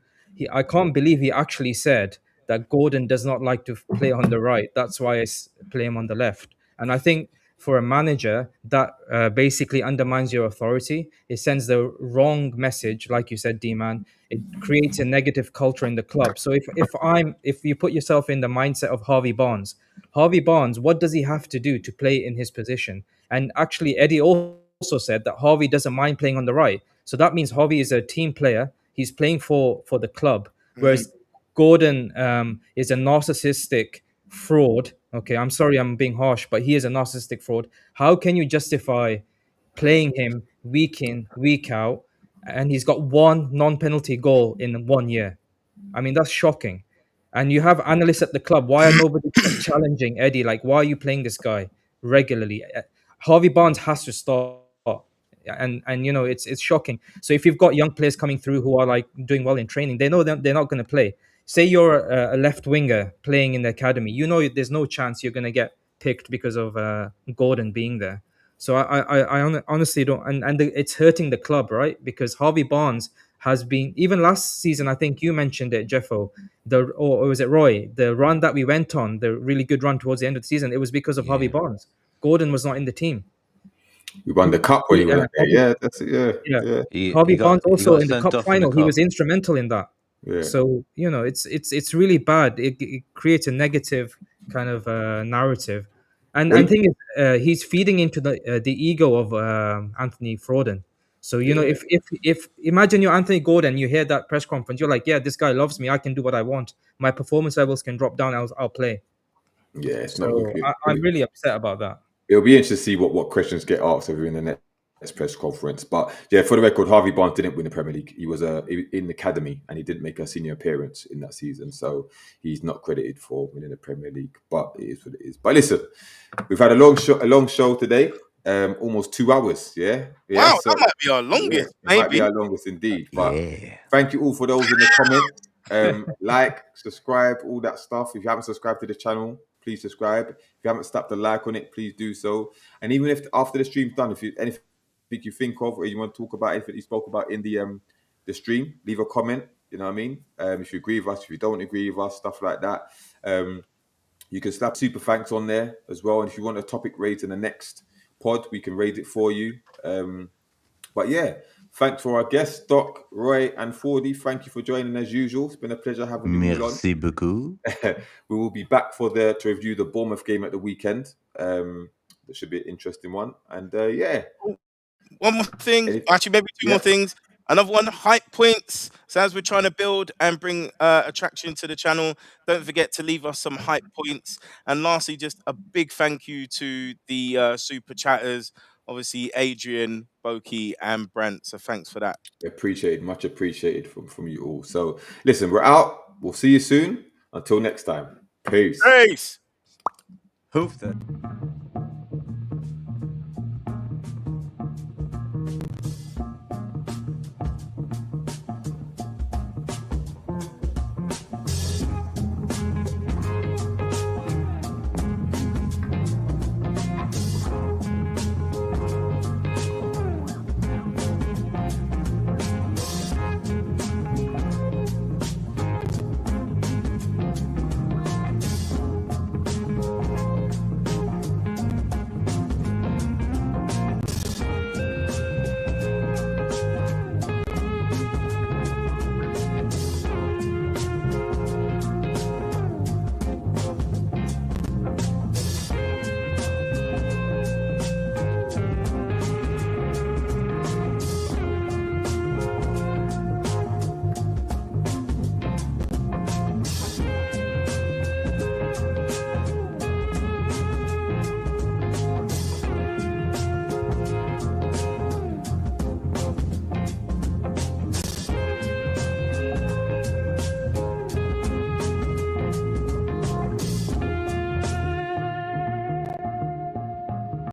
I can't believe he actually said that Gordon does not like to play on the right. That's why play him on the left. And I think for a manager, that basically undermines your authority. It sends the wrong message, like you said, D-Man. It creates a negative culture in the club. So if you put yourself in the mindset of Harvey Barnes, what does he have to do to play in his position? And actually, Eddie also said that Harvey doesn't mind playing on the right. So that means Harvey is a team player. He's playing for the club, whereas Gordon is a narcissistic fraud. Okay, I'm sorry I'm being harsh, but he is a narcissistic fraud. How can you justify playing him week in, week out, and he's got one non-penalty goal in 1 year? I mean, that's shocking. And you have analysts at the club. Why are nobody challenging Eddie? Like, why are you playing this guy regularly? Harvey Barnes has to start. And it's shocking. So if you've got young players coming through who are like doing well in training, they know that they're not going to play. Say you're a left winger playing in the academy, there's no chance you're going to get picked because of Gordon being there. So I honestly don't, and it's hurting the club, right? Because Harvey Barnes has been, even last season, I think you mentioned it, Jeffo, or was it Roy? The run that we went on, the really good run towards the end of the season, it was because of Harvey Barnes. Gordon was not in the team. We won the cup when he was there. Yeah, that's it. Yeah. Harvey Barnes he also got in the sent cup off in the final, he was cup. instrumental in that. Yeah. So it's really bad. It creates a negative kind of narrative, and thing is, he's feeding into the ego of Anthony Frauden. So if imagine you're Anthony Gordon, you hear that press conference, you're like, yeah, this guy loves me. I can do what I want. My performance levels can drop down. I'll play. Yeah, it's not So good. I'm really upset about that. It'll be interesting to see what questions get asked of you in the next press conference. But yeah, for the record, Harvey Barnes didn't win the Premier League. He was in the academy and he didn't make a senior appearance in that season. So he's not credited for winning the Premier League. But it is what it is. But listen, we've had a long show today. Almost 2 hours. Yeah. Wow, So, that might be our longest, it might be maybe. our longest indeed. But Yeah. thank you all for those in the comments. Like, subscribe, all that stuff. If you haven't subscribed to the channel, please subscribe. If you haven't slapped a like on it, please do so. And even if after the stream's done, if you anything you think of or you want to talk about, anything you spoke about in the stream, leave a comment. You know what I mean? If you agree with us, if you don't agree with us, stuff like that. You can slap super thanks on there as well. And if you want a topic raised in the next pod, we can raise it for you. But yeah, thanks for our guests, Doc, Roy, and Fordy. Thank you for joining as usual. It's been a pleasure having you all on. Merci beaucoup. We will be back to review the Bournemouth game at the weekend. That should be an interesting one. And yeah. One more thing, actually maybe two more things. Another one, hype points. So as we're trying to build and bring attraction to the channel, don't forget to leave us some hype points. And lastly, just a big thank you to the super chatters, obviously Adrian, Boki, and Brent. So thanks for that. Much appreciated from you all. So listen, we're out. We'll see you soon. Until next time. Peace. Peace. Hoof that.